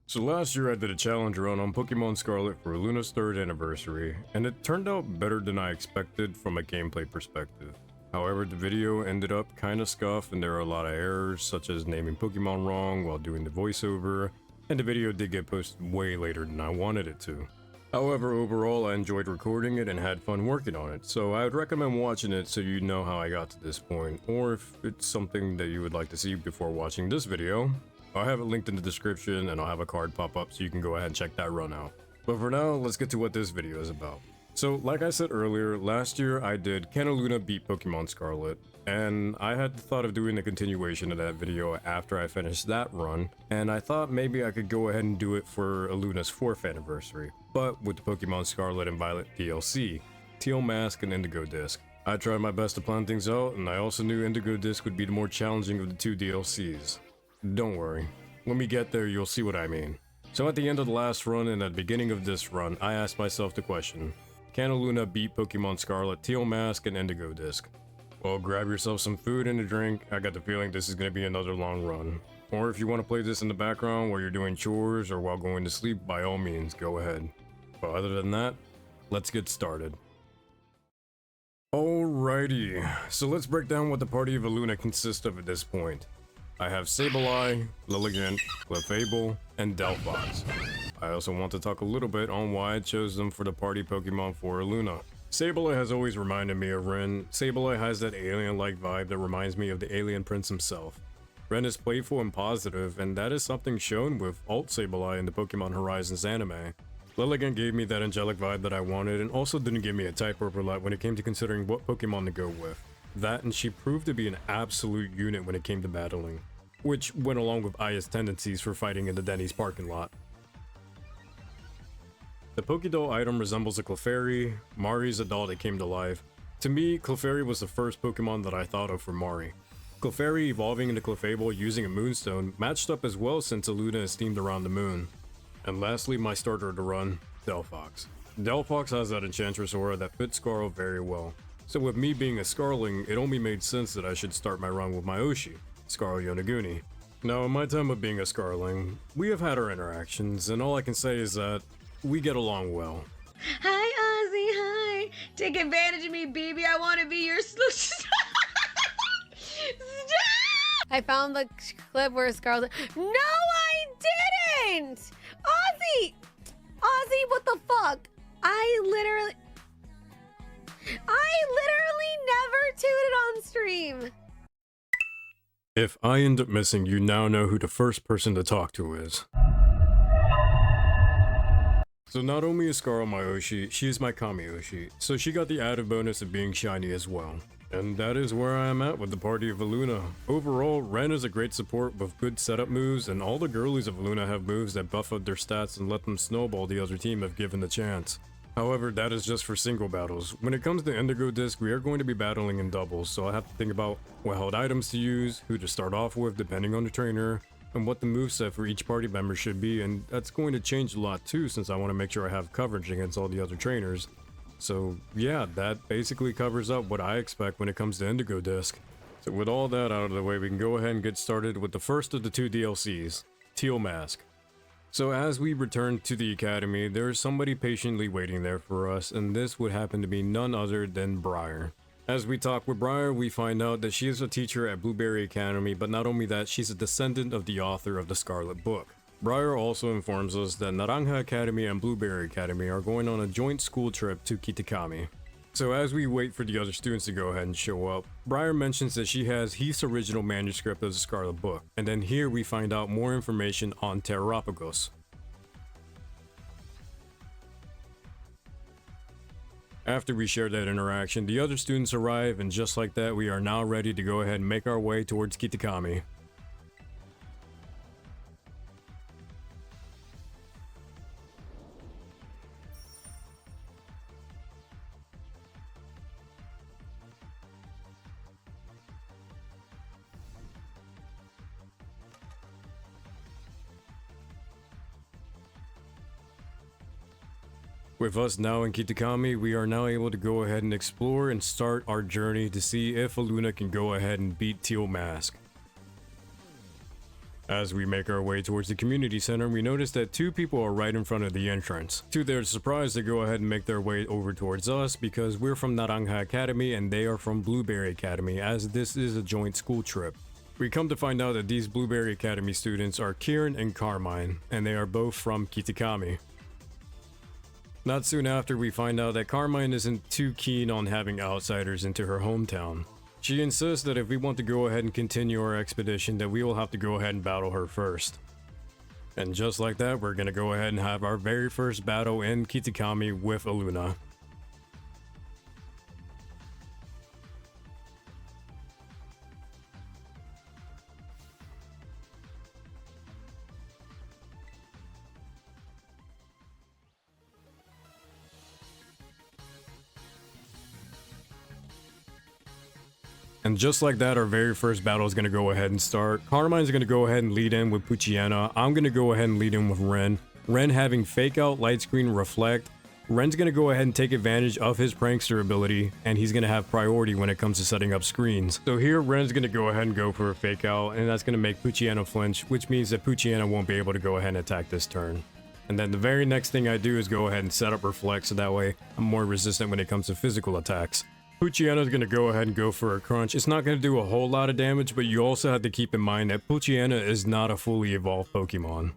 So last year I did a challenge run on Pokemon Scarlet for Iluna's 3rd anniversary, and it turned out better than I expected from a gameplay perspective. However, the video ended up kinda scuffed and there are a lot of errors, such as naming Pokemon wrong while doing the voiceover, and the video did get posted way later than I wanted it to. However, overall I enjoyed recording it and had fun working on it, so I would recommend watching it so you know how I got to this point, or if it's something that you would like to see before watching this video, I'll have it linked in the description and I'll have a card pop up so you can go ahead and check that run out. But for now, let's get to what this video is about. So like I said earlier, last year I did Can Iluna Beat Pokemon Scarlet, and I had the thought of doing a continuation of that video after I finished that run, and I thought maybe I could go ahead and do it for Iluna's 4th anniversary, but with the Pokemon Scarlet and Violet DLC, Teal Mask and Indigo Disc. I tried my best to plan things out, and I also knew Indigo Disc would be the more challenging of the 2 DLCs. Don't worry, when we get there you'll see what I mean. So at the end of the last run and at the beginning of this run, I asked myself the question, can Iluna beat Pokemon Scarlet, Teal Mask, and Indigo Disc? Well, grab yourself some food and a drink, I got the feeling this is going to be another long run. Or if you want to play this in the background while you're doing chores or while going to sleep, by all means, go ahead. But other than that, let's get started. Alrighty, so let's break down what the party of Iluna consists of at this point. I have Sableye, Lilligant, Clefable, and Delphox. I also want to talk a little bit on why I chose them for the party Pokemon for Iluna. Sableye has always reminded me of Ren. Sableye has that alien-like vibe that reminds me of the alien prince himself. Ren is playful and positive, and that is something shown with Alt Sableye in the Pokemon Horizons anime. Lilligant gave me that angelic vibe that I wanted, and also didn't give me a type overlap when it came to considering what Pokemon to go with. That, and she proved to be an absolute unit when it came to battling, which went along with Aya's tendencies for fighting in the Denny's parking lot. The Pokédoll item resembles a Clefairy. Mari's a doll that came to life. To me, Clefairy was the first Pokemon that I thought of for Mari. Clefairy evolving into Clefable using a Moonstone matched up as well since Iluna is themed around the moon. And lastly, my starter of the run, Delphox. Delphox has that Enchantress aura that fits Scarl very well. So with me being a Scarling, it only made sense that I should start my run with my Oshi, Scarl Yonaguni. Now in my time of being a Scarling, we have had our interactions, and all I can say is that we get along well. Hi Ozzy, hi! Take advantage of me, baby, I want to be your Stop! I found the clip where Scarlet— No, I didn't! Ozzy! Ozzy, what the fuck? I literally never tooted on stream. If I end up missing, you now know who the first person to talk to is. So not only is Scarl my Oshi, she is my Kami Oshi, so she got the added bonus of being shiny as well. And that is where I am at with the party of Iluna. Overall, Ren is a great support with good setup moves, and all the girlies of Iluna have moves that buff up their stats and let them snowball the other team if given the chance. However, that is just for single battles. When it comes to Indigo Disc, we are going to be battling in doubles, so I have to think about what held items to use, who to start off with depending on the trainer, and what the moveset for each party member should be, and that's going to change a lot too since I want to make sure I have coverage against all the other trainers. So yeah, that basically covers up what I expect when it comes to Indigo Disc. So with all that out of the way, we can go ahead and get started with the first of the 2 DLCs, Teal Mask. So as we return to the academy, there is somebody patiently waiting there for us, and this would happen to be none other than Briar. As we talk with Briar, we find out that she is a teacher at Blueberry Academy, but not only that, she's a descendant of the author of the Scarlet Book. Briar also informs us that Naranja Academy and Blueberry Academy are going on a joint school trip to Kitakami. So as we wait for the other students to go ahead and show up, Briar mentions that she has Heath's original manuscript of the Scarlet Book, and then here we find out more information on Terrapagos. After we share that interaction, the other students arrive, and just like that, we are now ready to go ahead and make our way towards Kitakami. With us now in Kitakami, we are now able to go ahead and explore and start our journey to see if Iluna can go ahead and beat Teal Mask. As we make our way towards the community center, we notice that two people are right in front of the entrance. To their surprise, they go ahead and make their way over towards us because we're from Naranja Academy and they are from Blueberry Academy, as this is a joint school trip. We come to find out that these Blueberry Academy students are Kieran and Carmine, and they are both from Kitakami. Not soon after, we find out that Carmine isn't too keen on having outsiders into her hometown. She insists that if we want to go ahead and continue our expedition, that we will have to go ahead and battle her first. And just like that, we're gonna go ahead and have our very first battle in Kitakami with Iluna. And just like that, our very first battle is going to go ahead and start. Carmine's going to go ahead and lead in with Poochyena. I'm going to go ahead and lead in with Ren. Ren having Fake Out, Light Screen, Reflect. Ren's going to go ahead and take advantage of his Prankster ability, and he's going to have priority when it comes to setting up screens. So here, Ren's going to go ahead and go for a Fake Out, and that's going to make Poochyena flinch, which means that Poochyena won't be able to go ahead and attack this turn. And then the very next thing I do is go ahead and set up Reflect, so that way I'm more resistant when it comes to physical attacks. Poochyena's gonna go ahead and go for a crunch. It's not gonna do a whole lot of damage, but you also have to keep in mind that Poochyena is not a fully evolved Pokemon.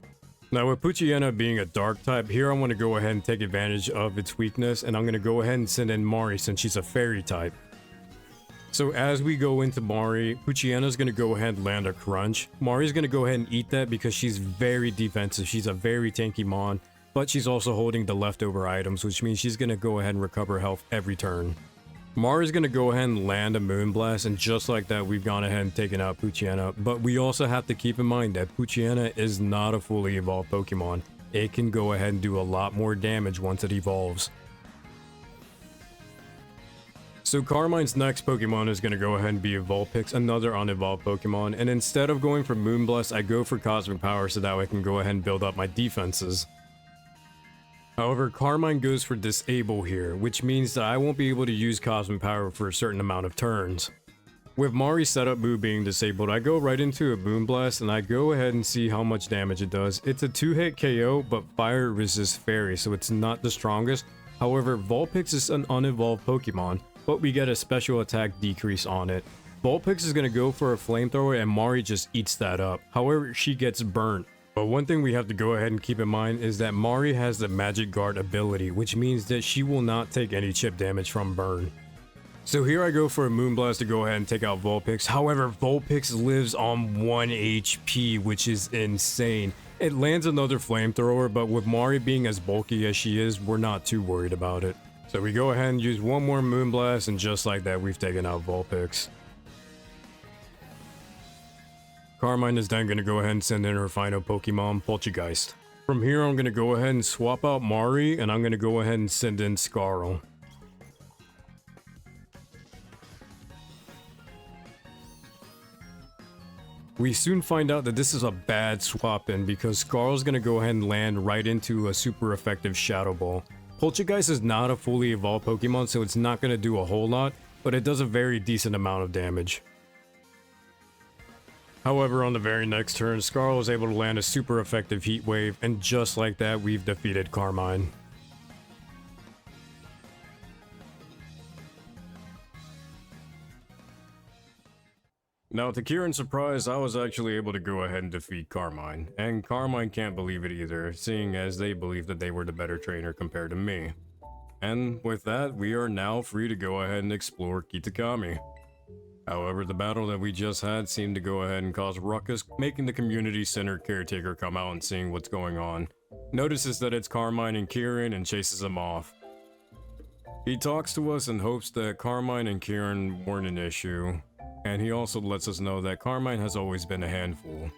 Now with Poochyena being a dark type, here I want to go ahead and take advantage of its weakness, and I'm gonna go ahead and send in Mari since she's a fairy type. So as we go into Mari, Poochyena's gonna go ahead and land a crunch. Mari's gonna go ahead and eat that because she's very defensive. She's a very tanky mon, but she's also holding the leftover items, which means she's gonna go ahead and recover health every turn. Mari's gonna go ahead and land a Moonblast, and just like that, we've gone ahead and taken out Poochyena. But we also have to keep in mind that Poochyena is not a fully evolved Pokemon. It can go ahead and do a lot more damage once it evolves. So Carmine's next Pokemon is going to go ahead and be a Vulpix, another unevolved Pokemon, and instead of going for Moonblast, I go for Cosmic Power so that way I can go ahead and build up my defenses. However, Carmine goes for Disable here, which means that I won't be able to use Cosmic Power for a certain amount of turns. With Mari's setup move being disabled, I go right into a Moonblast and I go ahead and see how much damage it does. It's a 2-hit KO, but Fire resists Fairy, so it's not the strongest. However, Vulpix is an unevolved Pokemon, but we get a special attack decrease on it. Vulpix is going to go for a Flamethrower and Mari just eats that up. However, she gets burnt. But one thing we have to go ahead and keep in mind is that Mari has the Magic Guard ability, which means that she will not take any chip damage from burn. So here I go for a Moonblast to go ahead and take out Vulpix. However, Vulpix lives on 1 HP, which is insane. It lands another Flamethrower, but with Mari being as bulky as she is, we're not too worried about it. So we go ahead and use one more Moonblast, and just like that, we've taken out Vulpix. Carmine is then going to go ahead and send in her final Pokemon, Poltergeist. From here, I'm going to go ahead and swap out Mari, and I'm going to go ahead and send in Scarl. We soon find out that this is a bad swap in because Scarl's going to go ahead and land right into a super effective Shadow Ball. Poltergeist is not a fully evolved Pokemon, so it's not going to do a whole lot, but it does a very decent amount of damage. However, on the very next turn, Scarl was able to land a super effective Heat Wave, and just like that, we've defeated Carmine. Now, to Kieran's surprise, I was actually able to go ahead and defeat Carmine, and Carmine can't believe it either, seeing as they believe that they were the better trainer compared to me. And with that, we are now free to go ahead and explore Kitakami. However, the battle that we just had seemed to go ahead and cause ruckus, making the community center caretaker come out and seeing what's going on. Notices that it's Carmine and Kieran and chases them off. He talks to us and hopes that Carmine and Kieran weren't an issue, and he also lets us know that Carmine has always been a handful.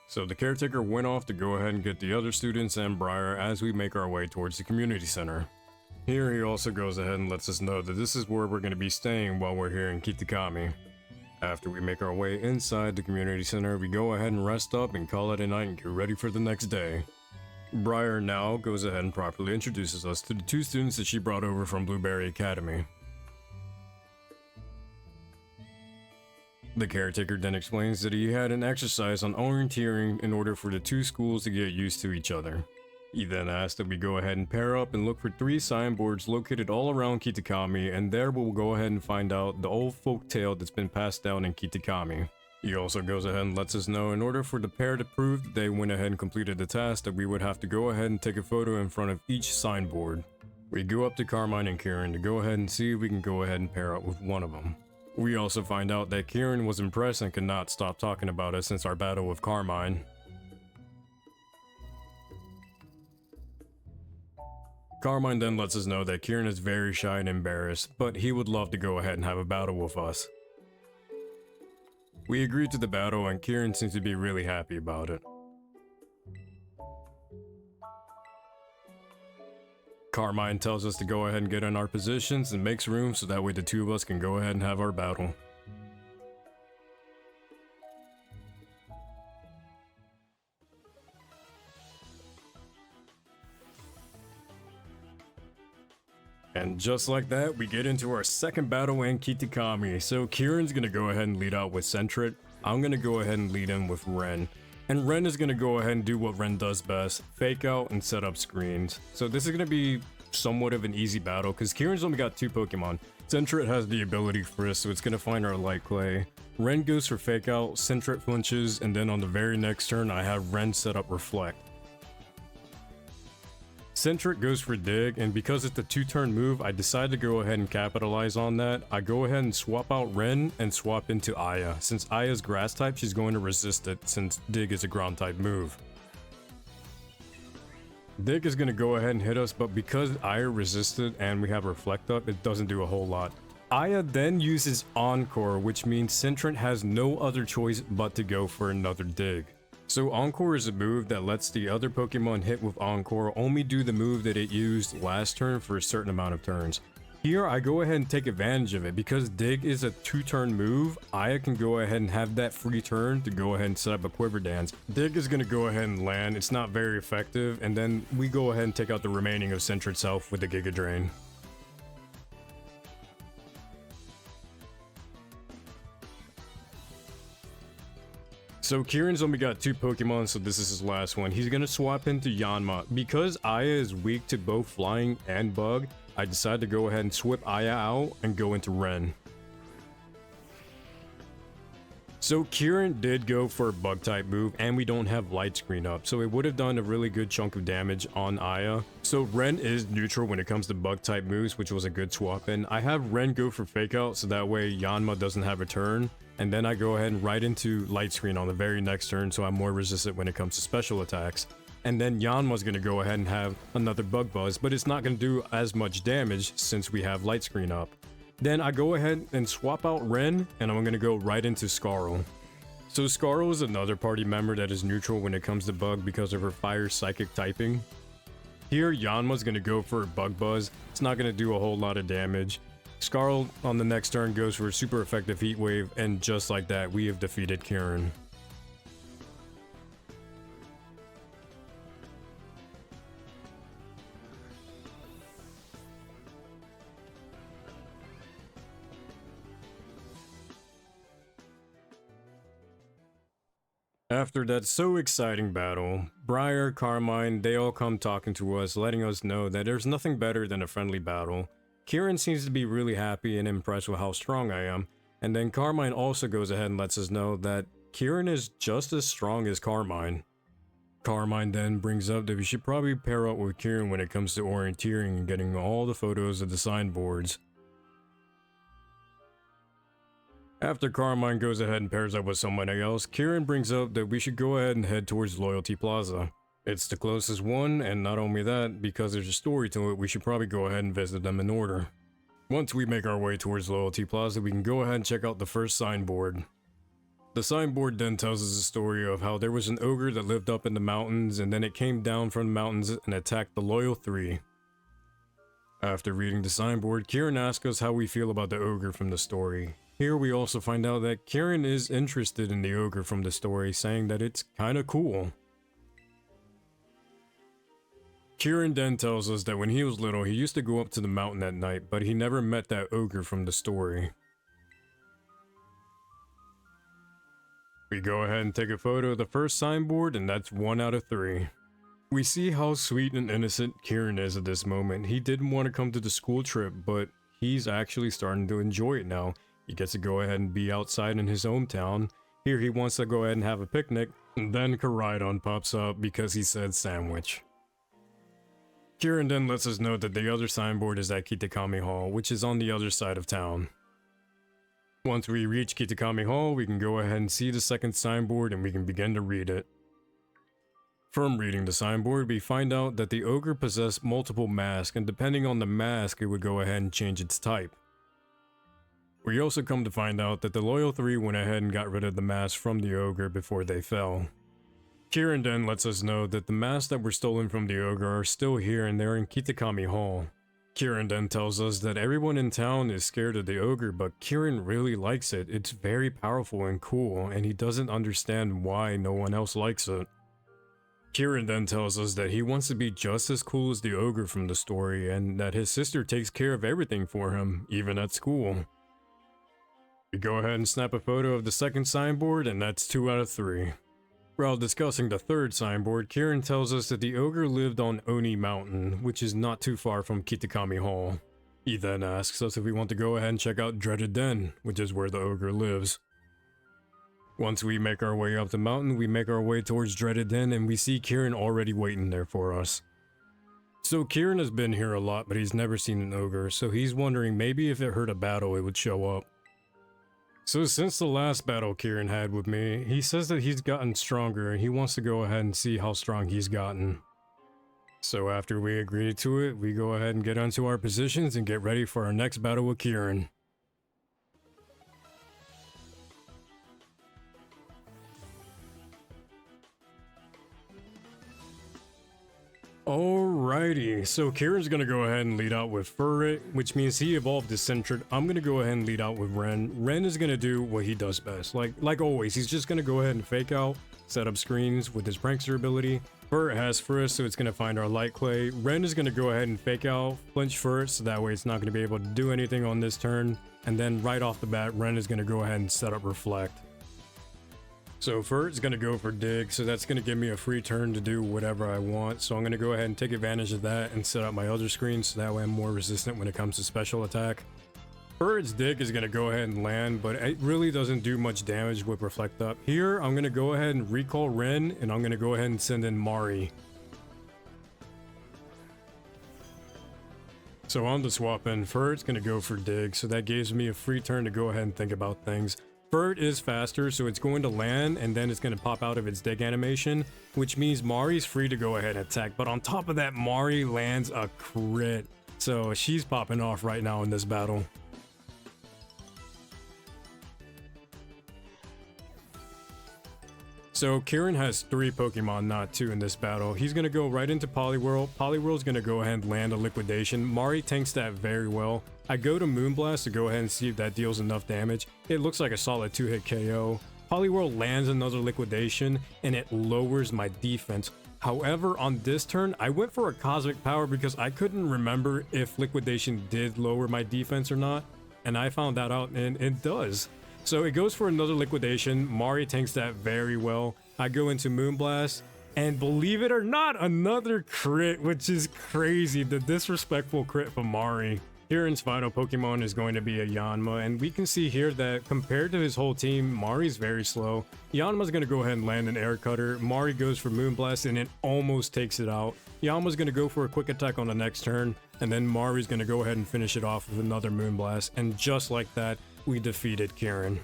So the caretaker went off to go ahead and get the other students and Briar as we make our way towards the community center. Here he also goes ahead and lets us know that this is where we're going to be staying while we're here in Kitakami. After we make our way inside the community center, we go ahead and rest up and call it a night and get ready for the next day. Briar now goes ahead and properly introduces us to the two students that she brought over from Blueberry Academy. The caretaker then explains that he had an exercise on orienteering in order for the two schools to get used to each other. He then asks that we go ahead and pair up and look for 3 signboards located all around Kitakami, and there we'll go ahead and find out the old folk tale that's been passed down in Kitakami. He also goes ahead and lets us know in order for the pair to prove that they went ahead and completed the task that we would have to go ahead and take a photo in front of each signboard. We go up to Carmine and Kieran to go ahead and see if we can go ahead and pair up with one of them. We also find out that Kieran was impressed and could not stop talking about us since our battle with Carmine. Carmine then lets us know that Kieran is very shy and embarrassed, but he would love to go ahead and have a battle with us. We agree to the battle and Kieran seems to be really happy about it. Carmine tells us to go ahead and get in our positions and makes room so that way the two of us can go ahead and have our battle. And just like that, we get into our second battle in Kitakami. So Kieran's gonna go ahead and lead out with Centret. I'm gonna go ahead and lead in with Ren. And Ren is gonna go ahead and do what Ren does best, fake out and set up screens. So this is gonna be somewhat of an easy battle because Kieran's only got 2 Pokemon. Centret has the ability Frisk, so it's gonna find our Light Clay. Ren goes for fake out, Centret flinches, and then on the very next turn I have Ren set up Reflect. Centret goes for Dig, and because it's a 2-turn move, I decide to go ahead and capitalize on that. I go ahead and swap out Ren and swap into Aya. Since Aya's grass type, she's going to resist it since Dig is a ground type move. Dig is going to go ahead and hit us, but because Aya resisted and we have Reflect up, it doesn't do a whole lot. Aya then uses Encore, which means Centret has no other choice but to go for another Dig. So Encore is a move that lets the other Pokemon hit with Encore only do the move that it used last turn for a certain amount of turns. Here I go ahead and take advantage of it because Dig is a 2-turn move. Aya can go ahead and have that free turn to go ahead and set up a Quiver Dance. Dig is going to go ahead and land, it's not very effective, and then we go ahead and take out the remaining of Centret's health with the Giga Drain. So Kieran's only got 2 Pokemon, so this is his last one. He's gonna swap into Yanma. Because Aya is weak to both Flying and Bug, I decide to go ahead and swip Aya out and go into Ren. So Kieran did go for a Bug type move, and we don't have Light Screen up, so it would have done a really good chunk of damage on Aya. So Ren is neutral when it comes to Bug type moves, which was a good swap in. I have Ren go for Fake Out, so that way Yanma doesn't have a turn. And then I go ahead and right into Light Screen on the very next turn, so I'm more resistant when it comes to special attacks. And then Yanma's going to go ahead and have another Bug Buzz, but it's not going to do as much damage since we have Light Screen up. Then I go ahead and swap out Ren, and I'm going to go right into Scarl. So Scarl is another party member that is neutral when it comes to Bug because of her Fire Psychic typing. Here, Yanma's going to go for a Bug Buzz. It's not going to do a whole lot of damage. Scarl on the next turn goes for a super effective Heat Wave, and just like that, we have defeated Kieran. After that so exciting battle, Briar, Carmine, they all come talking to us, letting us know that there's nothing better than a friendly battle. Kieran seems to be really happy and impressed with how strong I am, and then Carmine also goes ahead and lets us know that Kieran is just as strong as Carmine. Carmine then brings up that we should probably pair up with Kieran when it comes to orienteering and getting all the photos of the signboards. After Carmine goes ahead and pairs up with somebody else, Kieran brings up that we should go ahead and head towards Loyalty Plaza. It's the closest one, and not only that, because there's a story to it, we should probably go ahead and visit them in order. Once we make our way towards Loyalty Plaza, we can go ahead and check out the first signboard. The signboard then tells us a story of how there was an ogre that lived up in the mountains, and then it came down from the mountains and attacked the Loyal 3. After reading the signboard, Kieran asks us how we feel about the ogre from the story. Here we also find out that Kieran is interested in the ogre from the story, saying that it's kinda cool. Kieran then tells us that when he was little, he used to go up to the mountain at night, but he never met that ogre from the story. We go ahead and take a photo of the first signboard, and that's 1 out of 3. We see how sweet and innocent Kieran is at this moment. He didn't want to come to the school trip, but he's actually starting to enjoy it now. He gets to go ahead and be outside in his hometown. Here he wants to go ahead and have a picnic, and then Koraidon pops up because he said sandwich. Kieran then lets us know that the other signboard is at Kitakami Hall, which is on the other side of town. Once we reach Kitakami Hall, we can go ahead and see the second signboard and we can begin to read it. From reading the signboard, we find out that the ogre possessed multiple masks, and depending on the mask, it would go ahead and change its type. We also come to find out that the Loyal 3 went ahead and got rid of the masks from the ogre before they fell. Kieran then lets us know that the masks that were stolen from the ogre are still here and they're in Kitakami Hall. Kieran then tells us that everyone in town is scared of the ogre, but Kieran really likes it. It's very powerful and cool, and he doesn't understand why no one else likes it. Kieran then tells us that he wants to be just as cool as the ogre from the story, and that his sister takes care of everything for him, even at school. We go ahead and snap a photo of the second signboard, and that's 2 out of 3. While discussing the third signboard, Kieran tells us that the ogre lived on Oni Mountain, which is not too far from Kitakami Hall. He then asks us if we want to go ahead and check out Dreaded Den, which is where the ogre lives. Once we make our way up the mountain, we make our way towards Dreaded Den, and we see Kieran already waiting there for us. So Kieran has been here a lot, but he's never seen an ogre, so he's wondering maybe if it heard a battle, it would show up. So since the last battle Kieran had with me, he says that he's gotten stronger and he wants to go ahead and see how strong he's gotten. So after we agree to it, we go ahead and get onto our positions and get ready for our next battle with Kieran. Alrighty, so Kieran's gonna go ahead and lead out with Furret, which means he evolved to Centred. I'm gonna go ahead and lead out with Ren. Ren is gonna do what he does best. Like always, he's just gonna go ahead and fake out, set up screens with his Prankster ability. Furret has Frisk, so it's gonna find our Light Clay. Ren is gonna go ahead and fake out, flinch first, so that way it's not gonna be able to do anything on this turn. And then right off the bat, Ren is gonna go ahead and set up Reflect. So Furret's gonna go for Dig, so that's gonna give me a free turn to do whatever I want. So I'm gonna go ahead and take advantage of that and set up my other screen so that way I'm more resistant when it comes to special attack. Furret's Dig is gonna go ahead and land, but it really doesn't do much damage with Reflect up. Here, I'm gonna go ahead and recall Ren, and I'm gonna go ahead and send in Mari. So on the swap in, Furret's gonna go for Dig, so that gives me a free turn to go ahead and think about things. Furret is faster, so it's going to land, and then it's going to pop out of its dig animation, which means Mari's free to go ahead and attack. But on top of that, Mari lands a crit, so she's popping off right now in this battle. So Kieran has 3 Pokemon, not 2 in this battle. He's going to go right into Poliwhirl. Poliwhirl's going to go ahead and land a Liquidation. Mari tanks that very well. I go to Moonblast to go ahead and see if that deals enough damage. It looks like a solid 2-hit KO. Poliwhirl lands another Liquidation, and it lowers my defense. However, on this turn, I went for a Cosmic Power because I couldn't remember if Liquidation did lower my defense or not. And I found that out, and it does. So it goes for another Liquidation. Mari tanks that very well. I go into Moonblast, and believe it or not, another crit, which is crazy. The disrespectful crit from Mari. Kieran's final Pokemon is going to be a Yanma, and we can see here that compared to his whole team, Mari's very slow. Yanma's going to go ahead and land an Air Cutter. Mari goes for Moonblast, and it almost takes it out. Yanma's going to go for a Quick Attack on the next turn, and then Mari's going to go ahead and finish it off with another Moonblast, and just like that, we defeated Kieran.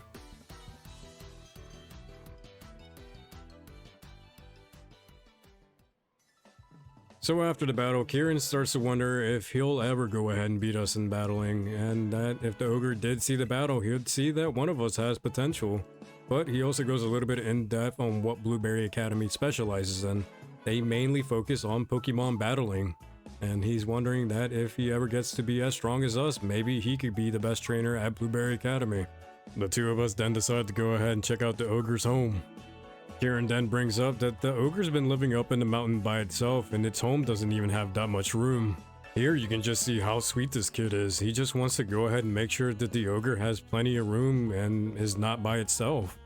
So after the battle, Kieran starts to wonder if he'll ever go ahead and beat us in battling, and that if the ogre did see the battle, he'd see that one of us has potential. But he also goes a little bit in depth on what Blueberry Academy specializes in. They mainly focus on Pokemon battling, and he's wondering that if he ever gets to be as strong as us, maybe he could be the best trainer at Blueberry Academy. The two of us then decide to go ahead and check out the ogre's home. Kieran then brings up that the ogre's been living up in the mountain by itself, and its home doesn't even have that much room. Here you can just see how sweet this kid is. He just wants to go ahead and make sure that the ogre has plenty of room and is not by itself.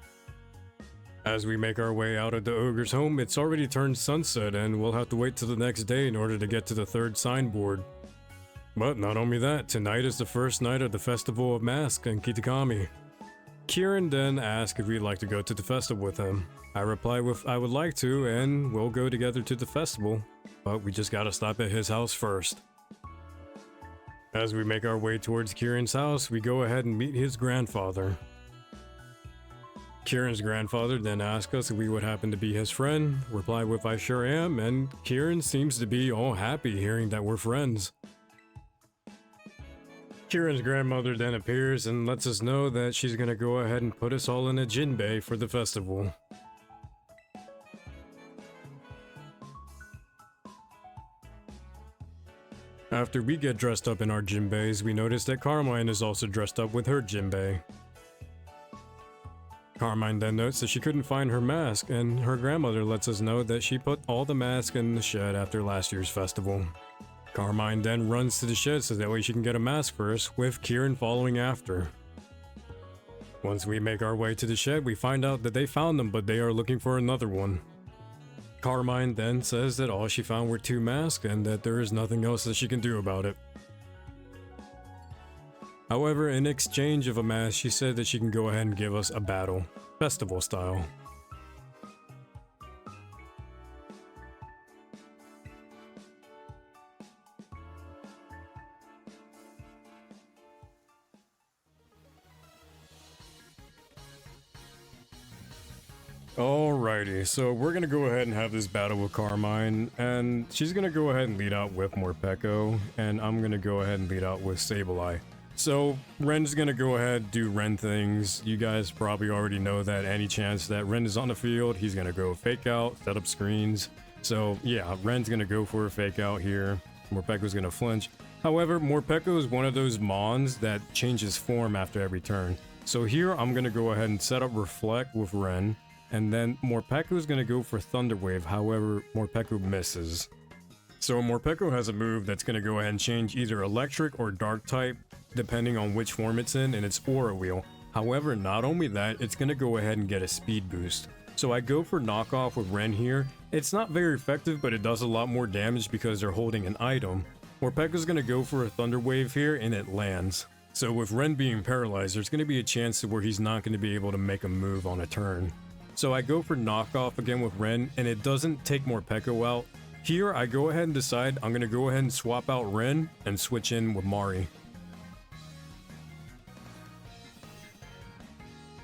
As we make our way out of the ogre's home, it's already turned sunset and we'll have to wait till the next day in order to get to the third signboard. But not only that, tonight is the first night of the Festival of Masks in Kitakami. Kieran then asks if we'd like to go to the festival with him. I reply with I would like to, and we'll go together to the festival, but we just gotta stop at his house first. As we make our way towards Kieran's house, we go ahead and meet his grandfather. Kieran's grandfather then asks us if we would happen to be his friend, reply with I sure am, and Kieran seems to be all happy hearing that we're friends. Kieran's grandmother then appears and lets us know that she's gonna go ahead and put us all in a jinbei for the festival. After we get dressed up in our jinbeis, we notice that Carmine is also dressed up with her jinbei. Carmine then notes that she couldn't find her mask, and her grandmother lets us know that she put all the masks in the shed after last year's festival. Carmine then runs to the shed so that way she can get a mask first, with Kieran following after. Once we make our way to the shed, we find out that they found them, but they are looking for another one. Carmine then says that all she found were 2 masks and that there is nothing else that she can do about it. However, in exchange of a mask, she said that she can go ahead and give us a battle, festival style. Alrighty, so we're gonna go ahead and have this battle with Carmine, and she's gonna go ahead and lead out with Morpeko, and I'm gonna go ahead and lead out with Sableye. So, Ren's gonna go ahead do Ren things. You guys probably already know that any chance that Ren is on the field, he's gonna go fake out, set up screens. So yeah, Ren's gonna go for a fake out here. Morpeko's gonna flinch. However, Morpeko is one of those mons that changes form after every turn. So here, I'm gonna go ahead and set up Reflect with Ren. And then Morpeko is going to go for Thunder Wave, however, Morpeko misses. So Morpeko has a move that's going to go ahead and change either Electric or Dark type, depending on which form it's in, and it's Aura Wheel. However, not only that, it's going to go ahead and get a speed boost. So I go for Knockoff with Ren here. It's not very effective, but it does a lot more damage because they're holding an item. Morpeko's going to go for a Thunder Wave here, and it lands. So with Ren being paralyzed, there's going to be a chance to where he's not going to be able to make a move on a turn. So I go for Knockoff again with Ren, and it doesn't take Morpeko out. Here, I go ahead and decide I'm going to go ahead and swap out Ren and switch in with Mari.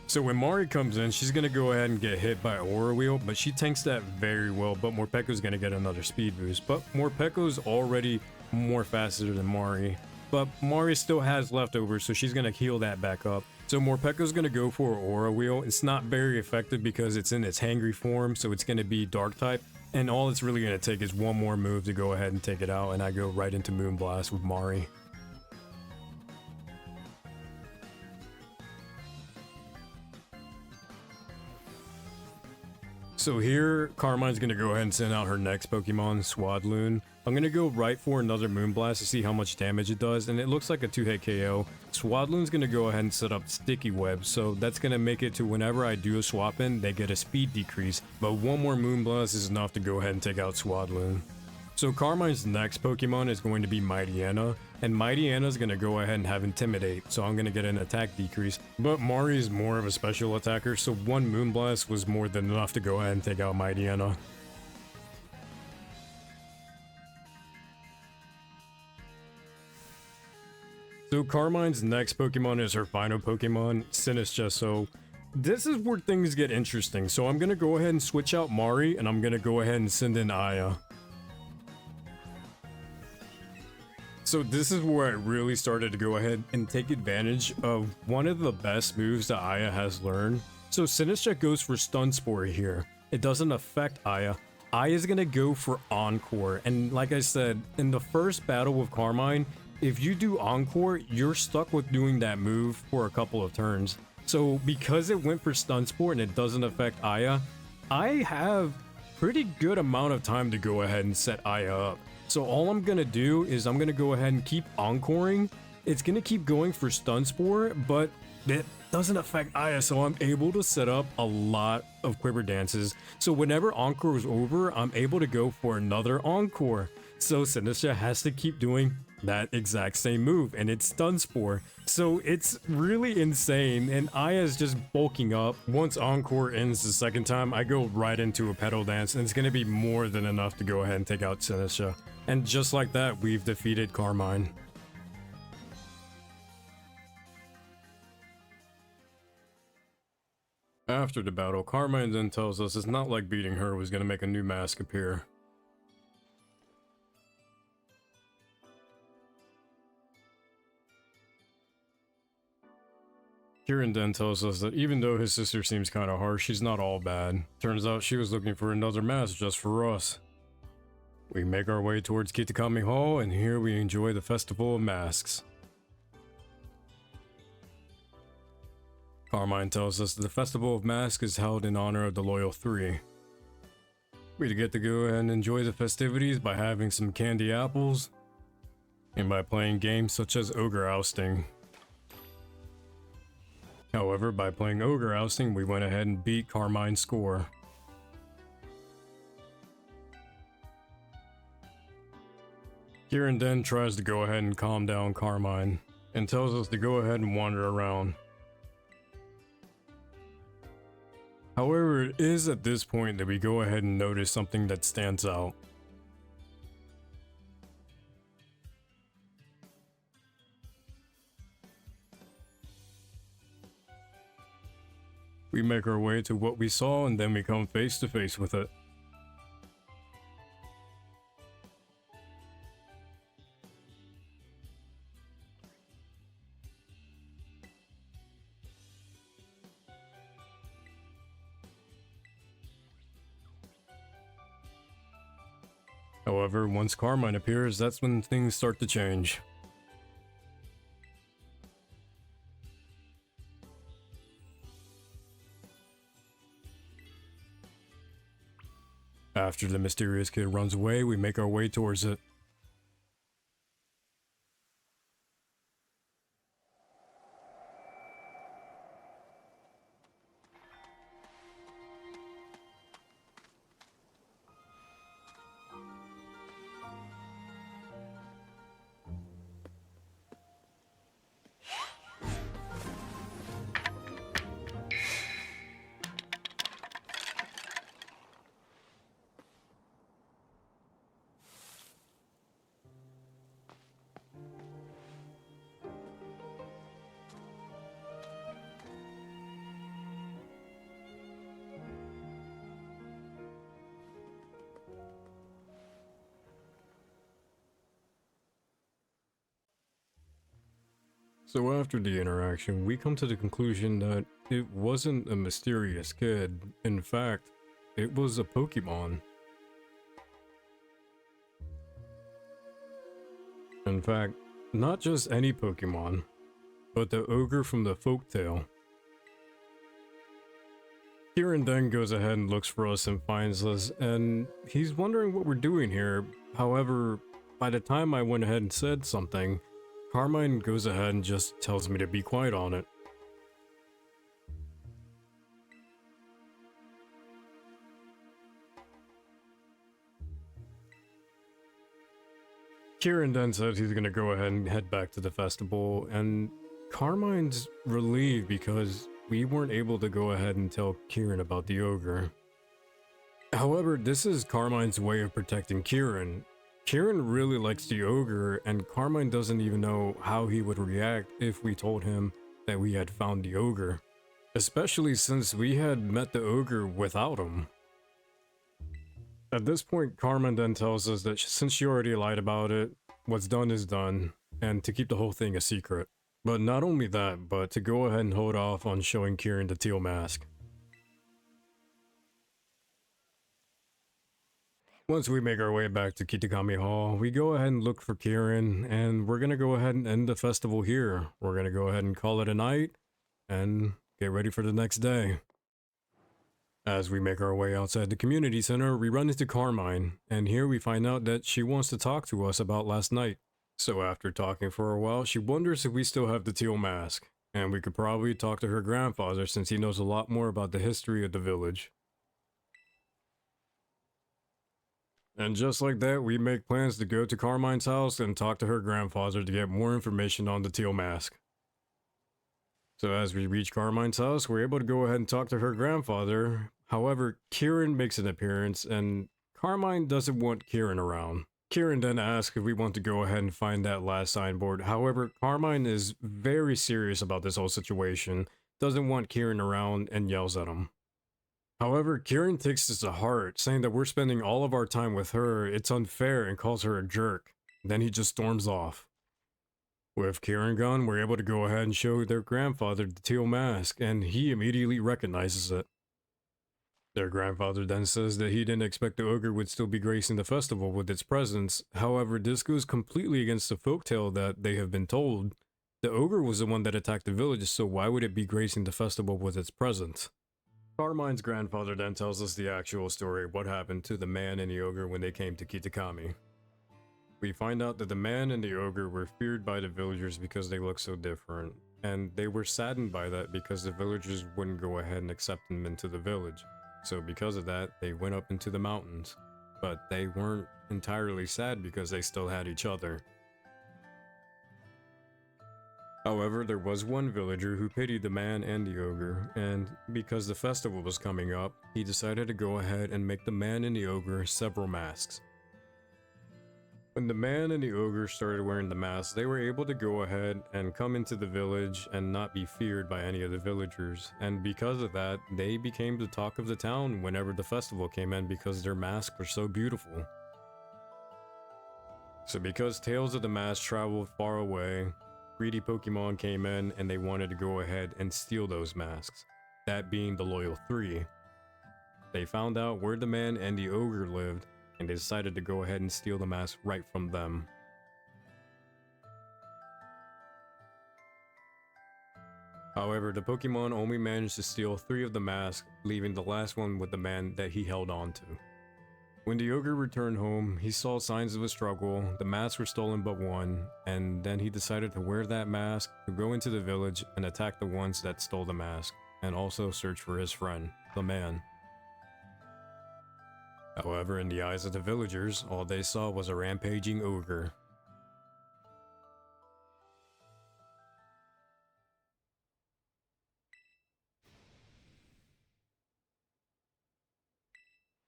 So when Mari comes in, she's going to go ahead and get hit by Aura Wheel, but she tanks that very well, but Morpeko's going to get another speed boost. But Morpeko's already more faster than Mari. But Mari still has leftovers, so she's going to heal that back up. So Morpeko's going to go for Aura Wheel. It's not very effective because it's in its hangry form, so it's going to be Dark type. And all it's really going to take is one more move to go ahead and take it out, and I go right into Moonblast with Mari. So here, Carmine's going to go ahead and send out her next Pokemon, Swadloon. I'm going to go right for another Moonblast to see how much damage it does, and it looks like a 2-hit KO. Swadloon's going to go ahead and set up Sticky Web, so that's going to make it to whenever I do a swap in, they get a speed decrease, but one more Moonblast is enough to go ahead and take out Swadloon. So Carmine's next Pokemon is going to be Mightyena, and Mightyena is going to go ahead and have Intimidate, so I'm going to get an attack decrease. But Mari is more of a special attacker, so one Moonblast was more than enough to go ahead and take out Mightyena. So Carmine's next Pokemon is her final Pokemon, Sinistcha, so this is where things get interesting. So I'm going to go ahead and switch out Mari, and I'm going to go ahead and send in Aya. So this is where I really started to go ahead and take advantage of one of the best moves that Aya has learned. So Sinistcha goes for Stun Spore here. It doesn't affect Aya. Aya's gonna go for Encore, and like I said, in the first battle with Carmine, if you do Encore, you're stuck with doing that move for a couple of turns. So because it went for Stun Spore and it doesn't affect Aya, I have pretty good amount of time to go ahead and set Aya up. So all I'm gonna do is I'm gonna go ahead and keep Encoring. It's gonna keep going for Stun Spore, but it doesn't affect Aya, so I'm able to set up a lot of quiver dances. So whenever Encore is over, I'm able to go for another Encore. So Sinistra has to keep doing that exact same move, and it stun Spore. So it's really insane, and Aya's just bulking up. Once Encore ends the second time, I go right into a pedal dance, and it's gonna be more than enough to go ahead and take out Sinistra. And just like that, we've defeated Carmine. After the battle, Carmine then tells us it's not like beating her was gonna make a new mask appear. Kieran then tells us that even though his sister seems kinda harsh, she's not all bad. Turns out she was looking for another mask just for us. We make our way towards Kitakami Hall, and here we enjoy the Festival of Masks. Carmine tells us that the Festival of Masks is held in honor of the Loyal Three. We get to go and enjoy the festivities by having some candy apples, and by playing games such as Ogre Ousting. However, by playing Ogre Ousting, we went ahead and beat Carmine's score. Kieran then tries to go ahead and calm down Carmine, and tells us to go ahead and wander around. However, it is at this point that we go ahead and notice something that stands out. We make our way to what we saw, and then we come face to face with it. However, once Carmine appears, that's when things start to change. After the mysterious kid runs away, we make our way towards it. So after the interaction, we come to the conclusion that it wasn't a mysterious kid. In fact, it was a Pokemon. In fact, not just any Pokemon, but the ogre from the folktale. Kieran then goes ahead and looks for us and finds us, and he's wondering what we're doing here. However, by the time I went ahead and said something, Carmine goes ahead and just tells me to be quiet on it. Kieran then says he's gonna go ahead and head back to the festival, and Carmine's relieved because we weren't able to go ahead and tell Kieran about the ogre. However, this is Carmine's way of protecting Kieran. Kieran really likes the ogre, and Carmine doesn't even know how he would react if we told him that we had found the ogre. Especially since we had met the ogre without him. At this point, Carmine then tells us that since she already lied about it, what's done is done, and to keep the whole thing a secret. But not only that, but to go ahead and hold off on showing Kieran the teal mask. Once we make our way back to Kitakami Hall, we go ahead and look for Kieran, and we're gonna go ahead and end the festival here. We're gonna go ahead and call it a night, and get ready for the next day. As we make our way outside the community center, we run into Carmine, and here we find out that she wants to talk to us about last night. So after talking for a while, she wonders if we still have the teal mask. And we could probably talk to her grandfather since he knows a lot more about the history of the village. And just like that, we make plans to go to Carmine's house and talk to her grandfather to get more information on the Teal mask. So as we reach Carmine's house, we're able to go ahead and talk to her grandfather. However, Kieran makes an appearance and Carmine doesn't want Kieran around. Kieran then asks if we want to go ahead and find that last signboard. However, Carmine is very serious about this whole situation, doesn't want Kieran around, and yells at him. However, Kieran takes this to heart, saying that we're spending all of our time with her, it's unfair, and calls her a jerk. Then he just storms off. With Kieran gone, we're able to go ahead and show their grandfather the Teal mask, and he immediately recognizes it. Their grandfather then says that he didn't expect the ogre would still be gracing the festival with its presence. However, this goes completely against the folktale that they have been told. The ogre was the one that attacked the village, so why would it be gracing the festival with its presence? Carmine's grandfather then tells us the actual story of what happened to the man and the ogre when they came to Kitakami. We find out that the man and the ogre were feared by the villagers because they looked so different, and they were saddened by that because the villagers wouldn't go ahead and accept them into the village. So because of that, they went up into the mountains. But they weren't entirely sad because they still had each other. However, there was one villager who pitied the man and the ogre, and because the festival was coming up, he decided to go ahead and make the man and the ogre several masks. When the man and the ogre started wearing the masks, they were able to go ahead and come into the village and not be feared by any of the villagers, and because of that, they became the talk of the town whenever the festival came in because their masks were so beautiful. So because tales of the mask traveled far away, greedy Pokemon came in and they wanted to go ahead and steal those masks, that being the Loyal 3. They found out where the man and the ogre lived, and they decided to go ahead and steal the mask right from them. However, the Pokemon only managed to steal 3 of the masks, leaving the last one with the man that he held on to. When the ogre returned home, he saw signs of a struggle, the masks were stolen but one, and then he decided to wear that mask to go into the village and attack the ones that stole the mask, and also search for his friend, the man. However, in the eyes of the villagers, all they saw was a rampaging ogre.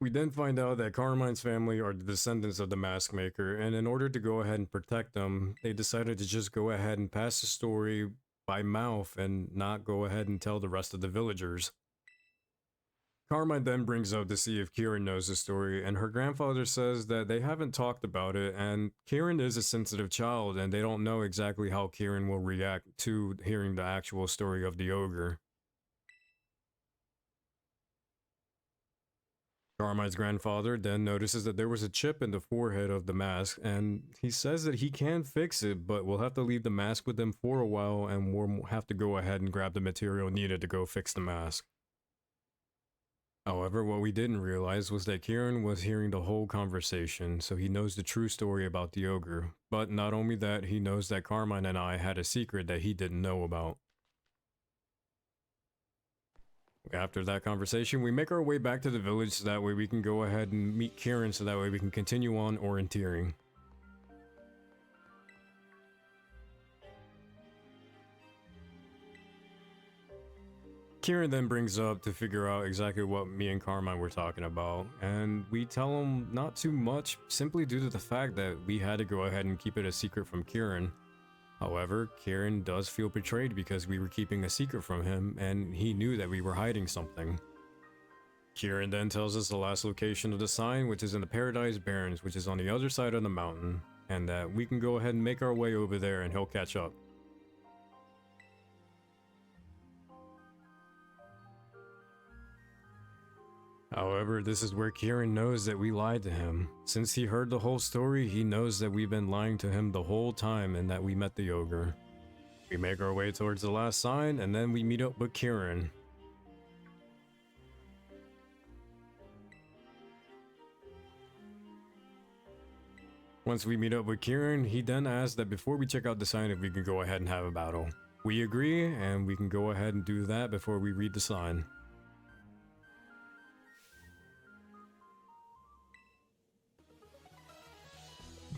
We then find out that Carmine's family are the descendants of the mask maker, and in order to go ahead and protect them, they decided to just go ahead and pass the story by mouth and not go ahead and tell the rest of the villagers. Carmine then brings up to see if Kieran knows the story, and her grandfather says that they haven't talked about it, and Kieran is a sensitive child, and they don't know exactly how Kieran will react to hearing the actual story of the ogre. Carmine's grandfather then notices that there was a chip in the forehead of the mask, and he says that he can fix it, but we'll have to leave the mask with them for a while, and we'll have to go ahead and grab the material needed to go fix the mask. However, what we didn't realize was that Kieran was hearing the whole conversation, so he knows the true story about the ogre. But not only that, he knows that Carmine and I had a secret that he didn't know about. After that conversation, we make our way back to the village so that way we can go ahead and meet Kieran so that way we can continue on orienteering. Kieran then brings up to figure out exactly what me and Carmine were talking about, and we tell him not too much simply due to the fact that we had to go ahead and keep it a secret from Kieran. However, Kieran does feel betrayed because we were keeping a secret from him and he knew that we were hiding something. Kieran then tells us the last location of the sign, which is in the Paradise Barrens, which is on the other side of the mountain, and that we can go ahead and make our way over there and he'll catch up. However, this is where Kieran knows that we lied to him. Since he heard the whole story, he knows that we've been lying to him the whole time and that we met the ogre. We make our way towards the last sign and then we meet up with Kieran. Once we meet up with Kieran, he then asks that before we check out the sign if we can go ahead and have a battle. We agree, and we can go ahead and do that before we read the sign.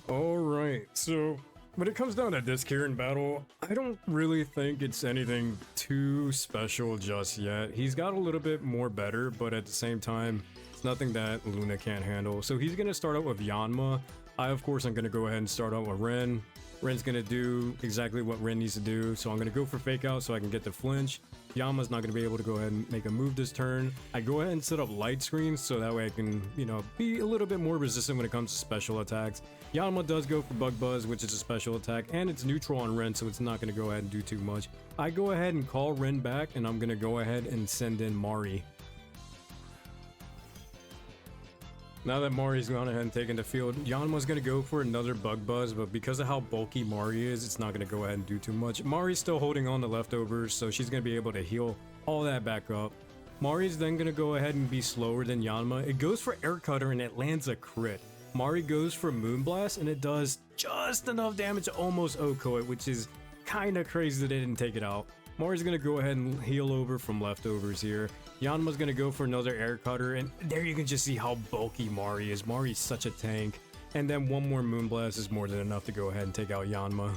Alright, so when it comes down to this Kieran battle, I don't really think it's anything too special just yet. He's got a little bit more better, but at the same time, it's nothing that Iluna can't handle. So he's going to start out with Yanma. I, of course, I'm going to go ahead and start out with Ren. Ren's going to do exactly what Ren needs to do, so I'm going to go for Fake Out so I can get the flinch. Yama's not going to be able to go ahead and make a move this turn. I go ahead and set up light screens so that way I can, you know, be a little bit more resistant when it comes to special attacks. Yama does go for Bug Buzz, which is a special attack, and it's neutral on Ren, so it's not going to go ahead and do too much. I go ahead and call Ren back, and I'm going to go ahead and send in Mari. Now that Mari's gone ahead and taken the field, Yanma's going to go for another Bug Buzz, but because of how bulky Mari is, it's not going to go ahead and do too much. Mari's still holding on to leftovers, so she's going to be able to heal all that back up. Mari's then going to go ahead and be slower than Yanma. It goes for Air Cutter and it lands a crit. Mari goes for Moonblast and it does just enough damage to almost OHKO it, which is kind of crazy that they didn't take it out. Mari's going to go ahead and heal over from leftovers here. Yanma's going to go for another Air Cutter, and there you can just see how bulky Mari is. Mari's such a tank. And then one more Moonblast is more than enough to go ahead and take out Yanma.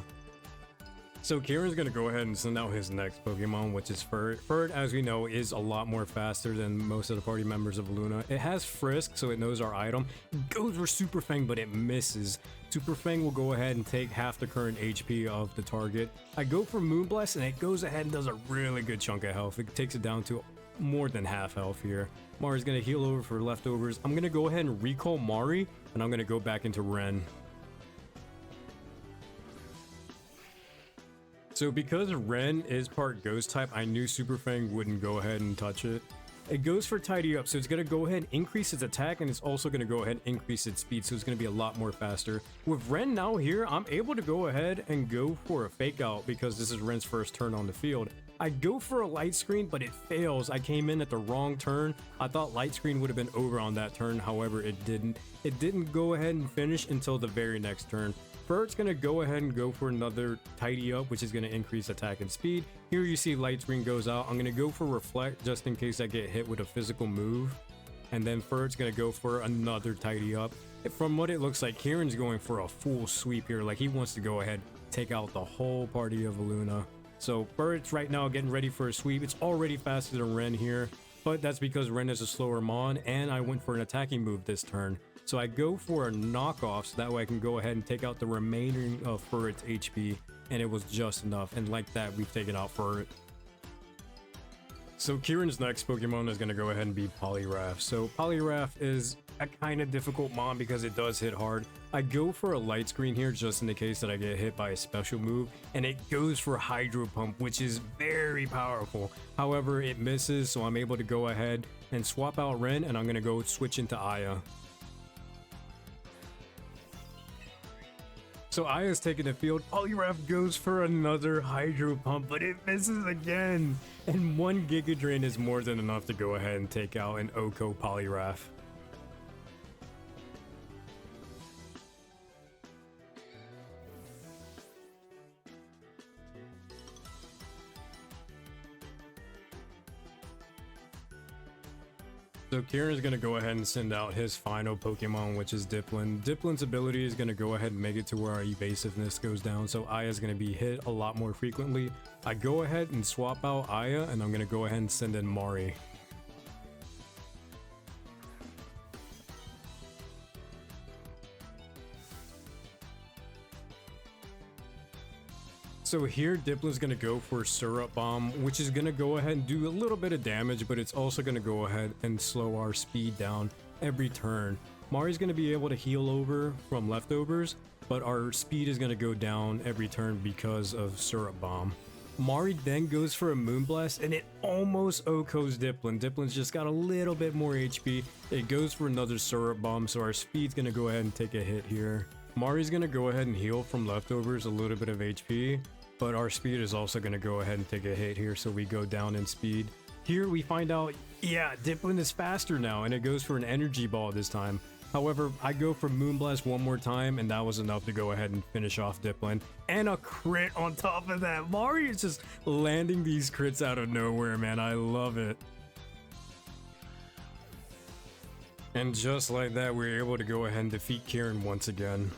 So Kieran's going to go ahead and send out his next Pokemon, which is Furt. Furt, as we know, is a lot more faster than most of the party members of Iluna. It has Frisk, so it knows our item. It goes for Super Fang, but it misses. Super Fang will go ahead and take half the current HP of the target. I go for Moonblast, and it goes ahead and does a really good chunk of health. It takes it down to more than half health here. Mari's going to heal over for leftovers. I'm going to go ahead and recall Mari, and I'm going to go back into Ren. So because Ren is part Ghost type, I knew Super Fang wouldn't go ahead and touch it. It goes for Tidy Up, so it's going to go ahead and increase its attack, and it's also going to go ahead and increase its speed, so it's going to be a lot more faster. With Ren now here, I'm able to go ahead and go for a Fake Out because this is Ren's first turn on the field. I go for a Light Screen, but it fails. I came in at the wrong turn. I thought Light Screen would have been over on that turn, however, it didn't. It didn't go ahead and finish until the very next turn. Furt's going to go ahead and go for another Tidy Up, which is going to increase attack and speed. Here you see Light Screen goes out. I'm going to go for Reflect just in case I get hit with a physical move. And then Furt's going to go for another Tidy Up. From what it looks like, Kieran's going for a full sweep here. Like he wants to go ahead take out the whole party of Iluna. So Furt's right now getting ready for a sweep. It's already faster than Ren here, but that's because Ren is a slower Mon, and I went for an attacking move this turn. So I go for a knockoff so that way I can go ahead and take out the remaining of Furret's HP, and it was just enough, and like that we've taken out Furret. So Kieran's next Pokemon is going to go ahead and be Poliwrath. So Poliwrath is a kind of difficult mon because it does hit hard. I go for a Light Screen here just in the case that I get hit by a special move, and it goes for Hydro Pump, which is very powerful. However, it misses, so I'm able to go ahead and swap out Ren, and I'm going to go switch into Aya. So Aya's taking the field. Poliwrath goes for another Hydro Pump, but it misses again. And one Giga Drain is more than enough to go ahead and take out an OHKO Poliwrath. So Kieran's going to go ahead and send out his final Pokemon, which is Dipplin. Dipplin's ability is going to go ahead and make it to where our evasiveness goes down, so Aya's going to be hit a lot more frequently. I go ahead and swap out Aya, and I'm going to go ahead and send in Mari. So here Dipplin's going to go for Syrup Bomb, which is going to go ahead and do a little bit of damage, but it's also going to go ahead and slow our speed down every turn. Mari's going to be able to heal over from leftovers, but our speed is going to go down every turn because of Syrup Bomb. Mari then goes for a Moonblast, and it almost OHKOs Dipplin. Dipplin's just got a little bit more HP. It goes for another Syrup Bomb, so our speed's going to go ahead and take a hit here. Mari's going to go ahead and heal from leftovers a little bit of HP, but our speed is also going to go ahead and take a hit here, so we go down in speed. Here we find out, yeah, Dipplin is faster now, and it goes for an Energy Ball this time. However, I go for Moonblast one more time, and that was enough to go ahead and finish off Dipplin. And a crit on top of that. Mario's just landing these crits out of nowhere, man. I love it. And just like that, we were able to go ahead and defeat Kieran once again.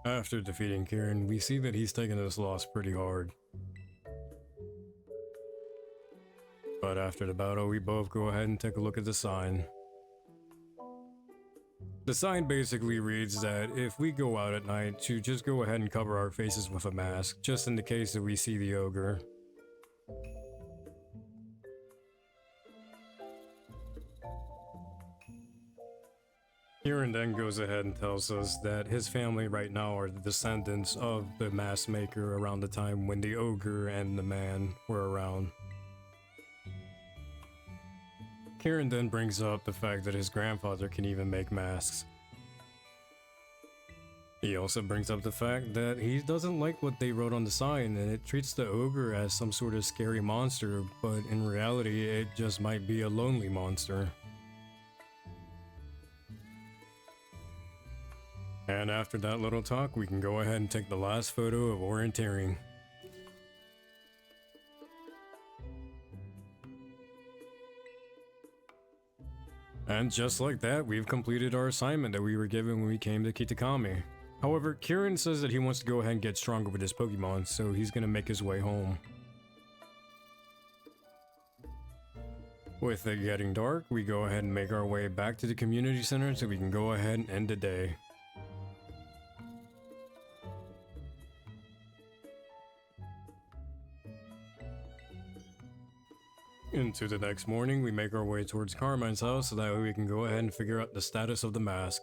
After defeating Kieran, we see that he's taken this loss pretty hard. But after the battle, we both go ahead and take a look at the sign. The sign basically reads that if we go out at night, to just go ahead and cover our faces with a mask, just in the case that we see the ogre. Kieran then goes ahead and tells us that his family right now are the descendants of the mask maker around the time when the ogre and the man were around. Kieran then brings up the fact that his grandfather can even make masks. He also brings up the fact that he doesn't like what they wrote on the sign, and it treats the ogre as some sort of scary monster, but in reality it just might be a lonely monster. And after that little talk, we can go ahead and take the last photo of orienteering. And just like that, we've completed our assignment that we were given when we came to Kitakami. However, Kieran says that he wants to go ahead and get stronger with his Pokemon, so he's gonna make his way home. With it getting dark, we go ahead and make our way back to the community center so we can go ahead and end the day. Into the next morning, we make our way towards Carmine's house so that way we can go ahead and figure out the status of the mask.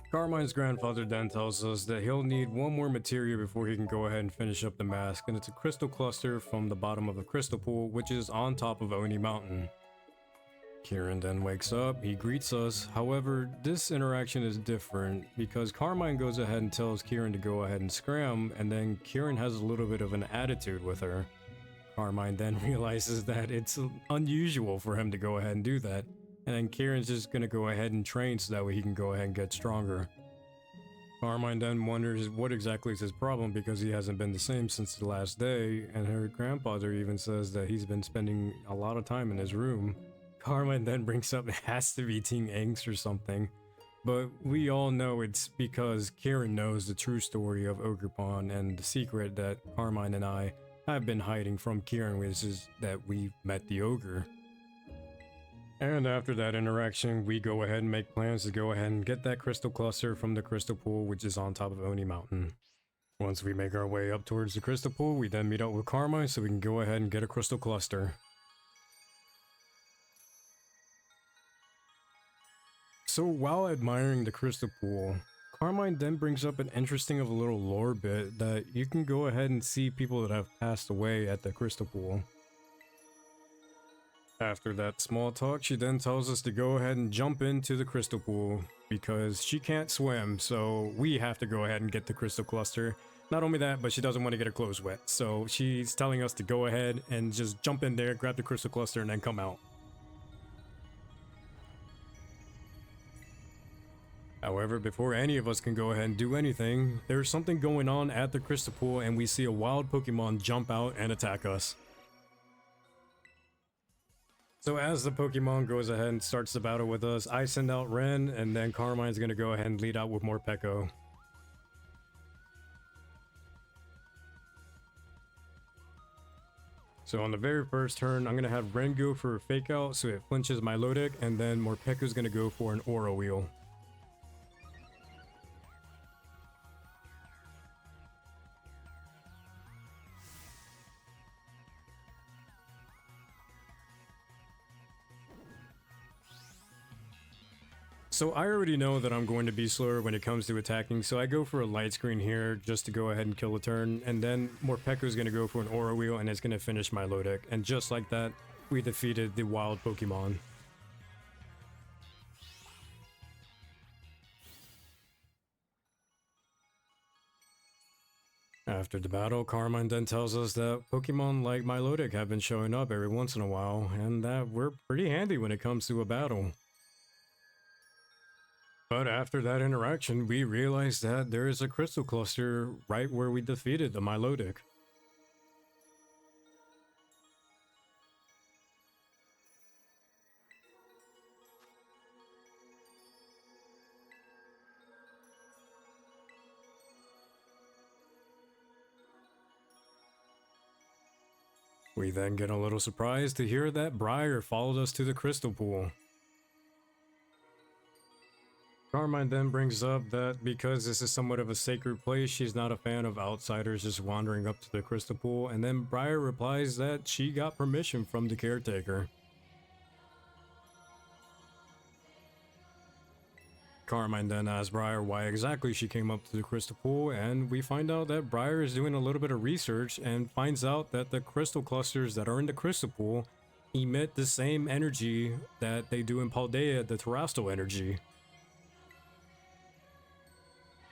Carmine's grandfather then tells us that he'll need one more material before he can go ahead and finish up the mask, and it's a crystal cluster from the bottom of the crystal pool, which is on top of Oni Mountain. Kieran then wakes up, he greets us. However, this interaction is different because Carmine goes ahead and tells Kieran to go ahead and scram, and then Kieran has a little bit of an attitude with her. Carmine then realizes that it's unusual for him to go ahead and do that, and then Kieran's just gonna go ahead and train so that way he can go ahead and get stronger. Carmine then wonders what exactly is his problem because he hasn't been the same since the last day, and her grandfather even says that he's been spending a lot of time in his room. Carmine then brings up it has to be teen angst or something, but we all know it's because Kieran knows the true story of Ogrepon and the secret that Carmine and I have been hiding from Kieran, which is that we met the ogre. And after that interaction, we go ahead and make plans to go ahead and get that crystal cluster from the crystal pool, which is on top of Oni Mountain. Once we make our way up towards the crystal pool, we then meet up with Carmine so we can go ahead and get a crystal cluster. So while admiring the crystal pool, Carmine then brings up an interesting of a little lore bit that you can go ahead and see people that have passed away at the crystal pool. After that small talk, she then tells us to go ahead and jump into the crystal pool because she can't swim, so we have to go ahead and get the crystal cluster. Not only that, but she doesn't want to get her clothes wet, so she's telling us to go ahead and just jump in there, grab the crystal cluster, and then come out. However, before any of us can go ahead and do anything, there's something going on at the crystal pool and we see a wild Pokemon jump out and attack us. So as the Pokemon goes ahead and starts the battle with us, I send out Ren, and then Carmine's gonna go ahead and lead out with Morpeko. So on the very first turn, I'm gonna have Ren go for a fake out so it flinches my Lodic, and then Morpeko's gonna go for an Aura Wheel. So I already know that I'm going to be slower when it comes to attacking, so I go for a light screen here just to go ahead and kill a turn, and then Morpeko's going to go for an Aura Wheel and it's going to finish my Lodic, and just like that, we defeated the wild Pokemon. After the battle, Carmine then tells us that Pokemon like Milotic have been showing up every once in a while, and that we're pretty handy when it comes to a battle. But after that interaction, we realize that there is a crystal cluster right where we defeated the Milotic. We then get a little surprised to hear that Briar followed us to the crystal pool. Carmine then brings up that because this is somewhat of a sacred place, she's not a fan of outsiders just wandering up to the crystal pool, and then Briar replies that she got permission from the caretaker. Carmine then asks Briar why exactly she came up to the crystal pool, and we find out that Briar is doing a little bit of research and finds out that the crystal clusters that are in the crystal pool emit the same energy that they do in Paldea, the terrestrial energy.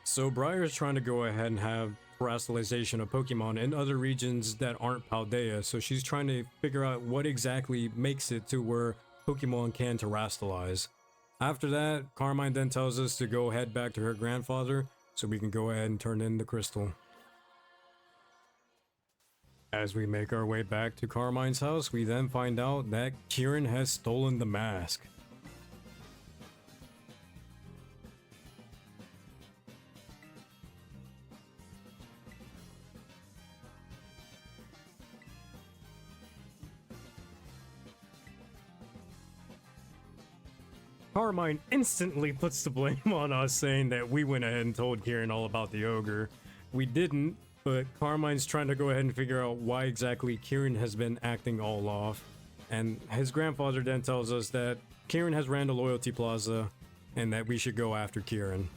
So Briar is trying to go ahead and have terrestrialization of Pokemon in other regions that aren't Paldea, so she's trying to figure out what exactly makes it to where Pokemon can terrestrialize. After that, Carmine then tells us to go head back to her grandfather so we can go ahead and turn in the crystal. As we make our way back to Carmine's house, we then find out that Kieran has stolen the mask. Carmine instantly puts the blame on us, saying that we went ahead and told Kieran all about the ogre. We didn't, but Carmine's trying to go ahead and figure out why exactly Kieran has been acting all off. And his grandfather then tells us that Kieran has ran to Loyalty Plaza and that we should go after Kieran.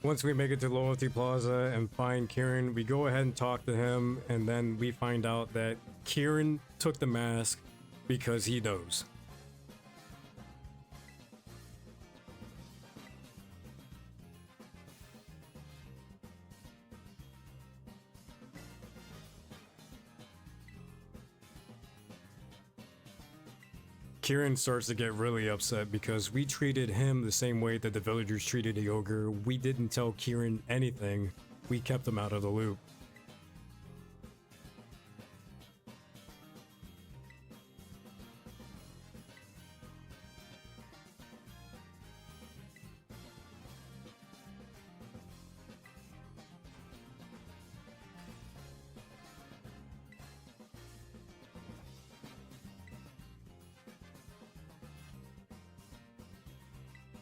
Once we make it to Loyalty Plaza and find Kieran, we go ahead and talk to him, and then we find out that Kieran took the mask because he knows. Kieran starts to get really upset because we treated him the same way that the villagers treated the ogre. We didn't tell Kieran anything. We kept him out of the loop.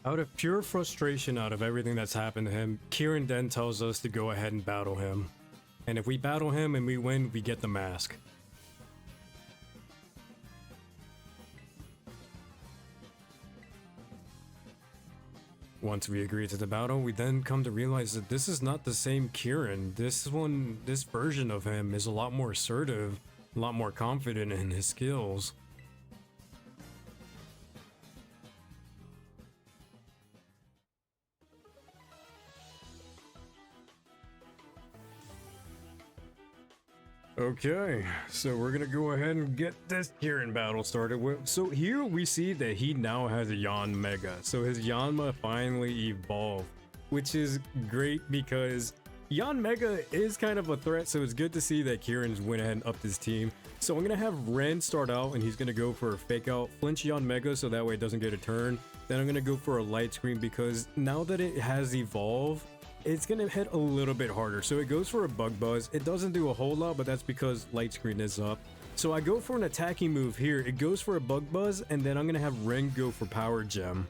Out of pure frustration out of everything that's happened to him, Kieran then tells us to go ahead and battle him. And if we battle him and we win, we get the mask. Once we agree to the battle, we then come to realize that this is not the same Kieran. This version of him is a lot more assertive, a lot more confident in his skills. Okay, so we're gonna go ahead and get this Kieran battle started with. So here we see that he now has a Yanmega. So his Yanma finally evolved, which is great because Yanmega is kind of a threat. So it's good to see that Kieran's went ahead and upped his team. So I'm gonna have Ren start out, and he's gonna go for a fake out flinch Yanmega so that way it doesn't get a turn. Then I'm gonna go for a light screen because now that it has evolved, it's gonna hit a little bit harder. So it goes for a bug buzz. It doesn't do a whole lot, but that's because light screen is up. So I go for an attacking move here. It goes for a bug buzz, and then I'm gonna have Ren go for power gem.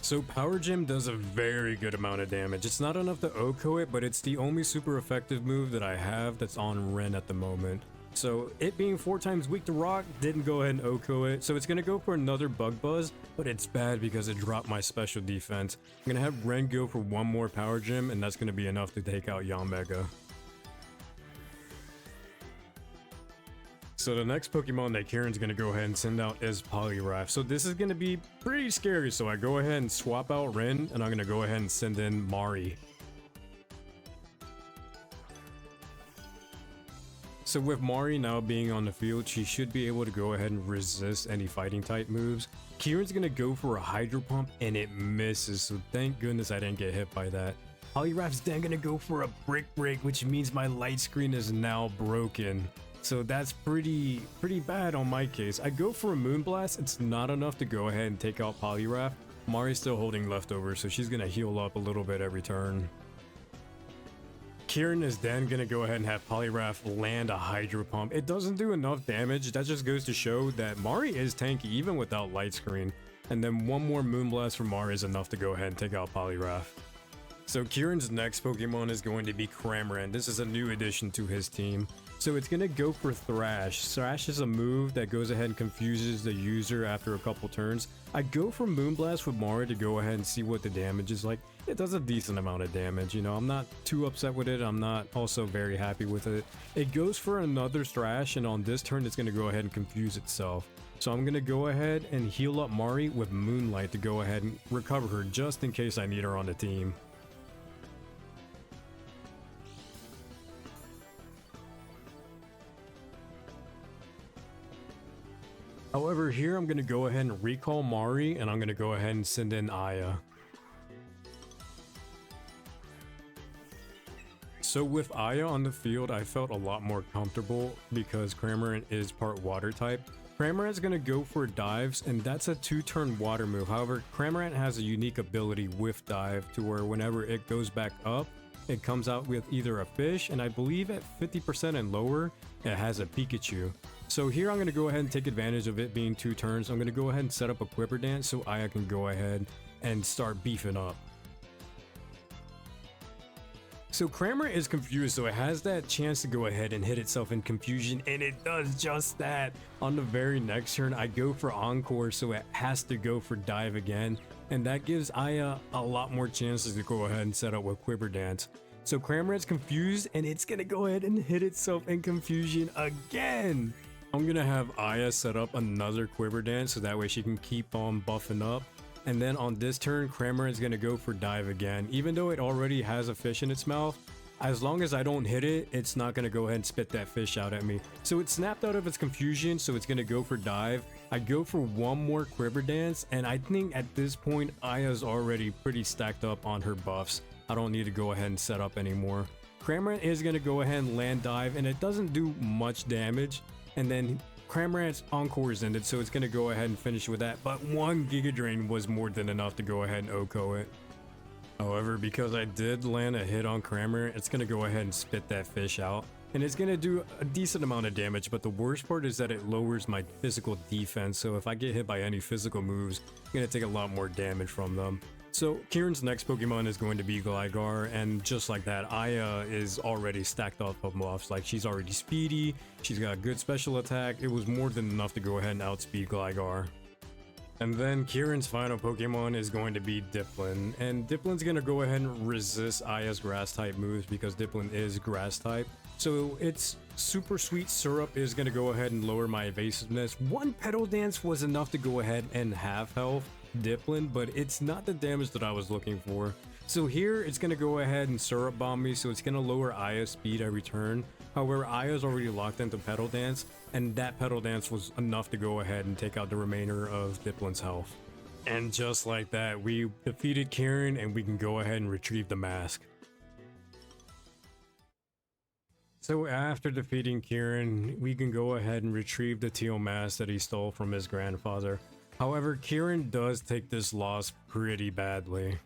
So power gem does a very good amount of damage. It's not enough to OHKO it, but it's the only super effective move that I have that's on Ren at the moment. So it being 4 times weak to rock didn't go ahead and OHKO it. So it's going to go for another bug buzz, but it's bad because it dropped my special defense. I'm going to have Ren go for 1 more power gem, and that's going to be enough to take out Yanmega. So the next Pokemon that Kieran's going to go ahead and send out is Poliwrath. So this is going to be pretty scary. So I go ahead and swap out Ren, and I'm going to go ahead and send in Mari. So with Mari now being on the field, she should be able to go ahead and resist any fighting type moves. Kieran's gonna go for a Hydro Pump and it misses, so thank goodness I didn't get hit by that. Poliwrath's then gonna go for a Brick Break, which means my light screen is now broken. So that's pretty bad on my case. I go for a Moonblast, it's not enough to go ahead and take out Poliwrath. Mari's still holding leftovers, so she's gonna heal up a little bit every turn. Kieran is then gonna go ahead and have Poliwrath land a Hydro Pump. It doesn't do enough damage. That just goes to show that Mari is tanky even without light screen. And then one more Moonblast from Mari is enough to go ahead and take out Poliwrath. So Kieran's next Pokemon is going to be Cramorant. This is a new addition to his team. So it's gonna go for Thrash. Thrash is a move that goes ahead and confuses the user after a couple turns. I go for Moonblast with Mari to go ahead and see what the damage is like. It does a decent amount of damage, you know, I'm not too upset with it, I'm not also very happy with it. It goes for another Thrash, and on this turn it's gonna go ahead and confuse itself. So I'm gonna go ahead and heal up Mari with Moonlight to go ahead and recover her just in case I need her on the team. However, here I'm going to go ahead and recall Mari, and I'm going to go ahead and send in Aya. So with Aya on the field, I felt a lot more comfortable because Cramorant is part water type. Cramorant's going to go for dives, and that's a 2-turn water move. However, Cramorant has a unique ability with dive to where whenever it goes back up, it comes out with either a fish, and I believe at 50% and lower, it has a Pikachu. So here I'm going to go ahead and take advantage of it being 2 turns. I'm going to go ahead and set up a Quiver Dance so Aya can go ahead and start beefing up. So Cramorant is confused, so it has that chance to go ahead and hit itself in confusion, and it does just that. On the very next turn, I go for Encore, so it has to go for Dive again, and that gives Aya a lot more chances to go ahead and set up with Quiver Dance. So Cramorant's confused, and it's going to go ahead and hit itself in confusion again. I'm going to have Aya set up another Quiver Dance, so that way she can keep on buffing up. And then on this turn, Cramorant is going to go for Dive again. Even though it already has a fish in its mouth, as long as I don't hit it, it's not going to go ahead and spit that fish out at me. So it snapped out of its confusion, so it's going to go for Dive. I go for one more Quiver Dance, and I think at this point, Aya's already pretty stacked up on her buffs. I don't need to go ahead and set up anymore. Cramorant is going to go ahead and land Dive, and it doesn't do much damage. And then Cramorant's Encore is ended, so it's going to go ahead and finish with that. But one Giga Drain was more than enough to go ahead and OHKO it. However, because I did land a hit on Cramorant, it's going to go ahead and spit that fish out. And it's going to do a decent amount of damage, but the worst part is that it lowers my physical defense. So if I get hit by any physical moves, I'm going to take a lot more damage from them. So Kieran's next Pokemon is going to be Gligar, and just like that, Aya is already stacked up of buffs. Like, she's already speedy, she's got a good special attack. It was more than enough to go ahead and outspeed Gligar. And then Kieran's final Pokemon is going to be Dipplin, and Dipplin's going to go ahead and resist Aya's grass type moves because Dipplin is grass type. So its Super Sweet Syrup is going to go ahead and lower my evasiveness. One Petal Dance was enough to go ahead and half health Dipplin, but it's not the damage that I was looking for. So here it's going to go ahead and Syrup Bomb me, so it's going to lower Aya's speed every turn. However, Aya's already locked into Petal Dance, and that Petal Dance was enough to go ahead and take out the remainder of Dipplin's health. And just like that, we defeated Kieran, and we can go ahead and retrieve the mask. So after defeating Kieran, we can go ahead and retrieve the Teal mask that he stole from his grandfather. However, Kieran does take this loss pretty badly.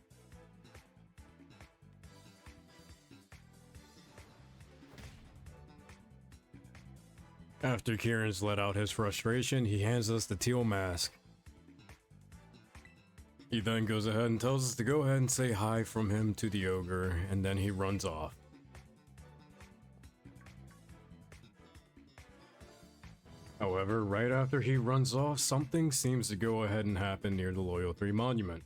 After Kieran's let out his frustration, he hands us the Teal mask. He then goes ahead and tells us to go ahead and say hi from him to the ogre, and then he runs off. However, right after he runs off, something seems to go ahead and happen near the Loyal 3 monument.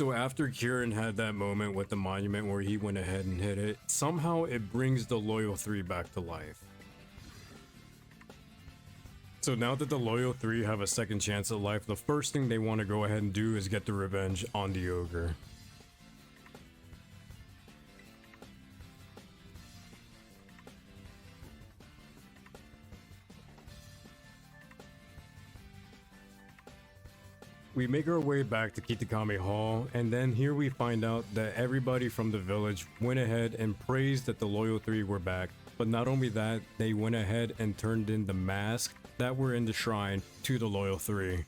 So after Kieran had that moment with the monument where he went ahead and hit it, somehow it brings the Loyal 3 back to life. So now that the Loyal 3 have a second chance at life, the first thing they want to go ahead and do is get the revenge on the ogre. We make our way back to Kitakami Hall, and then here we find out that everybody from the village went ahead and praised that the Loyal 3 were back. But not only that, they went ahead and turned in the masks that were in the shrine to the Loyal 3.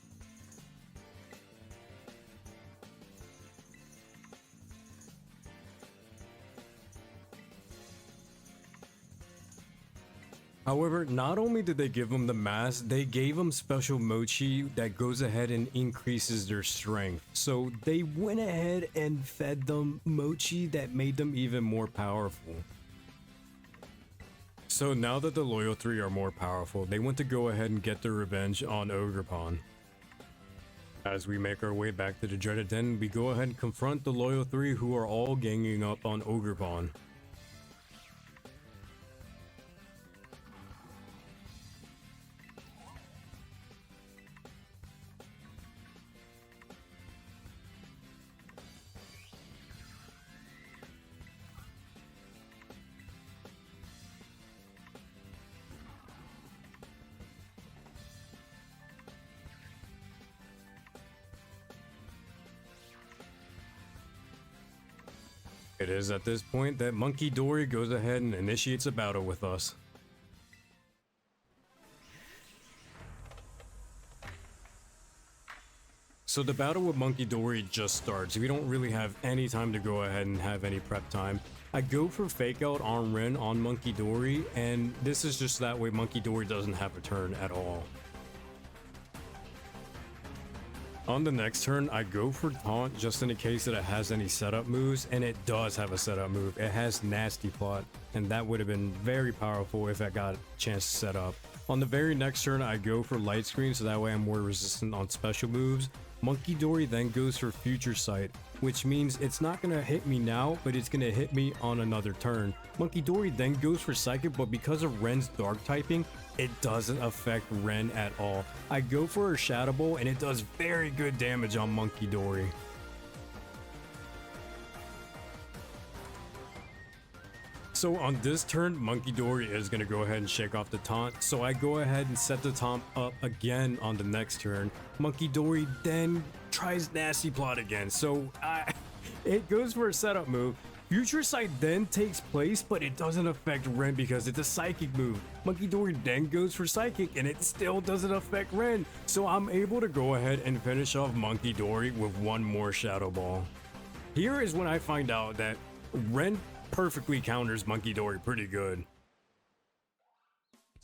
However, not only did they give them the mask, they gave them special mochi that goes ahead and increases their strength. So they went ahead and fed them mochi that made them even more powerful. So now that the Loyal 3 are more powerful, they want to go ahead and get their revenge on Ogerpon. As we make our way back to the dreaded den, we go ahead and confront the Loyal 3 who are all ganging up on Ogerpon. It is at this point that Monkey Dory goes ahead and initiates a battle with us. So the battle with Monkey Dory just starts. We don't really have any time to go ahead and have any prep time. I go for fake out on Ren on Monkey Dory, and this is just that way Monkey Dory doesn't have a turn at all. On the next turn, I go for Taunt just in the case that it has any setup moves, and it does have a setup move. It has Nasty Plot, and that would have been very powerful if I got a chance to set up. On the very next turn, I go for Light Screen, so that way I'm more resistant on special moves. Monkey Dory then goes for Future Sight, which means it's not going to hit me now, but it's going to hit me on another turn. Monkey Dory then goes for Psychic, but because of Ren's Dark typing, it doesn't affect Ren at all. I go for a Shadow Ball, and it does very good damage on Monkey Dory. So on this turn, Monkey Dory is going to go ahead and shake off the taunt. So I go ahead and set the taunt up again on the next turn. Monkey Dory then tries Nasty Plot again. So it goes for a setup move. Future Sight then takes place, but it doesn't affect Ren because it's a Psychic move. Monkey Dory then goes for Psychic, and it still doesn't affect Ren. So I'm able to go ahead and finish off Monkey Dory with one more Shadow Ball. Here is when I find out that Ren perfectly counters Monkey Dory pretty good.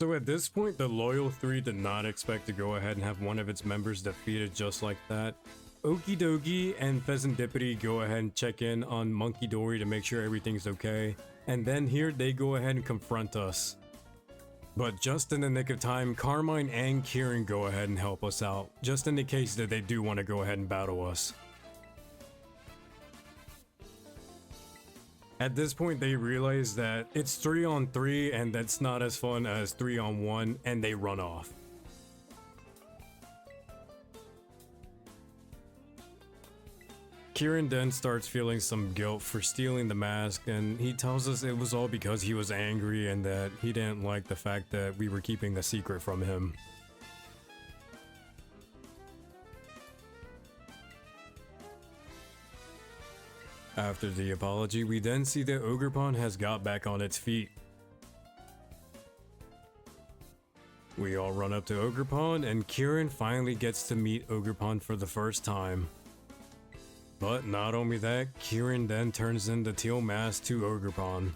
So at this point, the Loyal 3 did not expect to go ahead and have one of its members defeated just like that. Okie Dokie and Pheasantipity go ahead and check in on Monkey Dory to make sure everything's okay. And then here they go ahead and confront us. But just in the nick of time, Carmine and Kieran go ahead and help us out, just in the case that they do want to go ahead and battle us. At this point, they realize that it's 3-on-3 and that's not as fun as 3-on-1, and they run off. Kieran then starts feeling some guilt for stealing the mask, and he tells us it was all because he was angry and that he didn't like the fact that we were keeping the secret from him. After the apology, we then see that Ogerpon has got back on its feet. We all run up to Ogerpon, and Kieran finally gets to meet Ogerpon for the first time. But not only that, Kieran then turns in the Teal mask to Ogerpon.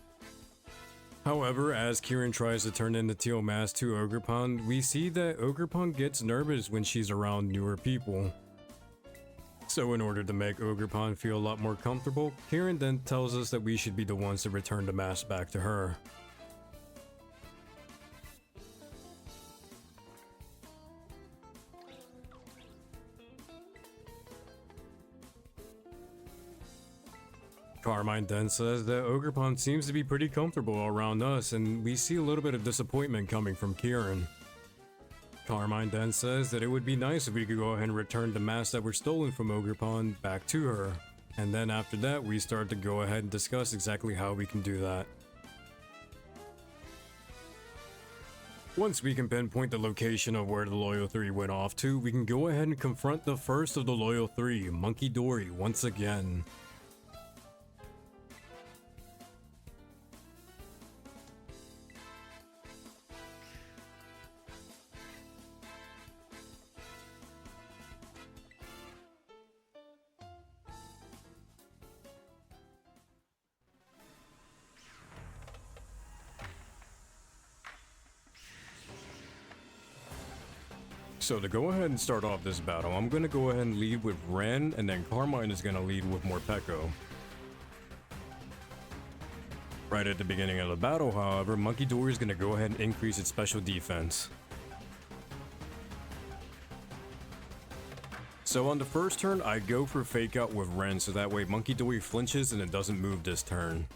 However, as Kieran tries to turn in the Teal mask to Ogerpon, we see that Ogerpon gets nervous when she's around newer people. So in order to make Ogerpon feel a lot more comfortable, Kieran then tells us that we should be the ones to return the mask back to her. Carmine then says that Ogerpon seems to be pretty comfortable around us, and we see a little bit of disappointment coming from Kieran. Carmine then says that it would be nice if we could go ahead and return the masks that were stolen from Ogerpon back to her. And then after that, we start to go ahead and discuss exactly how we can do that. Once we can pinpoint the location of where the Loyal 3 went off to, we can go ahead and confront the first of the Loyal 3, Monkey Dory, once again. So to go ahead and start off this battle, I'm going to go ahead and lead with Ren, and then Carmine is going to lead with Morpeko. Right at the beginning of the battle, however, Monkey Dory is going to go ahead and increase its special defense. So on the first turn, I go for Fake Out with Ren, so that way Monkey Dory flinches and it doesn't move this turn.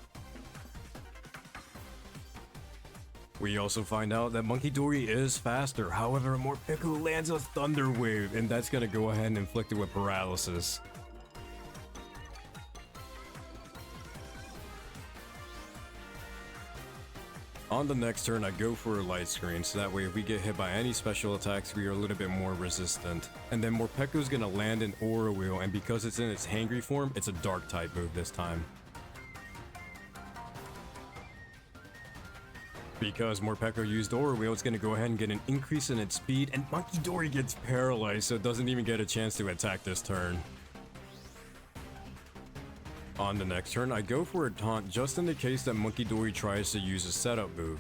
We also find out that Monkey Dory is faster, however Morpeko lands a Thunder Wave, and that's going to go ahead and inflict it with paralysis. On the next turn, I go for a Light Screen, so that way if we get hit by any special attacks, we are a little bit more resistant. And then Morpeko is going to land an Aura Wheel, and because it's in its Hangry form, it's a Dark type move this time. Because Morpeko used Aura Wheel, it's going to go ahead and get an increase in its speed, and Monkey Dory gets paralyzed, so it doesn't even get a chance to attack this turn. On the next turn, I go for a Taunt just in the case that Monkey Dory tries to use a setup move.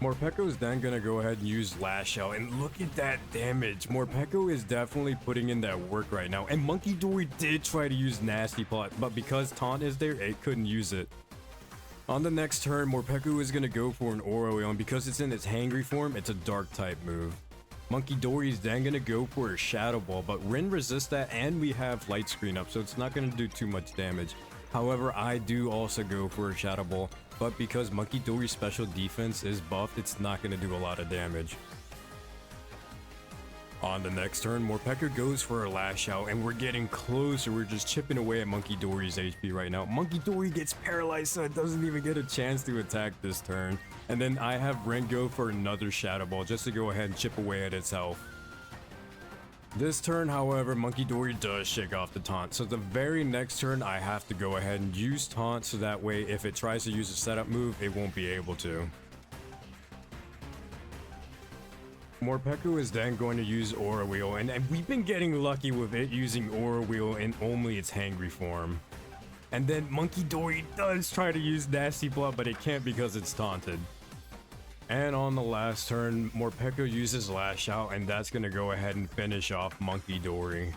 Morpeko is then going to go ahead and use Lash Out, and look at that damage. Morpeko is definitely putting in that work right now, and Monkey Dory did try to use Nasty Plot, but because Taunt is there, it couldn't use it. On the next turn, Morpeko is going to go for an Aura Wheel, and because it's in its Hangry form, it's a Dark type move. Monkey Dory is then going to go for a Shadow Ball, but Rin resists that, and we have Light Screen up, so it's not going to do too much damage. However, I do also go for a Shadow Ball, but because Monkey Dory's special defense is buffed, it's not going to do a lot of damage. On the next turn, Morpeko goes for a Lash Out, and we're getting closer. We're just chipping away at Monkey Dory's HP right now. Monkey Dory gets paralyzed, so it doesn't even get a chance to attack this turn. And then I have Ren go for another Shadow Ball just to go ahead and chip away at its health. This turn, however, Monkey Dory does shake off the Taunt, so the very next turn I have to go ahead and use Taunt, so that way if it tries to use a setup move, it won't be able to. Morpeko is then going to use Aura Wheel, and we've been getting lucky with it using Aura Wheel in only its Hangry form. And then Monkey Dory does try to use Nasty Plot, but it can't because it's taunted. And on the last turn, Morpeko uses Lash Out, and that's going to go ahead and finish off Monkey Dory.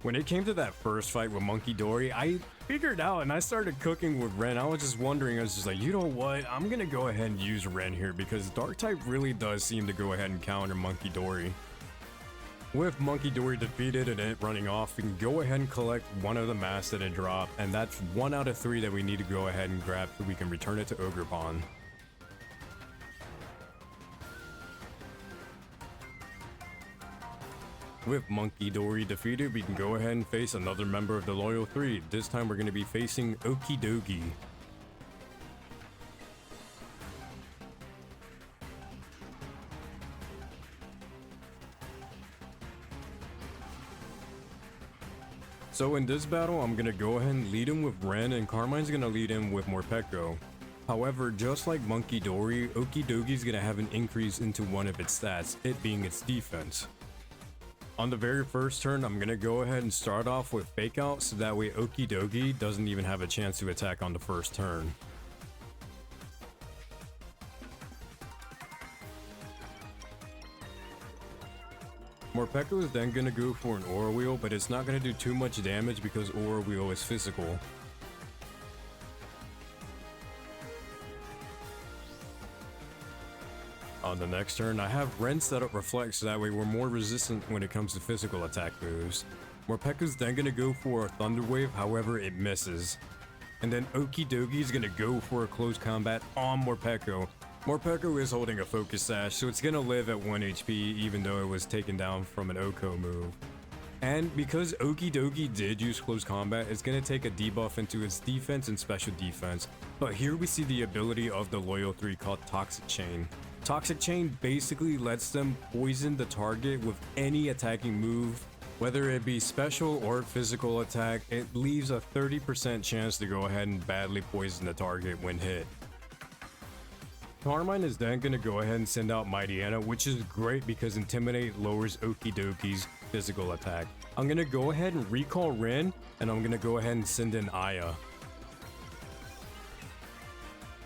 When it came to that first fight with Monkey Dory, I figured out and I started cooking with Ren. I was just wondering, I was just like, you know what? I'm going to go ahead and use Ren here because Dark type really does seem to go ahead and counter Monkey Dory. With Monkey Dory defeated and it running off, we can go ahead and collect one of the masks that it dropped, and that's 1 out of 3 that we need to go ahead and grab so we can return it to Ogerpon. With Monkey Dory defeated, we can go ahead and face another member of the Loyal 3. This time we're going to be facing Okidogi. So in this battle, I'm going to go ahead and lead him with Ren, and Carmine's going to lead him with Morpeko. However, just like Monkey Dory, Okidogi's going to have an increase into one of its stats, it being its defense. On the very first turn, I'm going to go ahead and start off with Fake Out, so that way Okidogi doesn't even have a chance to attack on the first turn. Morpeko is then going to go for an Aura Wheel, but it's not going to do too much damage because Aura Wheel is physical. On the next turn, I have Ren set up Reflect so that way we're more resistant when it comes to physical attack moves. Morpeko's then gonna go for a Thunder Wave, however it misses. And then Okie Dokie is gonna go for a close combat on Morpeko. Morpeko is holding a Focus Sash, so it's gonna live at 1 HP even though it was taken down from an Oko move. And because Okie Dokie did use close combat, it's gonna take a debuff into its defense and special defense. But here we see the ability of the Loyal 3 called Toxic Chain. Toxic Chain basically lets them poison the target with any attacking move. Whether it be special or physical attack, it leaves a 30% chance to go ahead and badly poison the target when hit. Carmine is then going to go ahead and send out Mightyena, which is great because Intimidate lowers Okie Dokie's physical attack. I'm going to go ahead and recall Ren, and I'm going to go ahead and send in Aya.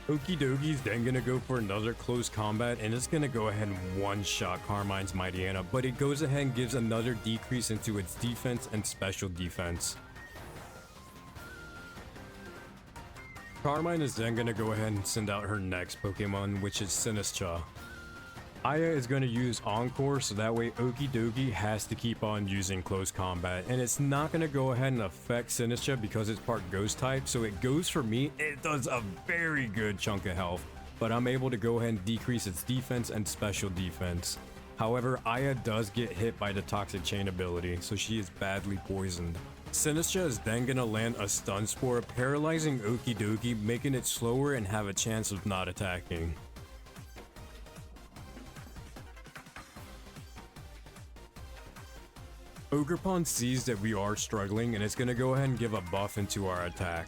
Okie Dokie's then gonna go for another close combat, and it's gonna go ahead and one-shot Carmine's Mightyena, but it goes ahead and gives another decrease into its defense and special defense. Carmine is then gonna go ahead and send out her next Pokemon, which is Sinistcha. Aya is going to use Encore, so that way Okie Dokie has to keep on using close combat, and it's not going to go ahead and affect Sinistcha because it's part Ghost type, so it goes for me. It does a very good chunk of health, but I'm able to go ahead and decrease its defense and special defense. However, Aya does get hit by the Toxic Chain ability, so she is badly poisoned. Sinistcha is then going to land a Stun Spore, paralyzing Okie Dokie, making it slower and have a chance of not attacking. Ogerpon sees that we are struggling, and it's going to go ahead and give a buff into our attack.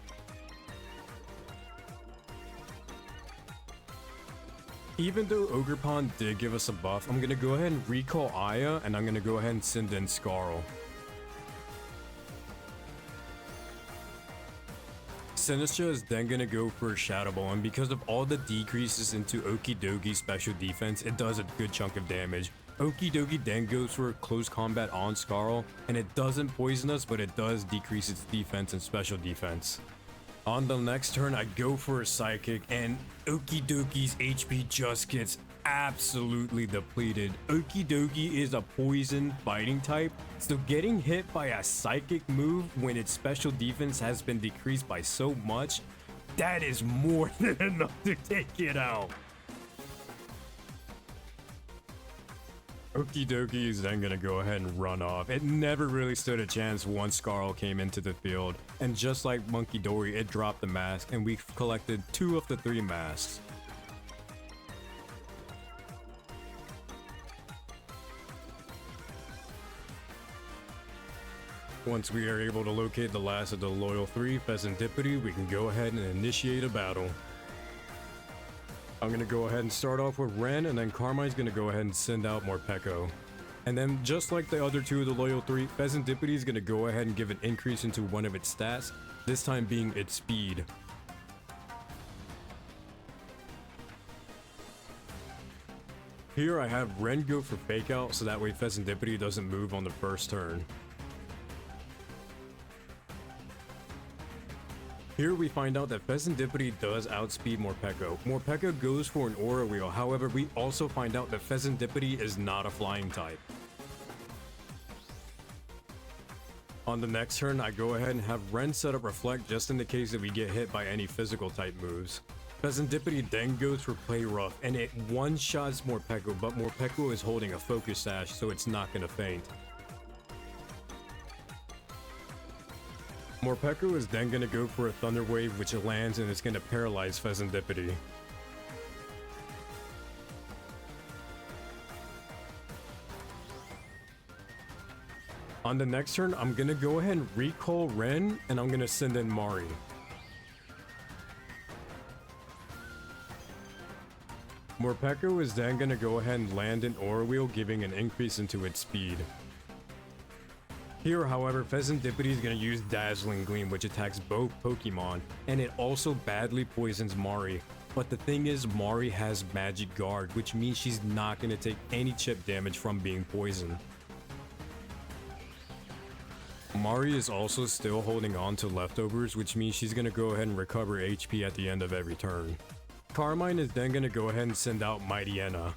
Even though Ogerpon did give us a buff, I'm going to go ahead and recall Aya, and I'm going to go ahead and send in Scarl. Sinistcha is then going to go for a Shadow Ball, and because of all the decreases into Okie Dokie's special defense, it does a good chunk of damage. Okie Dokie then goes for close combat on Scarl, and it doesn't poison us, but it does decrease its defense and special defense. On the next turn, I go for a Psychic, and Okie Dokie's HP just gets absolutely depleted. Okie Dokie is a poison fighting type, so getting hit by a Psychic move when its special defense has been decreased by so much, that is more than enough to take it out. Okie Dokie is then gonna go ahead and run off. It never really stood a chance once Scarl came into the field, and just like Monkey Dory, it dropped the mask, and we collected 2 of the 3 masks. Once we are able to locate the last of the Loyal 3, Pheasantipity, we can go ahead and initiate a battle. I'm going to go ahead and start off with Ren, and then Carmine's going to go ahead and send out Morpeko. And then, just like the other 2 of the Loyal 3, Pheasantipity is going to go ahead and give an increase into one of its stats, this time being its speed. Here I have Ren go for Fake Out, so that way Pheasantipity doesn't move on the first turn. Here we find out that Pheasantipity does outspeed Morpeko. Morpeko goes for an Aura Wheel, however we also find out that Pheasantipity is not a flying type. On the next turn, I go ahead and have Ren set up Reflect just in the case that we get hit by any physical type moves. Pheasantipity then goes for Play Rough, and it one-shots Morpeko, but Morpeko is holding a Focus Sash, so it's not going to faint. Morpeko is then going to go for a Thunder Wave, which it lands, and it's going to paralyze Pheasantipity. On the next turn, I'm going to go ahead and recall Ren, and I'm going to send in Mari. Morpeko is then going to go ahead and land an Aura Wheel, giving an increase into its speed. Here, however, Pheasantipity is going to use Dazzling Gleam, which attacks both Pokemon, and it also badly poisons Mari. But the thing is, Mari has Magic Guard, which means she's not going to take any chip damage from being poisoned. Mari is also still holding on to leftovers, which means she's going to go ahead and recover HP at the end of every turn. Carmine is then going to go ahead and send out Mightyena.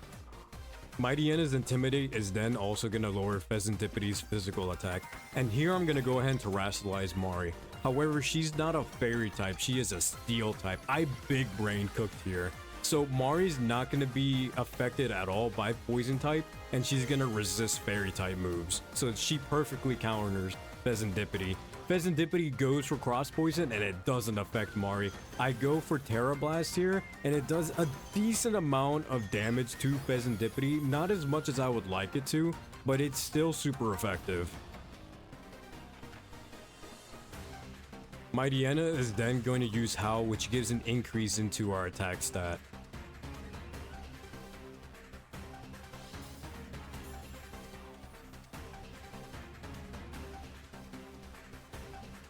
Mightyana's Intimidate is then also going to lower Pheasantipity's physical attack, and here I'm going to go ahead and terrestrialize Mari. However, she's not a fairy type, she is a steel type. I big brain cooked here. So Mari's not going to be affected at all by poison type, and she's going to resist fairy type moves. So she perfectly counters Pheasantipity. Pheasantipity goes for cross poison and it doesn't affect Mari. I go for Terra Blast here and it does a decent amount of damage to Pheasantipity. Not as much as I would like it to, but it's still super effective. Mightyena is then going to use Howl, which gives an increase into our attack stat.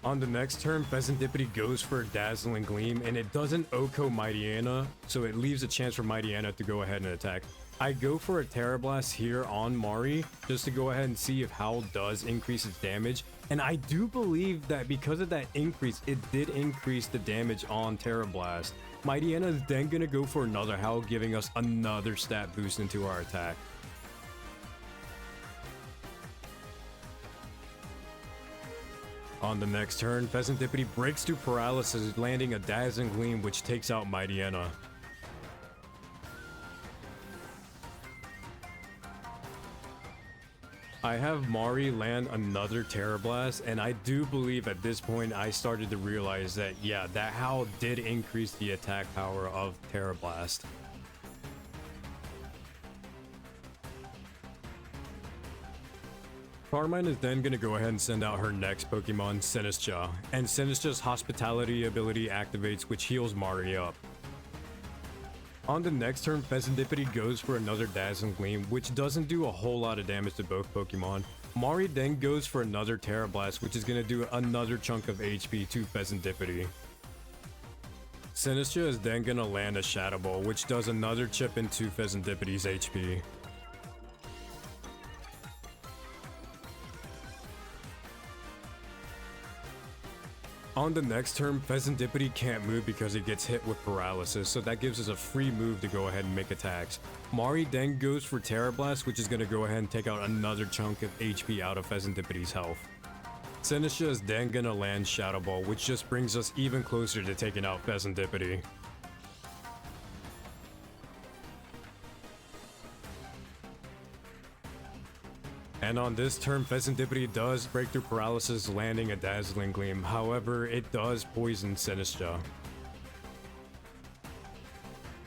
On the next turn, Pheasantipity goes for a Dazzling Gleam, and it doesn't OHKO Mightyena, so it leaves a chance for Mightyena to go ahead and attack. I go for a Terra Blast here on Mari, just to go ahead and see if Howl does increase its damage. And I do believe that because of that increase, it did increase the damage on Terra Blast. Mightyena is then gonna go for another Howl, giving us another stat boost into our attack. On the next turn, Pheasantipity breaks through Paralysis, landing a Dazzling Gleam, which takes out Mightyena. I have Mari land another Terra Blast, and I do believe at this point I started to realize that, yeah, that Howl did increase the attack power of Terra Blast. Carmine is then going to go ahead and send out her next Pokemon, Sinistcha, and Sinistcha's Hospitality ability activates, which heals Mari up. On the next turn, Pheasantipity goes for another Dazzling Gleam, which doesn't do a whole lot of damage to both Pokemon. Mari then goes for another Terra Blast, which is going to do another chunk of HP to Pheasantipity. Sinistcha is then going to land a Shadow Ball, which does another chip into Pheasantipity's HP. On the next turn, Pheasantipity can't move because it gets hit with Paralysis, so that gives us a free move to go ahead and make attacks. Mari then goes for Terra Blast, which is going to go ahead and take out another chunk of HP out of Pheasantipity's health. Sinistcha is then going to land Shadow Ball, which just brings us even closer to taking out Pheasantipity. And on this turn, Pheasantipity does break through Paralysis, landing a Dazzling Gleam. However, it does poison Sinistcha.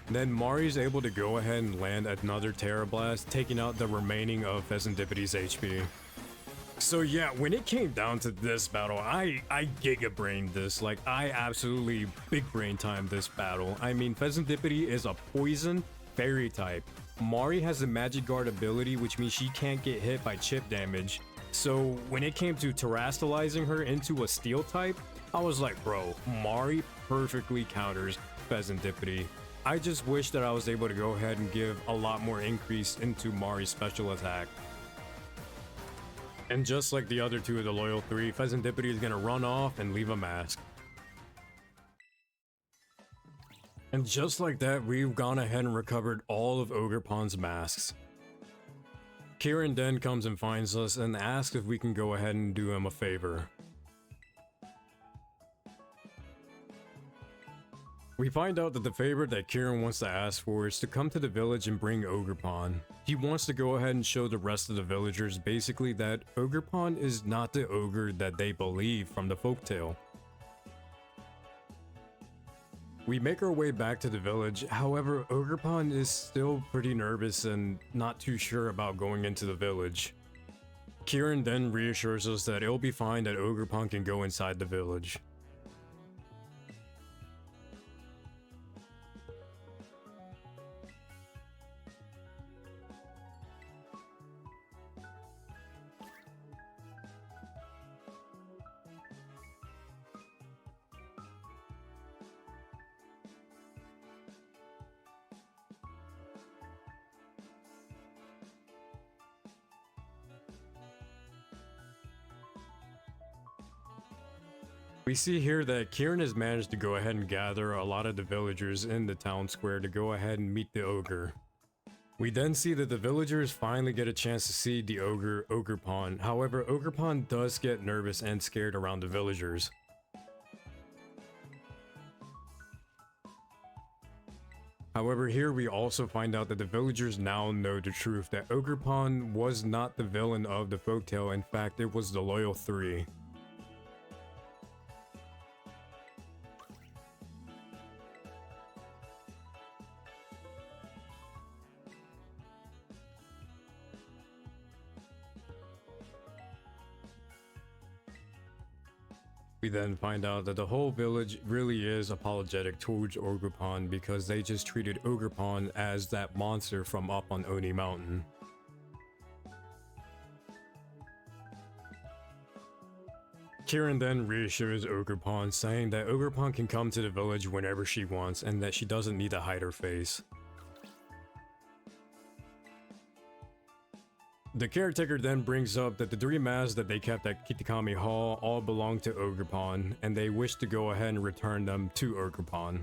Then Mari's able to go ahead and land another Terra Blast, taking out the remaining of Pheasantipity's HP. So yeah, when it came down to this battle, I giga brained this. Like, I absolutely big brain timed this battle. I mean, Pheasantipity is a poison fairy type. Mari has the Magic Guard ability, which means she can't get hit by chip damage. So when it came to terrestrializing her into a steel type, I was like, bro, Mari perfectly counters Pheasantipity. I just wish that I was able to go ahead and give a lot more increase into Mari's special attack. And just like the other two of the Loyal 3, Pheasantipity is gonna run off and leave a mask. And just like that, we've gone ahead and recovered all of Ogerpon's masks. Kieran then comes and finds us and asks if we can go ahead and do him a favor. We find out that the favor that Kieran wants to ask for is to come to the village and bring Ogerpon. He wants to go ahead and show the rest of the villagers basically that Ogerpon is not the ogre that they believe from the folktale. We make our way back to the village, however, Ogerpon is still pretty nervous and not too sure about going into the village. Kieran then reassures us that it'll be fine, that Ogerpon can go inside the village. We see here that Kieran has managed to go ahead and gather a lot of the villagers in the town square to go ahead and meet the ogre. We then see that the villagers finally get a chance to see the ogre, Ogerpon. However, Ogerpon does get nervous and scared around the villagers. However, here we also find out that the villagers now know the truth, that Ogerpon was not the villain of the folktale. In fact, it was the Loyal Three. We then find out that the whole village really is apologetic towards Ogerpon because they just treated Ogerpon as that monster from up on Oni Mountain. Kieran then reassures Ogerpon, saying that Ogerpon can come to the village whenever she wants and that she doesn't need to hide her face. The caretaker then brings up that the 3 masks that they kept at Kitakami Hall all belong to Ogerpon, and they wish to go ahead and return them to Ogerpon.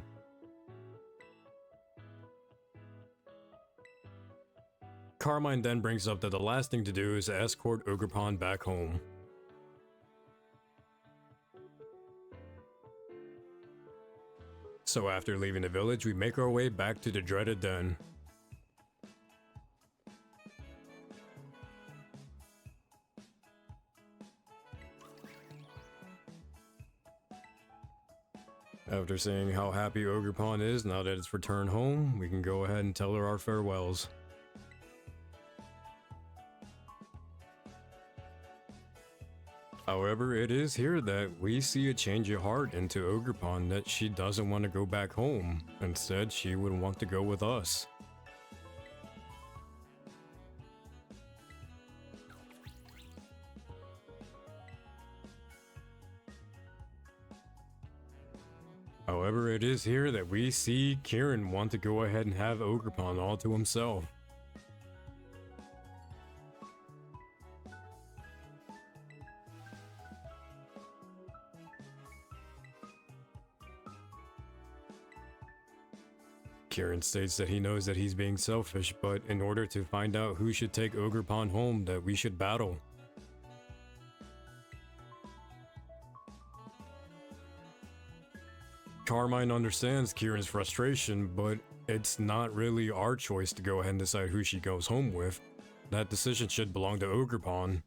Carmine then brings up that the last thing to do is to escort Ogerpon back home. So after leaving the village, we make our way back to the dreaded den. After seeing how happy Ogerpon is now that it's returned home, we can go ahead and tell her our farewells. However, it is here that we see a change of heart into Ogerpon, that she doesn't want to go back home. Instead, she would want to go with us. However, it is here that we see Kieran want to go ahead and have Ogerpon all to himself. Kieran states that he knows that he's being selfish, but in order to find out who should take Ogerpon home, that we should battle. Carmine understands Kieran's frustration, but it's not really our choice to go ahead and decide who she goes home with. That decision should belong to Ogerpon.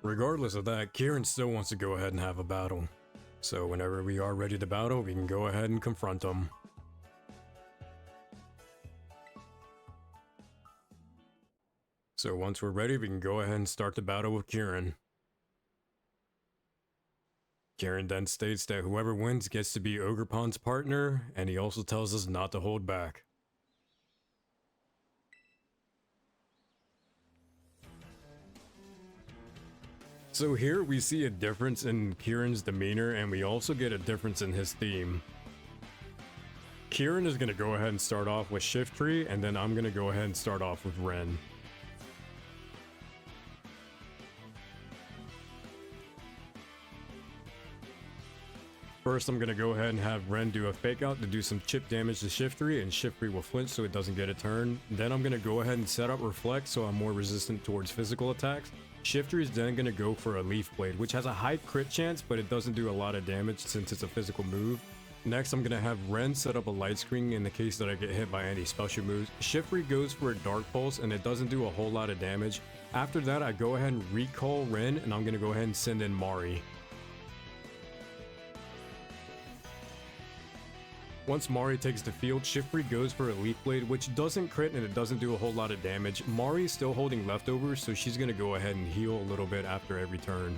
Regardless of that, Kieran still wants to go ahead and have a battle. So whenever we are ready to battle, we can go ahead and confront him. So once we're ready, we can go ahead and start the battle with Kieran. Kieran then states that whoever wins gets to be Ogerpon's partner, and he also tells us not to hold back. So here we see a difference in Kieran's demeanor, and we also get a difference in his theme. Kieran is going to go ahead and start off with Shiftry, and then I'm going to go ahead and start off with Ren. First, I'm going to go ahead and have Ren do a fake out to do some chip damage to Shiftry, and Shiftry will flinch so it doesn't get a turn. Then I'm going to go ahead and set up Reflect so I'm more resistant towards physical attacks. Shiftry is then going to go for a Leaf Blade, which has a high crit chance, but it doesn't do a lot of damage since it's a physical move. Next, I'm going to have Ren set up a Light Screen in the case that I get hit by any special moves. Shiftry goes for a Dark Pulse, and it doesn't do a whole lot of damage. After that, I go ahead and recall Ren, and I'm going to go ahead and send in Mari. Once Mari takes the field, Shiftry goes for a Leaf Blade, which doesn't crit and it doesn't do a whole lot of damage. Mari is still holding leftovers, so she's going to go ahead and heal a little bit after every turn.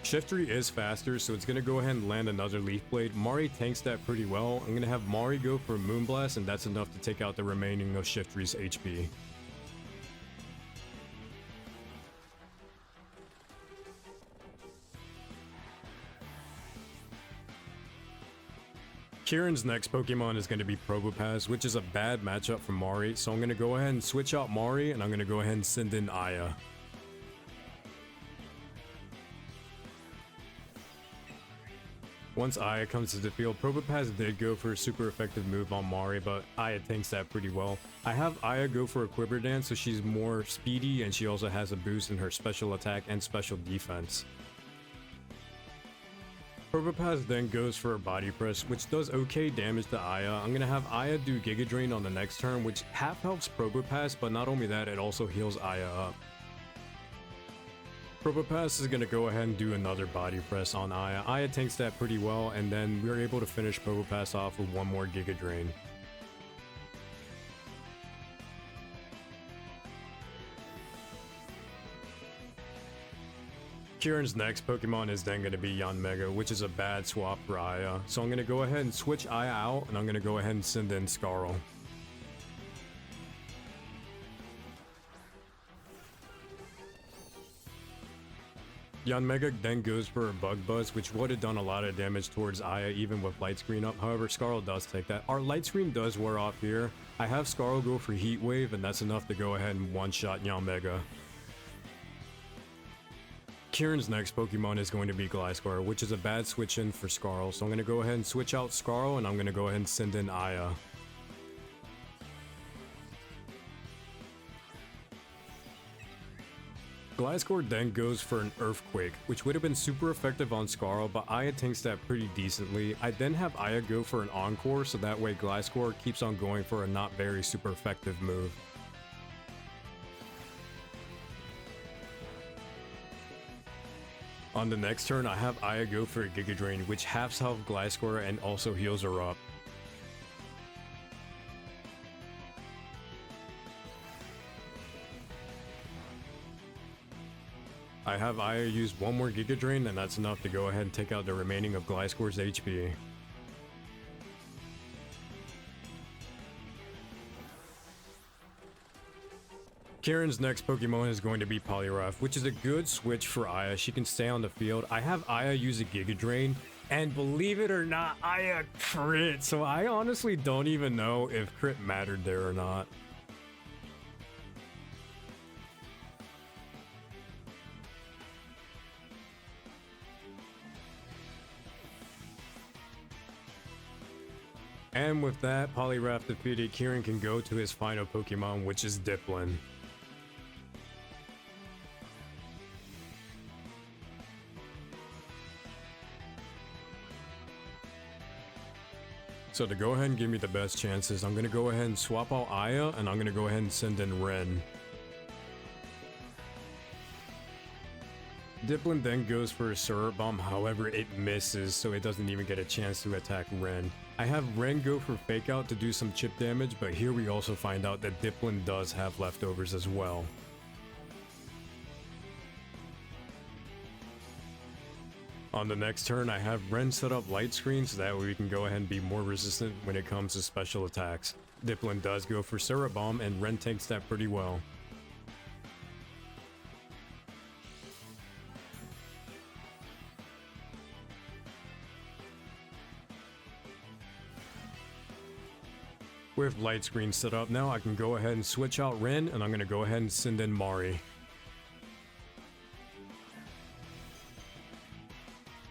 Shiftry is faster, so it's going to go ahead and land another Leaf Blade. Mari tanks that pretty well. I'm going to have Mari go for a Moonblast, and that's enough to take out the remaining of Shiftry's HP. Kieran's next Pokemon is going to be Probopass, which is a bad matchup for Mari, so I'm going to go ahead and switch out Mari, and I'm going to go ahead and send in Aya. Once Aya comes to the field, Probopass did go for a super effective move on Mari, but Aya tanks that pretty well. I have Aya go for a Quiver Dance, so she's more speedy and she also has a boost in her special attack and special defense. Probopass then goes for a Body Press, which does okay damage to Aya. I'm gonna have Aya do Giga Drain on the next turn, which half helps Probopass, but not only that, it also heals Aya up. Probopass is gonna go ahead and do another Body Press on Aya. Aya tanks that pretty well, and then we're able to finish Probopass off with one more Giga Drain. Kieran's next Pokemon is then going to be Yanmega, which is a bad swap for Aya. So I'm going to go ahead and switch Aya out, and I'm going to go ahead and send in Scarl. Yanmega then goes for a Bug Buzz, which would have done a lot of damage towards Aya even with Light Screen up. However, Scarl does take that. Our Light Screen does wear off here. I have Scarl go for Heat Wave, and that's enough to go ahead and one-shot Yanmega. Kieran's next Pokemon is going to be Gliscor, which is a bad switch in for Scarl. So I'm going to go ahead and switch out Scarl, and I'm going to go ahead and send in Aya. Gliscor then goes for an Earthquake, which would have been super effective on Scarl, but Aya tanks that pretty decently. I then have Aya go for an Encore, so that way Gliscor keeps on going for a not very super effective move. On the next turn, I have Aya go for a Giga Drain, which halves health Gliscor and also heals her up. I have Aya use one more Giga Drain, and that's enough to go ahead and take out the remaining of Gliscor's HP. Kieran's next Pokemon is going to be Poliwrath, which is a good switch for Aya. She can stay on the field. I have Aya use a Giga Drain, and believe it or not, Aya crit. So I honestly don't even know if crit mattered there or not. And with that, Poliwrath defeated, Kieran can go to his final Pokemon, which is Diplin. So to go ahead and give me the best chances, I'm going to go ahead and swap out Aya, and I'm going to go ahead and send in Ren. Diplin then goes for a Syrup Bomb, however it misses, so it doesn't even get a chance to attack Ren. I have Ren go for Fake Out to do some chip damage, but here we also find out that Diplin does have leftovers as well. On the next turn, I have Ren set up Light Screen so that way we can go ahead and be more resistant when it comes to special attacks. Diplin does go for Syrup Bomb, and Ren takes that pretty well. With Light Screen set up now, I can go ahead and switch out Ren, and I'm going to go ahead and send in Mari.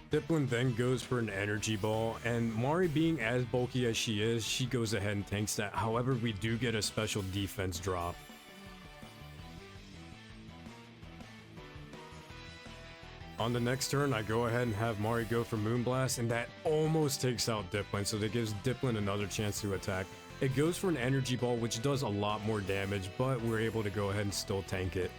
Diplin then goes for an Energy Ball, and Mari being as bulky as she is, she goes ahead and tanks that. However, we do get a special defense drop. On the next turn, I go ahead and have Mari go for Moonblast, and that almost takes out Diplin, so that gives Diplin another chance to attack. It goes for an Energy Ball, which does a lot more damage, but we're able to go ahead and still tank it.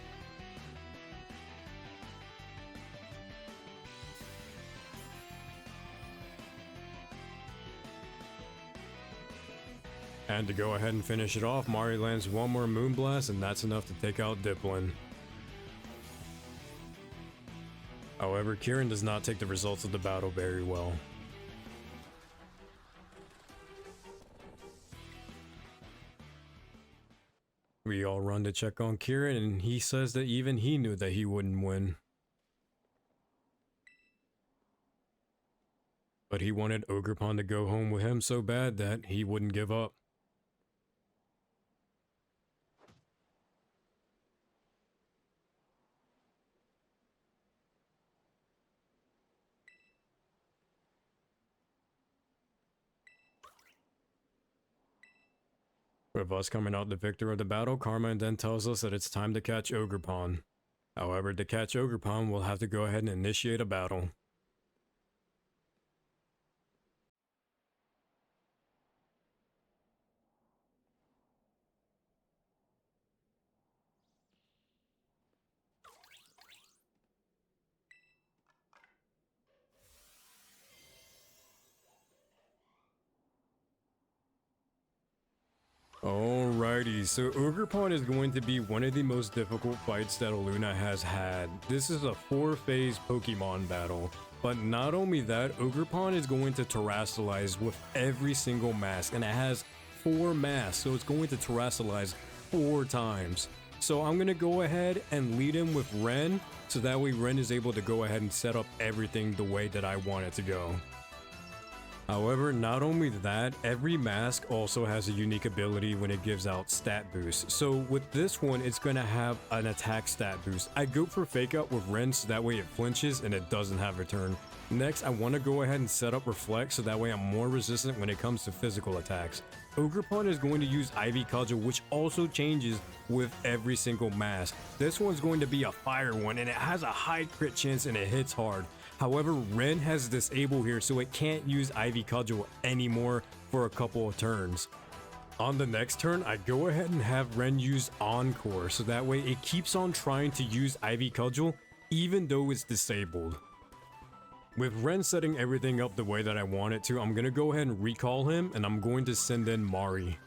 And to go ahead and finish it off, Mari lands one more Moonblast, and that's enough to take out Diplin. However, Kieran does not take the results of the battle very well. We all run to check on Kieran, and he says that even he knew that he wouldn't win. But he wanted Ogerpon to go home with him so bad that he wouldn't give up. With us coming out the victor of the battle, Karma then tells us that it's time to catch Ogerpon. However, to catch Ogerpon, we'll have to go ahead and initiate a battle. Alrighty, so Ogerpon is going to be one of the most difficult fights that Iluna has had. This is a 4-phase Pokemon battle, but not only that, Ogerpon is going to terrasilize with every single mask, and it has 4 masks, so it's going to terrasilize 4 times. So I'm going to go ahead and lead him with Ren, so that way Ren is able to go ahead and set up everything the way that I want it to go. However, not only that, every mask also has a unique ability when it gives out stat boosts. So with this one, it's going to have an attack stat boost. I go for Fake Out with Ren so that way it flinches and it doesn't have return. Next, I want to go ahead and set up Reflect so that way I'm more resistant when it comes to physical attacks. Ogerpon is going to use Ivy Cudgel, which also changes with every single mask. This one's going to be a fire one and it has a high crit chance and it hits hard. However, Ren has Disable here, so it can't use Ivy Cudgel anymore for a couple of turns. On the next turn, I go ahead and have Ren use Encore, so that way it keeps on trying to use Ivy Cudgel even though it's disabled. With Ren setting everything up the way that I want it to, I'm going to go ahead and recall him, and I'm going to send in Mari.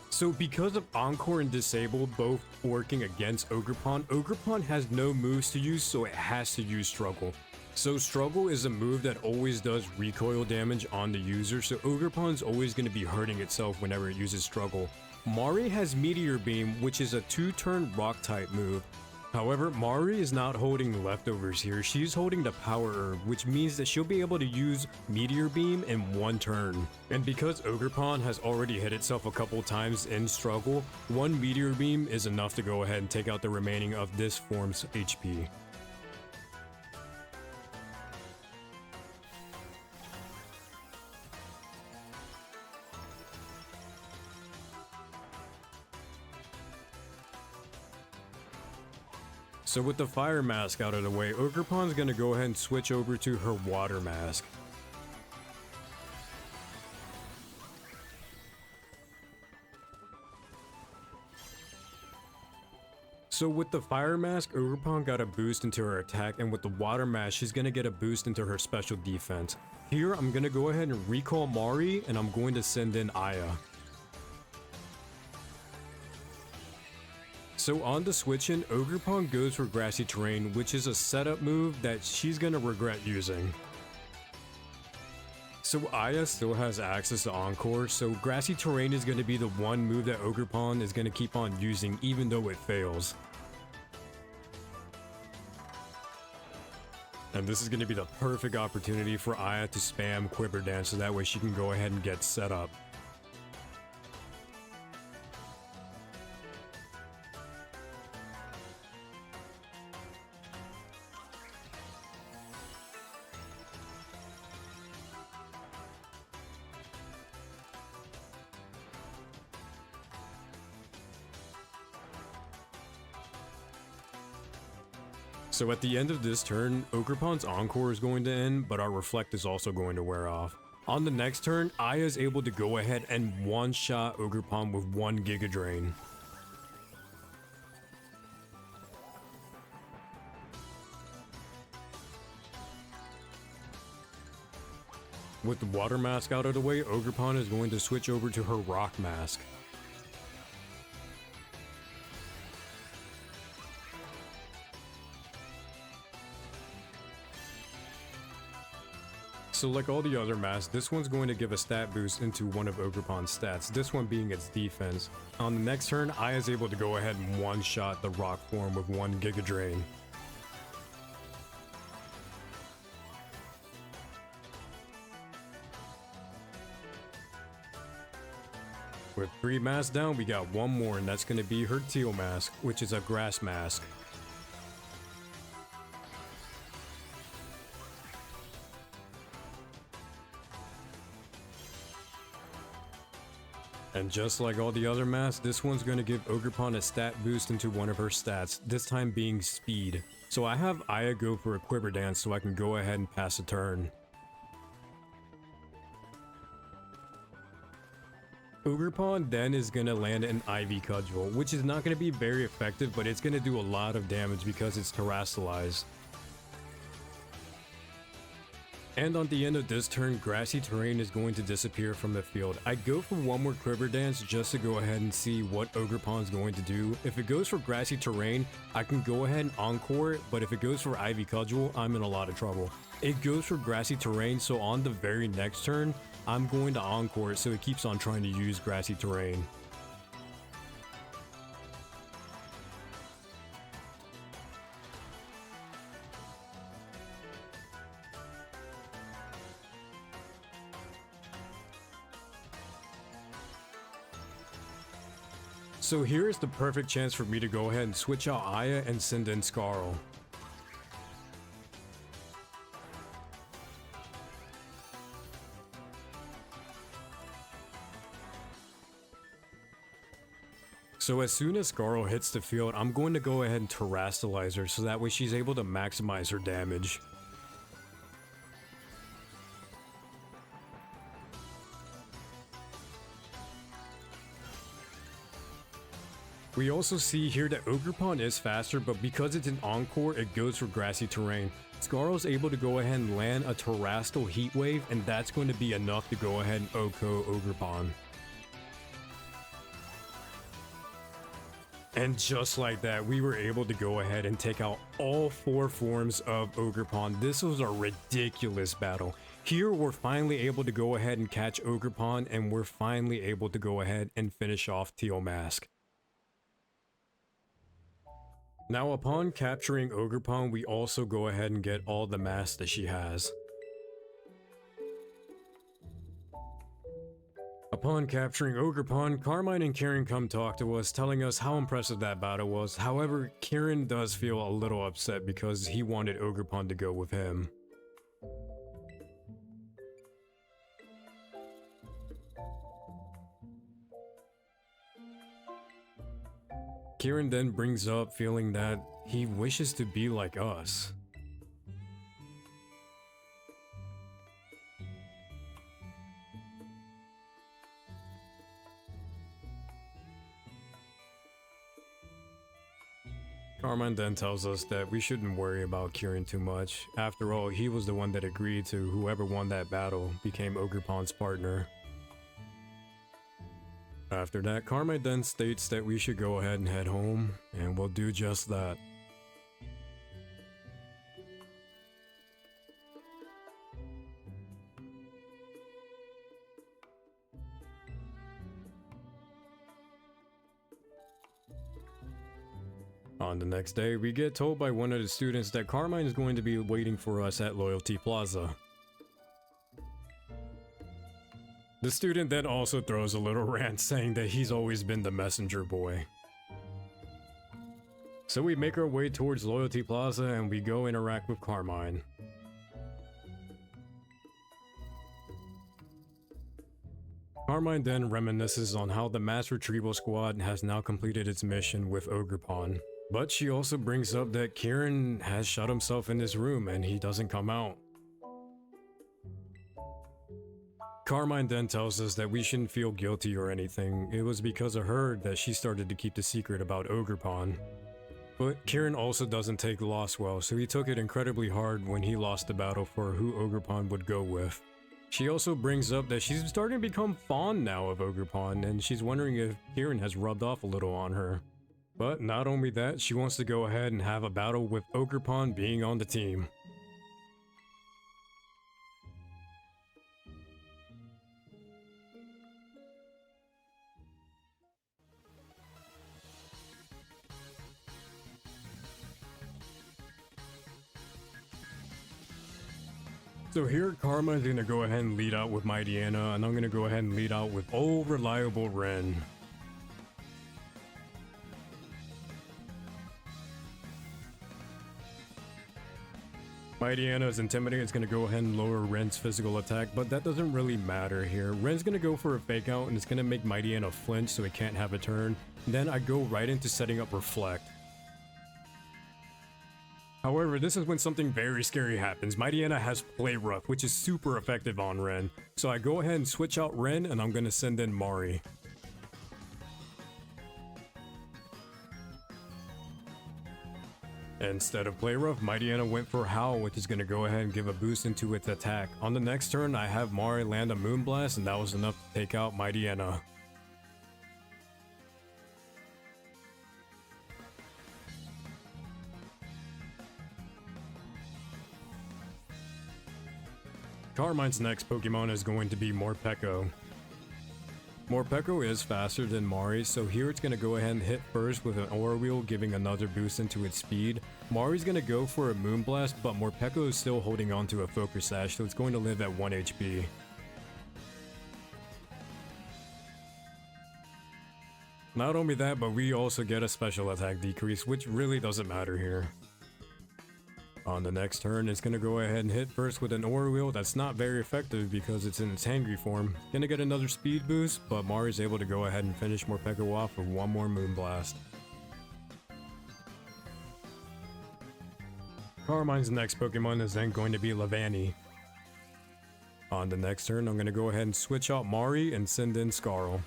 So because of Encore and Disable both working against Ogerpon, Ogerpon has no moves to use, so it has to use Struggle. So Struggle is a move that always does recoil damage on the user, so Ogerpon's always going to be hurting itself whenever it uses Struggle. Mari has Meteor Beam, which is a 2-turn rock type move. However, Mari is not holding leftovers here, she's holding the Power Herb, which means that she'll be able to use Meteor Beam in 1 turn. And because Ogerpon has already hit itself a couple times in Struggle, 1 Meteor Beam is enough to go ahead and take out the remaining of this form's HP. So with the Fire Mask out of the way, Ogerpon's gonna go ahead and switch over to her Water Mask. So with the Fire Mask, Ogerpon got a boost into her attack, and with the Water Mask, she's gonna get a boost into her special defense. Here, I'm gonna go ahead and recall Mari, and I'm going to send in Aya. So on the switch in, Ogerpon goes for Grassy Terrain, which is a setup move that she's gonna regret using. So Aya still has access to Encore, so Grassy Terrain is gonna be the one move that Ogerpon is gonna keep on using even though it fails. And this is gonna be the perfect opportunity for Aya to spam Quiver Dance so that way she can go ahead and get set up. So at the end of this turn, Ogerpon's Encore is going to end, but our Reflect is also going to wear off. On the next turn, Aya is able to go ahead and one-shot Ogerpon with 1 Giga Drain. With the Water Mask out of the way, Ogerpon is going to switch over to her Rock Mask. So like all the other masks, this one's going to give a stat boost into one of Ogerpon's stats, this one being its defense. On the next turn, Aya is able to go ahead and one-shot the rock form with 1 Giga Drain. With 3 masks down, we got 1 more, and that's going to be her Teal mask, which is a grass mask. And just like all the other masks, this one's going to give Ogerpon a stat boost into one of her stats, this time being speed. So I have Aya go for a Quiver Dance so I can go ahead and pass a turn. Ogerpon then is going to land an Ivy Cudgel, which is not going to be very effective, but it's going to do a lot of damage because it's terrestrialized. And on the end of this turn, Grassy Terrain is going to disappear from the field. I go for one more Quiver Dance just to go ahead and see what Ogerpon is going to do. If it goes for Grassy Terrain, I can go ahead and Encore it, but if it goes for Ivy Cudgel, I'm in a lot of trouble. It goes for Grassy Terrain, so on the very next turn, I'm going to Encore it so it keeps on trying to use Grassy Terrain. So here's the perfect chance for me to go ahead and switch out Aya and send in Scarl. So as soon as Scarl hits the field, I'm going to go ahead and Terrastalize her so that way she's able to maximize her damage. We also see here that Ogerpon is faster, but because it's an Encore, it goes for Grassy Terrain. Scarl's able to go ahead and land a Terrastal Heat Wave, and that's going to be enough to go ahead and OHKO Ogerpon. And just like that, we were able to go ahead and take out all 4 forms of Ogerpon. This was a ridiculous battle. Here, we're finally able to go ahead and catch Ogerpon, and we're finally able to go ahead and finish off Teal Mask. Now, upon capturing Ogerpon, we also go ahead and get all the masks that she has. Upon capturing Ogerpon, Carmine and Kieran come talk to us, telling us how impressive that battle was. However, Kieran does feel a little upset because he wanted Ogerpon to go with him. Kieran then brings up feeling that he wishes to be like us. Carmine then tells us that we shouldn't worry about Kieran too much. After all, he was the one that agreed to whoever won that battle became Ogerpon's partner. After that, Carmine then states that we should go ahead and head home, and we'll do just that. On the next day, we get told by one of the students that Carmine is going to be waiting for us at Loyalty Plaza. The student then also throws a little rant saying that he's always been the messenger boy. So we make our way towards Loyalty Plaza and we go interact with Carmine. Carmine then reminisces on how the mass retrieval squad has now completed its mission with Ogerpon. But she also brings up that Kieran has shut himself in his room and he doesn't come out. Carmine then tells us that we shouldn't feel guilty or anything. It was because of her that she started to keep the secret about Ogerpon. But Kieran also doesn't take loss well, so he took it incredibly hard when he lost the battle for who Ogerpon would go with. She also brings up that she's starting to become fond now of Ogerpon, and she's wondering if Kieran has rubbed off a little on her. But not only that, she wants to go ahead and have a battle with Ogerpon being on the team. So here, Karma's gonna go ahead and lead out with Mightyena, and I'm gonna go ahead and lead out with Old Reliable Ren. Mightyana's Intimidate is going to go ahead and lower Ren's physical attack, but that doesn't really matter here. Ren's going to go for a fake out and it's going to make Mightyana flinch so it can't have a turn. Then I go right into setting up Reflect. However, this is when something very scary happens. Mightyana has Play Rough, which is super effective on Ren. So I go ahead and switch out Ren and I'm going to send in Mari. Instead of Play Rough, Mightyana went for Howl, which is going to go ahead and give a boost into its attack. On the next turn, I have Mari land a Moonblast, and that was enough to take out Mightyana. Carmine's next Pokemon is going to be Morpeko. Morpeko is faster than Mari, so here it's going to go ahead and hit first with an Aura Wheel, giving another boost into its speed. Mari's going to go for a Moonblast, but Morpeko is still holding on to a Focus Sash, so it's going to live at 1 HP. Not only that, but we also get a special attack decrease, which really doesn't matter here. On the next turn, it's going to go ahead and hit first with an Aura Wheel. That's not very effective because it's in its Hangry form. Going to get another speed boost, but Mari's able to go ahead and finish Morpeko off with one more Moonblast. Carmine's next Pokemon is then going to be Lavani. On the next turn, I'm going to go ahead and switch out Mari and send in Scarl.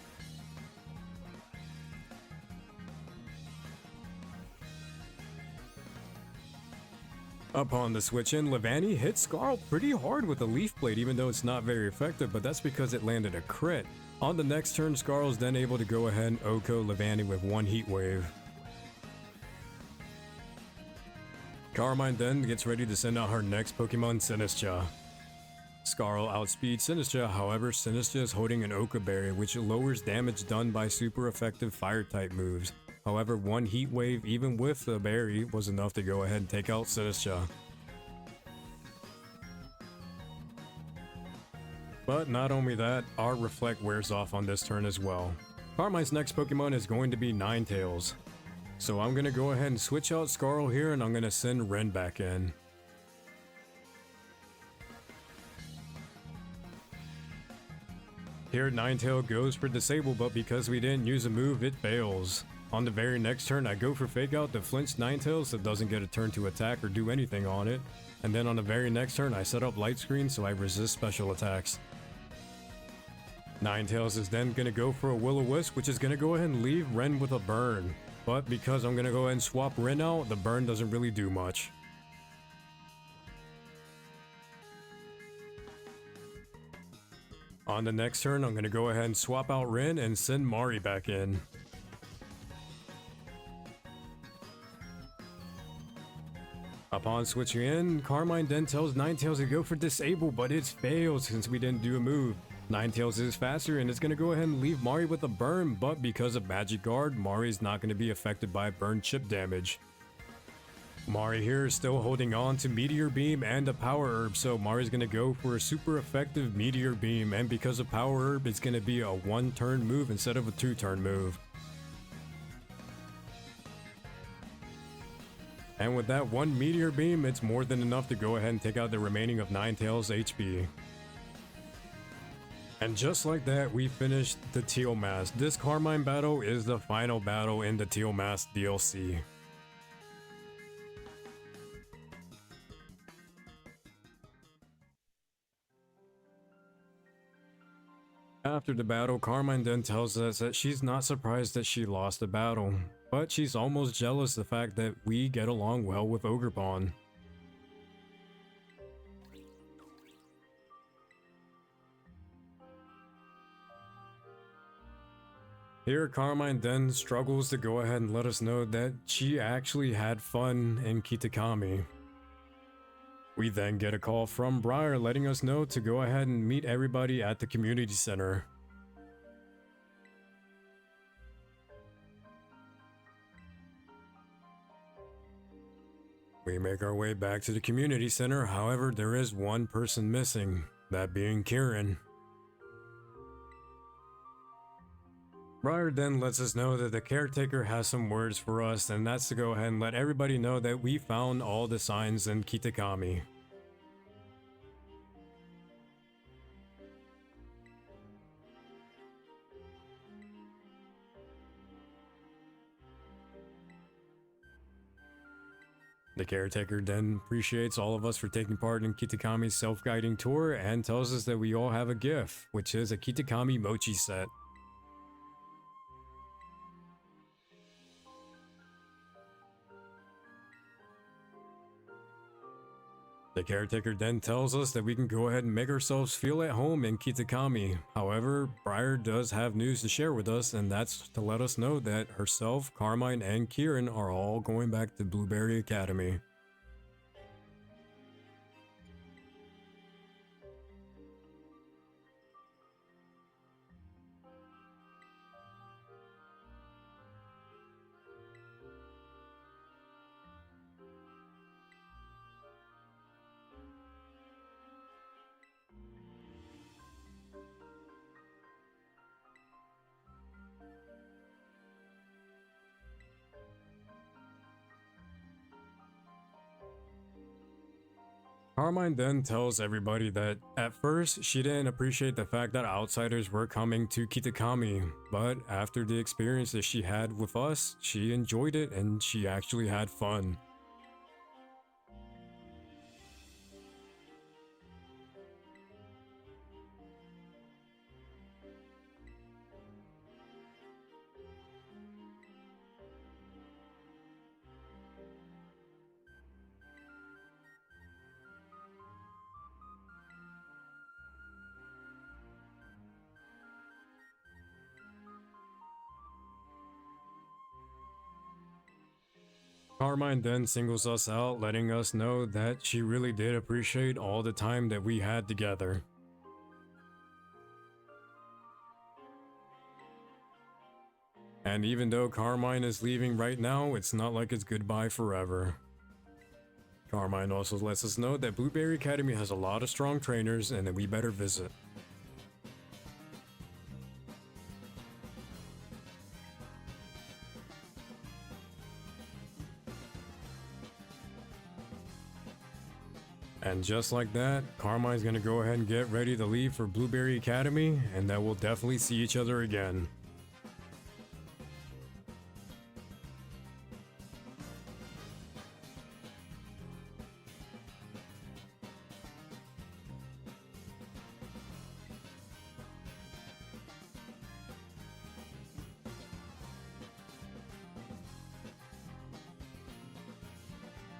Upon the switch in, Lavani hit Scarl pretty hard with a Leaf Blade, even though it's not very effective, but that's because it landed a crit. On the next turn, Scarl's then able to go ahead and OHKO Lavani with one Heat Wave. Carmine then gets ready to send out her next Pokemon, Sinistcha. Scarl outspeeds Sinistcha, however, Sinistcha is holding an Oka Berry, which lowers damage done by super effective Fire-type moves. However, one Heat Wave, even with the berry, was enough to go ahead and take out Sinistcha. But not only that, our Reflect wears off on this turn as well. Carmine's next Pokemon is going to be Ninetales. So I'm going to go ahead and switch out Scarl here and I'm going to send Ren back in. Here Ninetale goes for Disable, but because we didn't use a move, it fails. On the very next turn, I go for Fake Out to flinch Ninetales so it doesn't get a turn to attack or do anything on it. And then on the very next turn, I set up Light Screen so I resist special attacks. Ninetales is then going to go for a Will-O-Wisp, which is going to go ahead and leave Ren with a Burn. But because I'm going to go ahead and swap Ren out, the Burn doesn't really do much. On the next turn, I'm going to go ahead and swap out Ren and send Mari back in. Upon switching in, Carmine then tells Ninetales to go for Disable, but it fails since we didn't do a move. Ninetales is faster and it's going to go ahead and leave Mari with a Burn, but because of Magic Guard, Mari is not going to be affected by burn chip damage. Mari here is still holding on to Meteor Beam and a Power Herb, so Mari's going to go for a super effective Meteor Beam, and because of Power Herb, it's going to be a 1-turn move instead of a 2-turn move. And with that one Meteor Beam, it's more than enough to go ahead and take out the remaining of Ninetales' HP. And just like that, we finished the Teal Mask. This Carmine battle is the final battle in the Teal Mask DLC. After the battle, Carmine then tells us that she's not surprised that she lost the battle, but she's almost jealous the fact that we get along well with Ogerpon. Here, Carmine then struggles to go ahead and let us know that she actually had fun in Kitakami. We then get a call from Briar letting us know to go ahead and meet everybody at the community center. We make our way back to the community center, however, there is one person missing, that being Kieran. Briar then lets us know that the caretaker has some words for us, and that's to go ahead and let everybody know that we found all the signs in Kitakami. The caretaker then appreciates all of us for taking part in Kitakami's self-guiding tour and tells us that we all have a gift, which is a Kitakami mochi set. The caretaker then tells us that we can go ahead and make ourselves feel at home in Kitakami. However, Briar does have news to share with us, and that's to let us know that herself, Carmine, and Kieran are all going back to Blueberry Academy. Carmine then tells everybody that at first she didn't appreciate the fact that outsiders were coming to Kitakami, but after the experience that she had with us, she enjoyed it and she actually had fun. Carmine then singles us out, letting us know that she really did appreciate all the time that we had together. And even though Carmine is leaving right now, it's not like it's goodbye forever. Carmine also lets us know that Blueberry Academy has a lot of strong trainers and that we better visit. And just like that, Carmine's gonna go ahead and get ready to leave for Blueberry Academy, and that we'll definitely see each other again.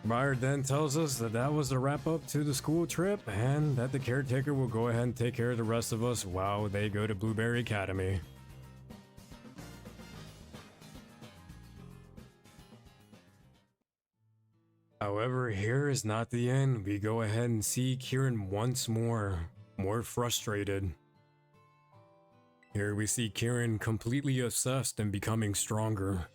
Briar then tells us that that was the wrap up to the school trip and that the caretaker will go ahead and take care of the rest of us while they go to Blueberry Academy. However, here is not the end. We go ahead and see Kieran once more frustrated. Here we see Kieran completely obsessed and becoming stronger.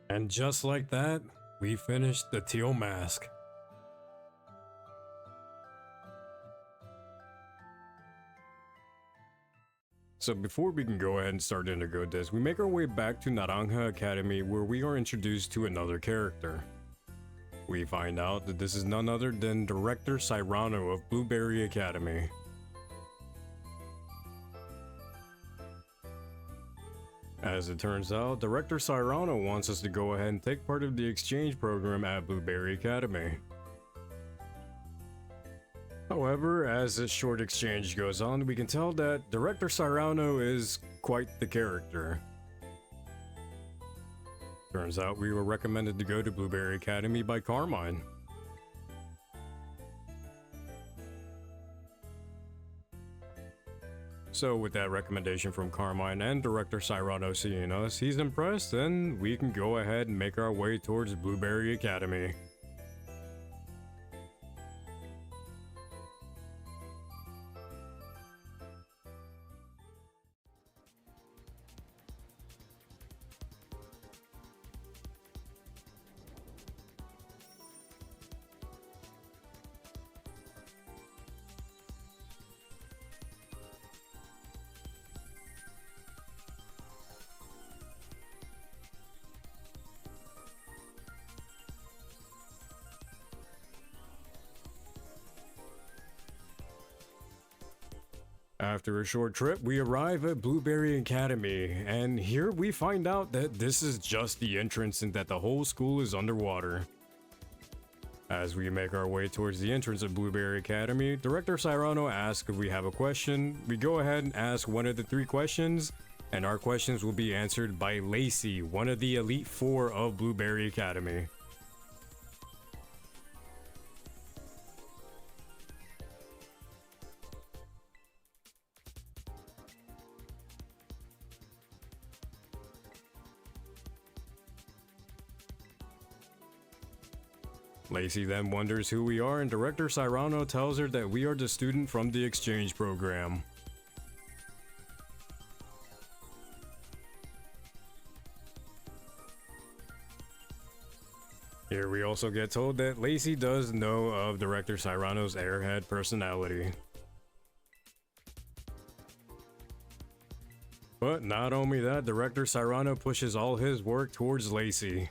And just like that, we finished the Teal mask. So before we can go ahead and start Indigo Disc, we make our way back to Naranja Academy where we are introduced to another character. We find out that this is none other than Director Cyrano of Blueberry Academy. As it turns out, Director Cyrano wants us to go ahead and take part of the exchange program at Blueberry Academy. However, as this short exchange goes on, we can tell that Director Cyrano is quite the character. Turns out we were recommended to go to Blueberry Academy by Carmine. So with that recommendation from Carmine and Director Cyrano seeing us, he's impressed and we can go ahead and make our way towards Blueberry Academy. After a short trip, we arrive at Blueberry Academy, and here we find out that this is just the entrance and that the whole school is underwater. As we make our way towards the entrance of Blueberry Academy, Director Cyrano asks if we have a question. We go ahead and ask one of the 3 questions, and our questions will be answered by Lacey, one of the Elite 4 of Blueberry Academy. Lacey then wonders who we are, and Director Cyrano tells her that we are the student from the exchange program. Here we also get told that Lacey does know of Director Cyrano's airhead personality. But not only that, Director Cyrano pushes all his work towards Lacey.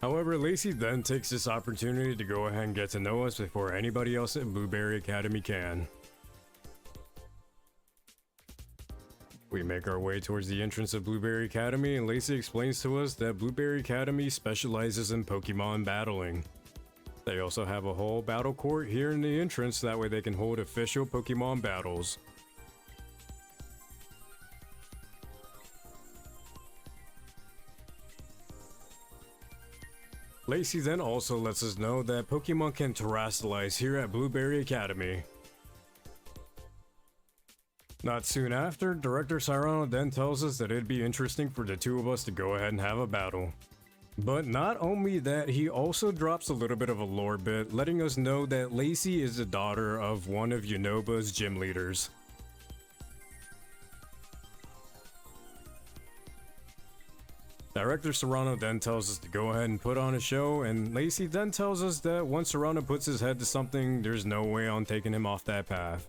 However, Lacey then takes this opportunity to go ahead and get to know us before anybody else at Blueberry Academy can. We make our way towards the entrance of Blueberry Academy, and Lacey explains to us that Blueberry Academy specializes in Pokemon battling. They also have a whole battle court here in the entrance, that way they can hold official Pokemon battles. Lacey then also lets us know that Pokemon can terrestrialize here at Blueberry Academy. Not soon after, Director Cyrano then tells us that it'd be interesting for the 2 of us to go ahead and have a battle. But not only that, he also drops a little bit of a lore bit, letting us know that Lacey is the daughter of one of Unoba's gym leaders. Director Serrano then tells us to go ahead and put on a show, and Lacey then tells us that once Serrano puts his head to something, there's no way on taking him off that path.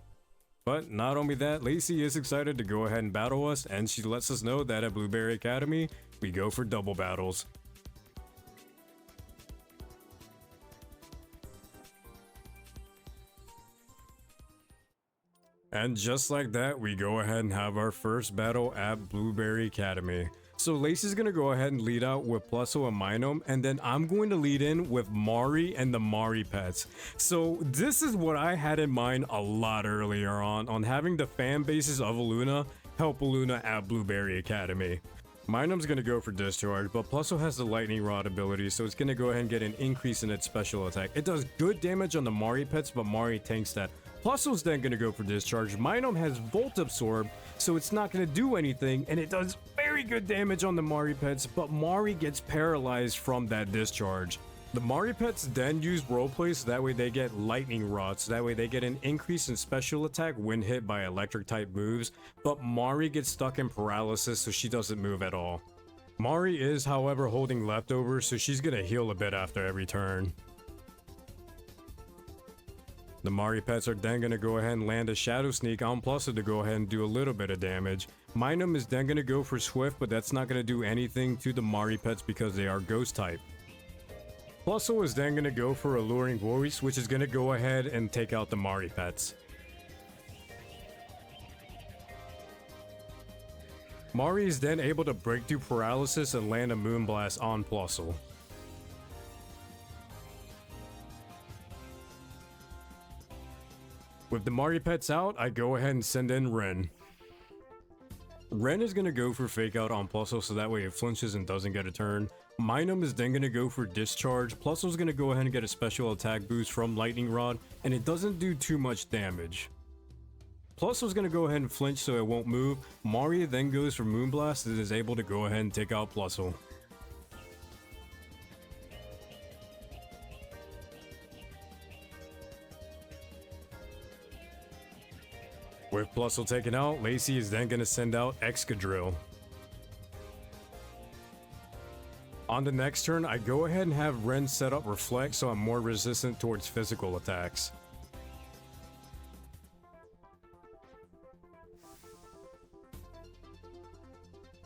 But not only that, Lacey is excited to go ahead and battle us, and she lets us know that at Blueberry Academy, we go for double battles. And just like that, we go ahead and have our first battle at Blueberry Academy. So Lacey's gonna go ahead and lead out with Plusso and Minome, and then I'm going to lead in with Mari and the Mari pets. So this is what I had in mind a lot earlier on having the fan bases of Iluna help Iluna at Blueberry Academy. Minome's gonna go for Discharge, but Plusso has the Lightning Rod ability, so it's gonna go ahead and get an increase in its special attack. It does good damage on the Mari pets, but Mari tanks that. Plusso's then gonna go for Discharge. Minome has Volt Absorb, so it's not gonna do anything, and it does very good damage on the Mari pets, but Mari gets paralyzed from that Discharge. The Mari pets then use roleplay, so that way they get Lightning Rod, so that way they get an increase in special attack when hit by electric type moves, but Mari gets stuck in paralysis, so she doesn't move at all. Mari is, however, holding leftovers, so she's gonna heal a bit after every turn. The Mari pets are then going to go ahead and land a Shadow Sneak on Plusso to go ahead and do a little bit of damage. Minome is then going to go for Swift, but that's not going to do anything to the Mari pets because they are Ghost type. Plusso is then going to go for Alluring Voice, which is going to go ahead and take out the Mari pets. Mari is then able to break through paralysis and land a Moonblast on Plusso. With the Mari pets out, I go ahead and send in Ren. Ren is going to go for Fake Out on Plusso, so that way it flinches and doesn't get a turn. Minome is then going to go for Discharge. Plusso's going to go ahead and get a special attack boost from Lightning Rod, and it doesn't do too much damage. Plusso's going to go ahead and flinch so it won't move. Mari then goes for Moonblast and is able to go ahead and take out Plusso. With Plusso taken out, Lacey is then going to send out Excadrill. On the next turn, I go ahead and have Ren set up Reflect so I'm more resistant towards physical attacks.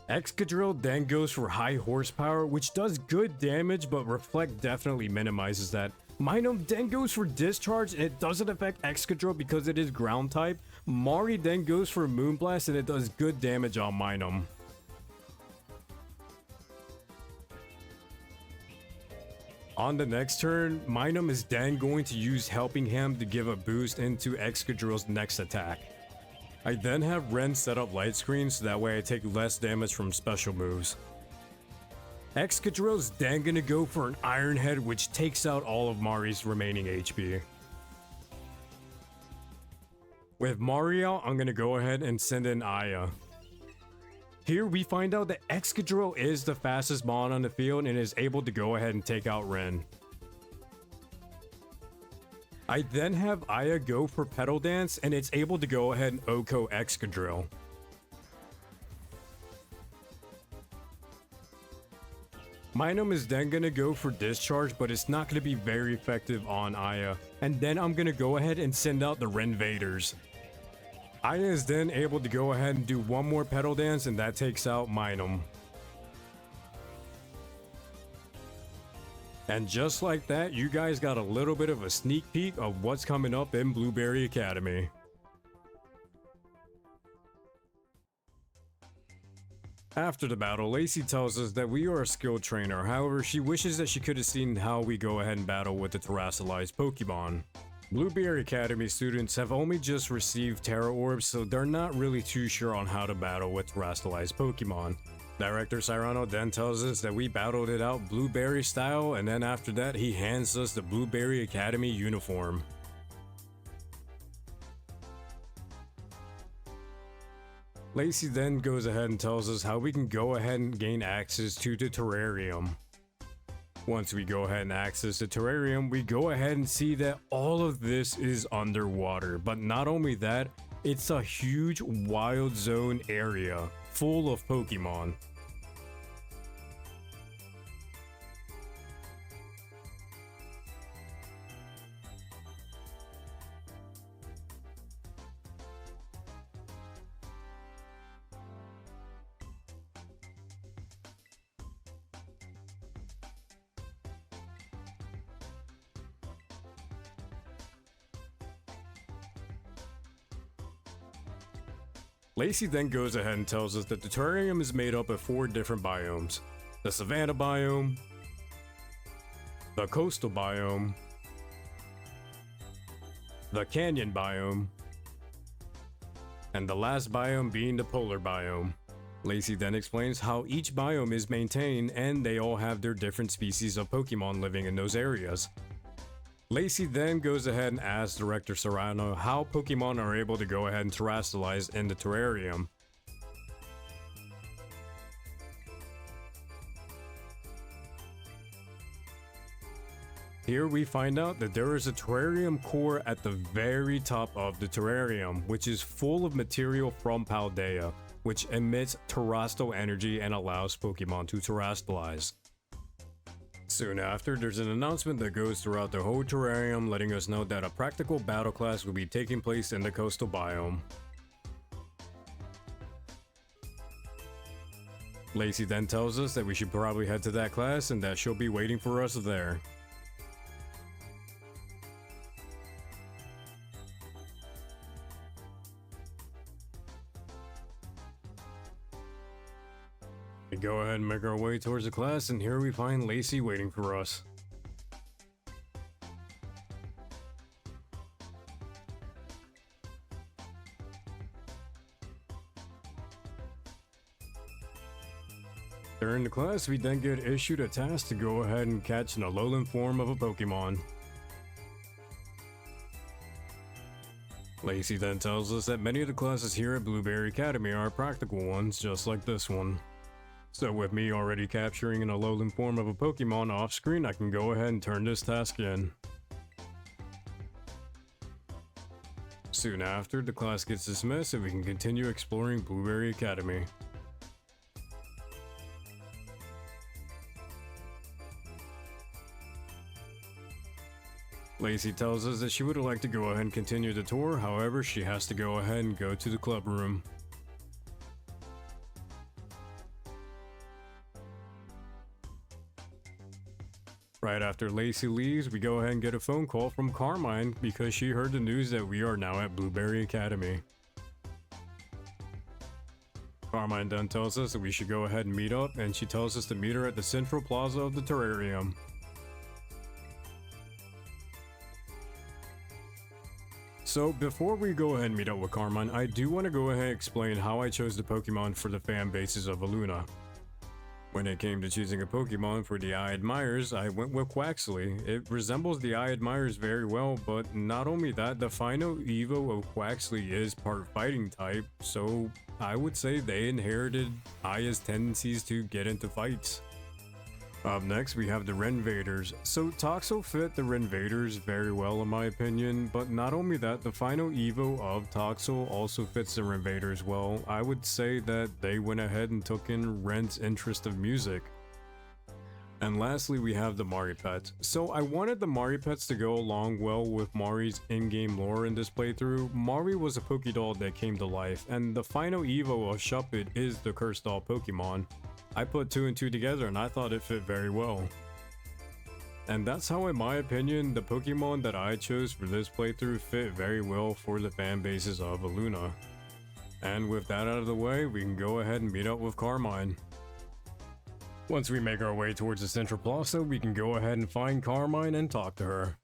Excadrill then goes for high horsepower, which does good damage, but Reflect definitely minimizes that. Minun then goes for Discharge, and it doesn't affect Excadrill because it is ground type. Mari then goes for Moonblast, and it does good damage on Minun. On the next turn, Minun is then going to use Helping Hand to give a boost into Excadrill's next attack. I then have Ren set up Light Screen so that way I take less damage from special moves. Excadrill is then gonna go for an Iron Head, which takes out all of Mari's remaining HP. With Mari out, I'm gonna go ahead and send in Aya. Here we find out that Excadrill is the fastest Mon on the field and is able to go ahead and take out Ren. I then have Aya go for Petal Dance, and it's able to go ahead and OHKO Excadrill. Minun is then going to go for Discharge, but it's not going to be very effective on Aya. And then I'm going to go ahead and send out the Renvaders. Aya is then able to go ahead and do one more Petal Dance, and that takes out Minun. And just like that, you guys got a little bit of a sneak peek of what's coming up in Blueberry Academy. After the battle, Lacey tells us that we are a skilled trainer, however she wishes that she could have seen how we go ahead and battle with the terrestrialized Pokemon. Blueberry Academy students have only just received Terra Orbs, so they're not really too sure on how to battle with terrestrialized Pokemon. Director Cyrano then tells us that we battled it out Blueberry style, and then after that he hands us the Blueberry Academy uniform. Lacey then goes ahead and tells us how we can go ahead and gain access to the terrarium. Once we go ahead and access the terrarium, we go ahead and see that all of this is underwater, but not only that, it's a huge wild zone area full of Pokemon. Lacey then goes ahead and tells us that the terrarium is made up of 4 different biomes: the savanna biome, the coastal biome, the canyon biome, and the last biome being the polar biome. Lacey then explains how each biome is maintained and they all have their different species of Pokemon living in those areas. Lacey then goes ahead and asks Director Serrano how Pokemon are able to go ahead and terrestrialize in the terrarium. Here we find out that there is a terrarium core at the very top of the terrarium, which is full of material from Paldea, which emits terrestrial energy and allows Pokemon to terrestrialize. Soon after, there's an announcement that goes throughout the whole terrarium letting us know that a practical battle class will be taking place in the coastal biome. Lacey then tells us that we should probably head to that class and that she'll be waiting for us there. We go ahead and make our way towards the class, and here we find Lacey waiting for us. During the class, we then get issued a task to go ahead and catch an Alolan form of a Pokemon. Lacey then tells us that many of the classes here at Blueberry Academy are practical ones, just like this one. So with me already capturing an Alolan form of a Pokemon off screen, I can go ahead and turn this task in. Soon after, the class gets dismissed and we can continue exploring Blueberry Academy. Lacey tells us that she would like to go ahead and continue the tour, however she has to go ahead and go to the club room. Right after Lacey leaves, we go ahead and get a phone call from Carmine because she heard the news that we are now at Blueberry Academy. Carmine then tells us that we should go ahead and meet up, and she tells us to meet her at the central plaza of the terrarium. So before we go ahead and meet up with Carmine, I do want to go ahead and explain how I chose the Pokemon for the fan bases of Iluna. When it came to choosing a Pokemon for the I Admires, I went with Quaxly. It resembles the I Admires very well, but not only that, the final Evo of Quaxly is part fighting type, so I would say they inherited Aya's tendencies to get into fights. Up next, we have the Renvaders. So Toxel fit the Renvaders very well in my opinion, but not only that, the final Evo of Toxel also fits the Renvaders well. I would say that they went ahead and took in Ren's interest of music. And lastly, we have the Maripets. So I wanted the Maripets to go along well with Mari's in-game lore in this playthrough. Mari was a Pokédoll that came to life, and the final Evo of Shuppet is the Cursed Doll Pokemon. I put 2 and 2 together and I thought it fit very well. And that's how, in my opinion, the Pokemon that I chose for this playthrough fit very well for the fan bases of Iluna. And with that out of the way, we can go ahead and meet up with Carmine. Once we make our way towards the Central Plaza, we can go ahead and find Carmine and talk to her.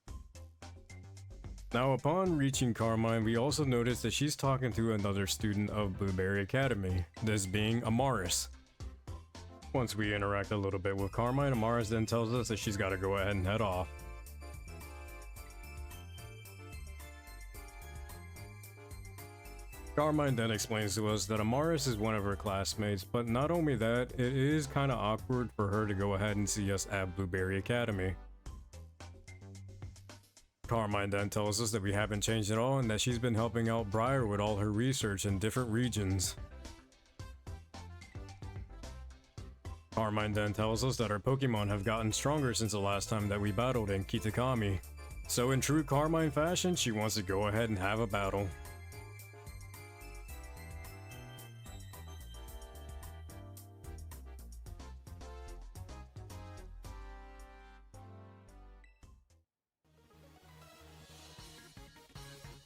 Now upon reaching Carmine, we also notice that she's talking to another student of Blueberry Academy, this being Amaris. Once we interact a little bit with Carmine, Amaris then tells us that she's got to go ahead and head off. Carmine then explains to us that Amaris is one of her classmates, but not only that, it is kind of awkward for her to go ahead and see us at Blueberry Academy. Carmine then tells us that we haven't changed at all and that she's been helping out Briar with all her research in different regions. Carmine then tells us that our Pokemon have gotten stronger since the last time that we battled in Kitakami. So in true Carmine fashion, she wants to go ahead and have a battle.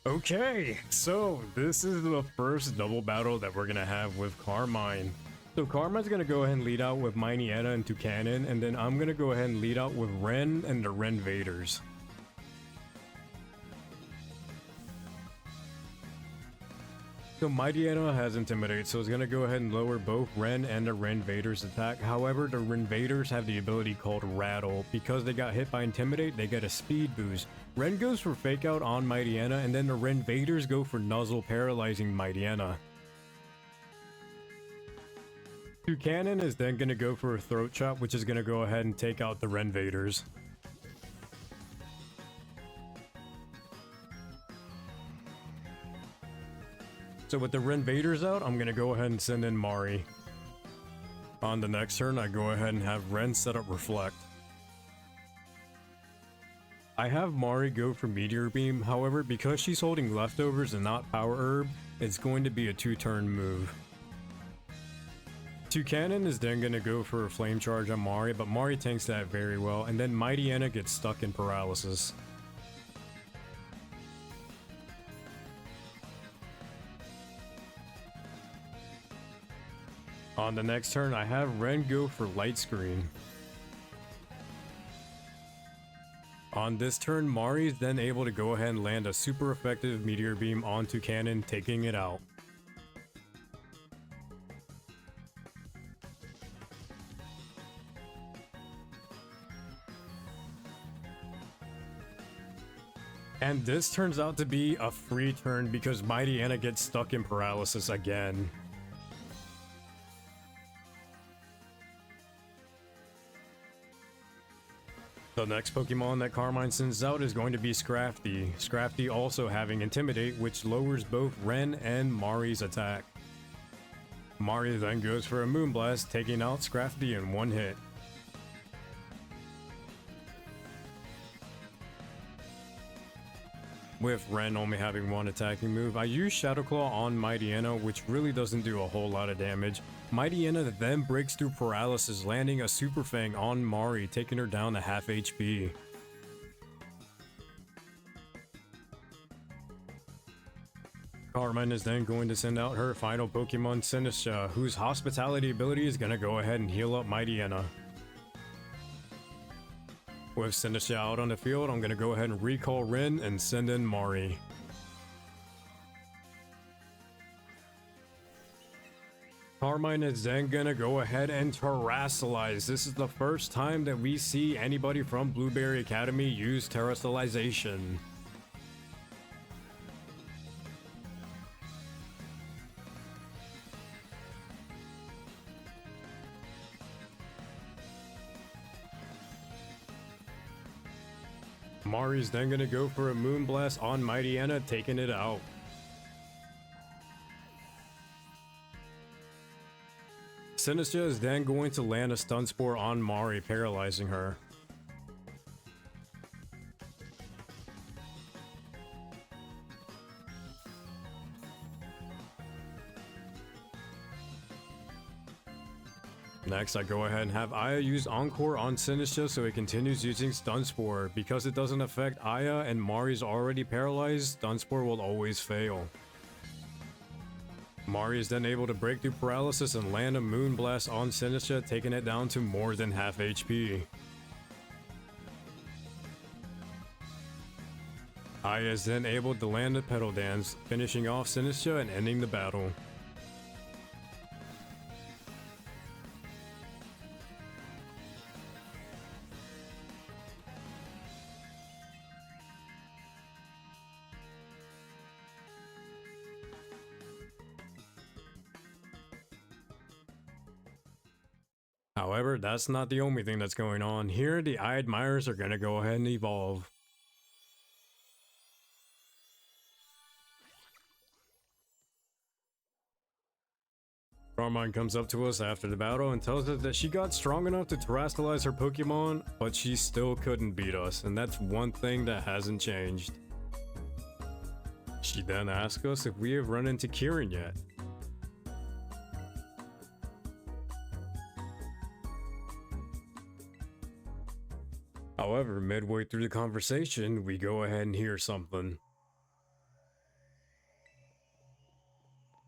Okay, so this is the first double battle that we're gonna have with Carmine. So Carmine's gonna go ahead and lead out with Mightyena and Toucanon, and then I'm gonna go ahead and lead out with Ren and the Renvaders. So Mightyena has Intimidate, so it's gonna go ahead and lower both Ren and the Renvaders' attack. However, the Renvaders have the ability called Rattle. Because they got hit by Intimidate, they get a speed boost. Ren goes for Fake Out on Mightyena, and then the Renvaders go for Nuzzle, paralyzing Mightyena. Toucanon is then going to go for a Throat Chop, which is going to go ahead and take out the Renvaders. So with the Renvaders out, I'm going to go ahead and send in Mari. On the next turn, I go ahead and have Ren set up Reflect. I have Mari go for Meteor Beam, however, because she's holding Leftovers and not Power Herb, it's going to be a 2-turn move. Toucanon is then going to go for a Flame Charge on Mari, but Mari tanks that very well, and then Mightyena gets stuck in Paralysis. On the next turn, I have Ren go for Light Screen. On this turn, Mari is then able to go ahead and land a super effective Meteor Beam on Toucanon, taking it out. And this turns out to be a free turn because Mightyena gets stuck in Paralysis again. The next Pokemon that Carmine sends out is going to be Scrafty. Scrafty also having Intimidate, which lowers both Ren and Mari's attack. Mari then goes for a Moonblast, taking out Scrafty in one hit. With Ren only having one attacking move, I use Shadow Claw on Mightyena, which really doesn't do a whole lot of damage. Mightyena then breaks through paralysis, landing a Super Fang on Mari, taking her down to half HP. Carmine is then going to send out her final Pokemon, Sinistra, whose hospitality ability is going to go ahead and heal up Mightyena. With Sinistra out on the field, I'm going to go ahead and recall Rin and send in Mari. Carmine is then gonna go ahead and terrestrialize. This is the first time that we see anybody from Blueberry Academy use terrestrialization. Mari's then gonna go for a Moonblast on Mightyena, taking it out. Sinistra is then going to land a Stun Spore on Mari, paralyzing her. Next, I go ahead and have Aya use Encore on Sinistra so it continues using Stun Spore. Because it doesn't affect Aya and Mari's already paralyzed, Stun Spore will always fail. Mari is then able to break through paralysis and land a Moonblast on Sinistra, taking it down to more than half HP. Aya is then able to land a Petal Dance, finishing off Sinistra and ending the battle. However, that's not the only thing that's going on. Here, the I Admirers are going to go ahead and evolve. Carmine comes up to us after the battle and tells us that she got strong enough to terrestrialize her Pokemon, but she still couldn't beat us, and that's one thing that hasn't changed. She then asks us if we have run into Kieran yet. However, midway through the conversation, we go ahead and hear something.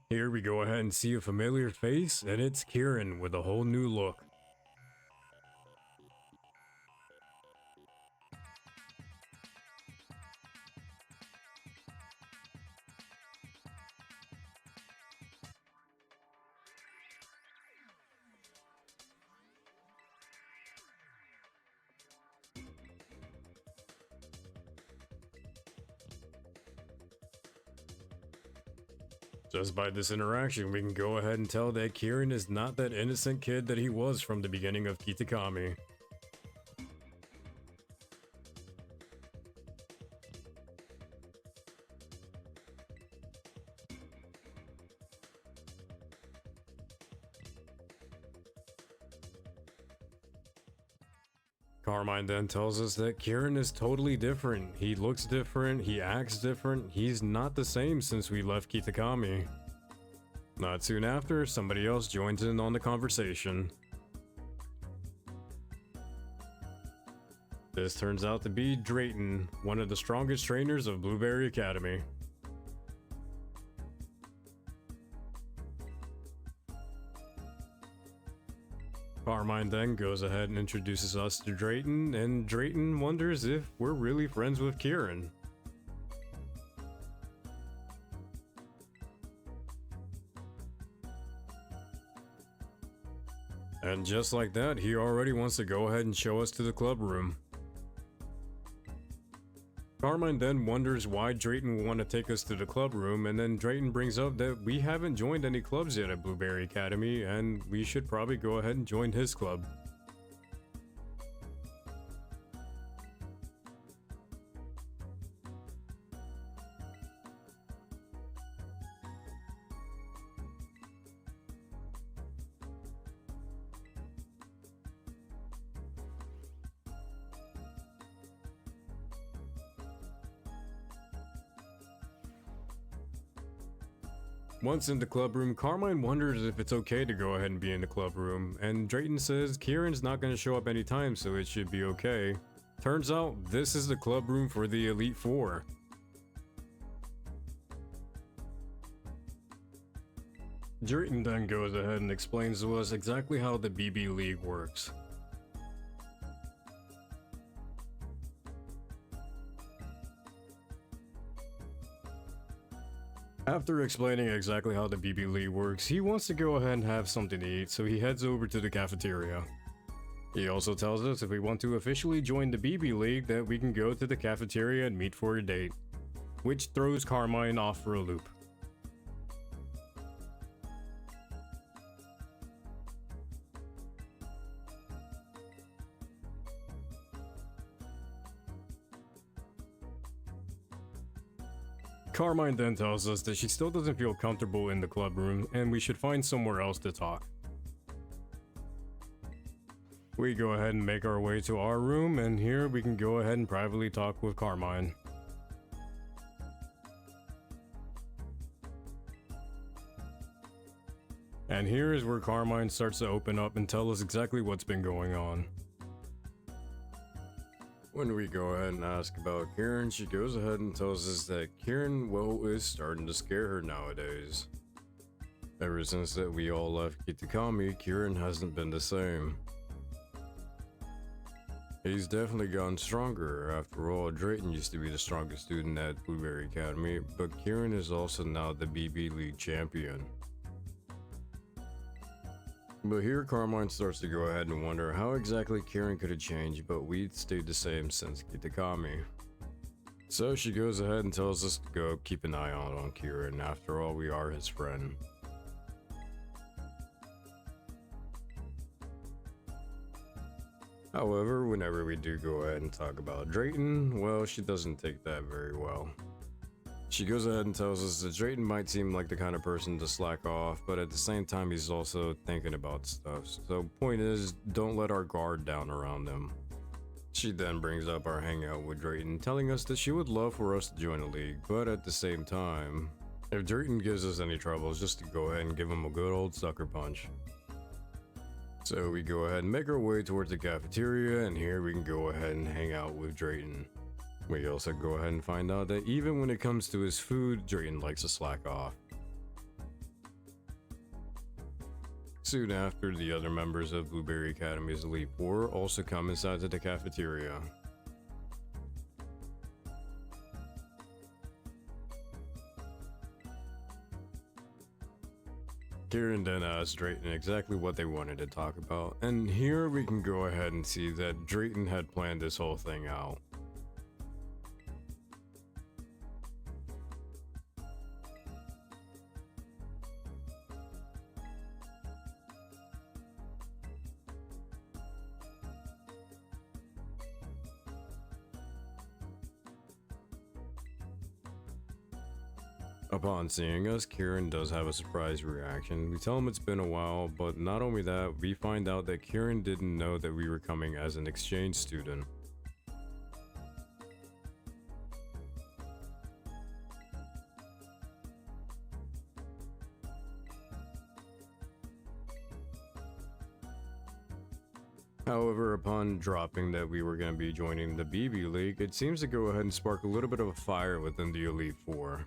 Here we go ahead and see a familiar face, and it's Kieran with a whole new look. Just by this interaction, we can go ahead and tell that Kieran is not that innocent kid that he was from the beginning of Kitakami. Carmine then tells us that Kieran is totally different. He looks different, he acts different, he's not the same since we left Kitakami. Not soon after, somebody else joins in on the conversation. This turns out to be Drayton, one of the strongest trainers of Blueberry Academy. Carmine then goes ahead and introduces us to Drayton, and Drayton wonders if we're really friends with Kieran. And just like that, he already wants to go ahead and show us to the club room. Carmine then wonders why Drayton will want to take us to the club room, and then Drayton brings up that we haven't joined any clubs yet at Blueberry Academy, and we should probably go ahead and join his club. Once in the club room, Carmine wonders if it's okay to go ahead and be in the club room, and Drayton says Kieran's not going to show up anytime, so it should be okay. Turns out, this is the club room for the Elite Four. Drayton then goes ahead and explains to us exactly how the BB League works. After explaining exactly how the BB League works, he wants to go ahead and have something to eat, so he heads over to the cafeteria. He also tells us if we want to officially join the BB League that we can go to the cafeteria and meet for a date, which throws Carmine off for a loop. Carmine then tells us that she still doesn't feel comfortable in the club room and we should find somewhere else to talk. We go ahead and make our way to our room, and here we can go ahead and privately talk with Carmine. And here is where Carmine starts to open up and tell us exactly what's been going on. When we go ahead and ask about Kieran, she goes ahead and tells us that Kieran, well, is starting to scare her nowadays. Ever since that we all left Kitakami, Kieran hasn't been the same. He's definitely gotten stronger. After all, Drayton used to be the strongest student at Blueberry Academy, but Kieran is also now the BB League champion. But here Carmine starts to go ahead and wonder how exactly Kieran could have changed, but we'd stayed the same since Kitakami. So she goes ahead and tells us to go keep an eye out on Kieran. After all, we are his friend. However, whenever we do go ahead and talk about Drayton, well, she doesn't take that very well. She goes ahead and tells us that Drayton might seem like the kind of person to slack off, but at the same time he's also thinking about stuff. So point is, don't let our guard down around him. She then brings up our hangout with Drayton, telling us that she would love for us to join a league, but at the same time, if Drayton gives us any troubles, just to go ahead and give him a good old sucker punch. So we go ahead and make our way towards the cafeteria, and here we can go ahead and hang out with Drayton. We also go ahead and find out that even when it comes to his food, Drayton likes to slack off. Soon after, the other members of Blueberry Academy's Elite Four also come inside to the cafeteria. Kieran then asked Drayton exactly what they wanted to talk about, and here we can go ahead and see that Drayton had planned this whole thing out. Upon seeing us, Kieran does have a surprise reaction. We tell him it's been a while, but not only that, we find out that Kieran didn't know that we were coming as an exchange student. However, upon dropping that we were going to be joining the BB League, it seems to go ahead and spark a little bit of a fire within the Elite Four.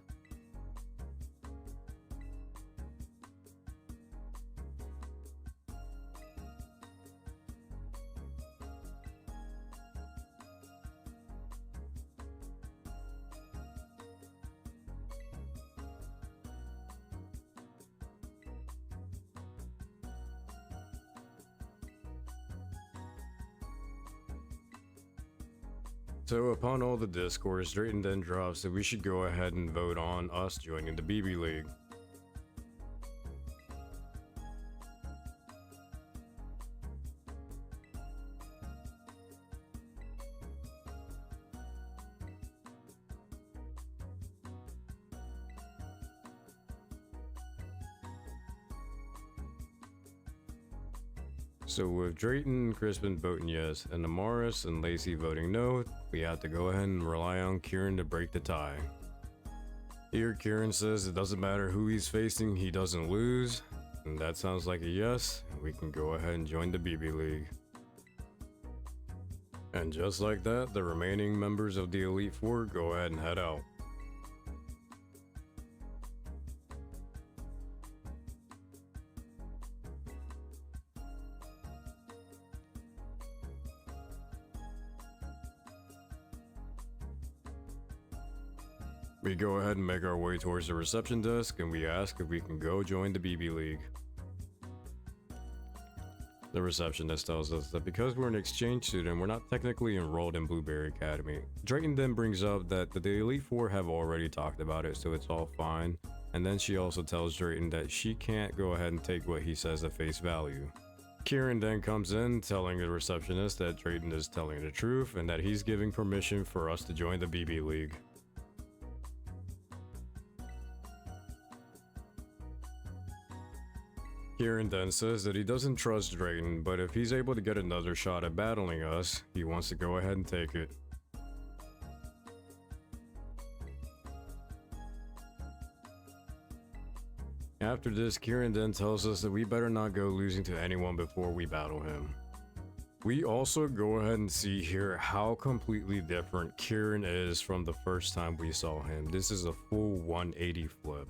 So upon all the discourse, Drayton then drops that we should go ahead and vote on us joining the BB League. So with Drayton and Crispin voting yes, and Amaris and Lacey voting no, we have to go ahead and rely on Kieran to break the tie. Here, Kieran says it doesn't matter who he's facing, he doesn't lose. And that sounds like a yes. We can go ahead and join the BB League. And just like that, the remaining members of the Elite Four go ahead and head out. We go ahead and make our way towards the reception desk and we ask if we can go join the BB League. The receptionist tells us that because we're an exchange student, we're not technically enrolled in Blueberry Academy. Drayton then brings up that the Elite Four have already talked about it, so it's all fine. And then she also tells Drayton that she can't go ahead and take what he says at face value. Kieran then comes in telling the receptionist that Drayton is telling the truth and that he's giving permission for us to join the BB League. Kieran then says that he doesn't trust Drayton, but if he's able to get another shot at battling us, he wants to go ahead and take it. After this, Kieran then tells us that we better not go losing to anyone before we battle him. We also go ahead and see here how completely different Kieran is from the first time we saw him. This is a full 180 flip.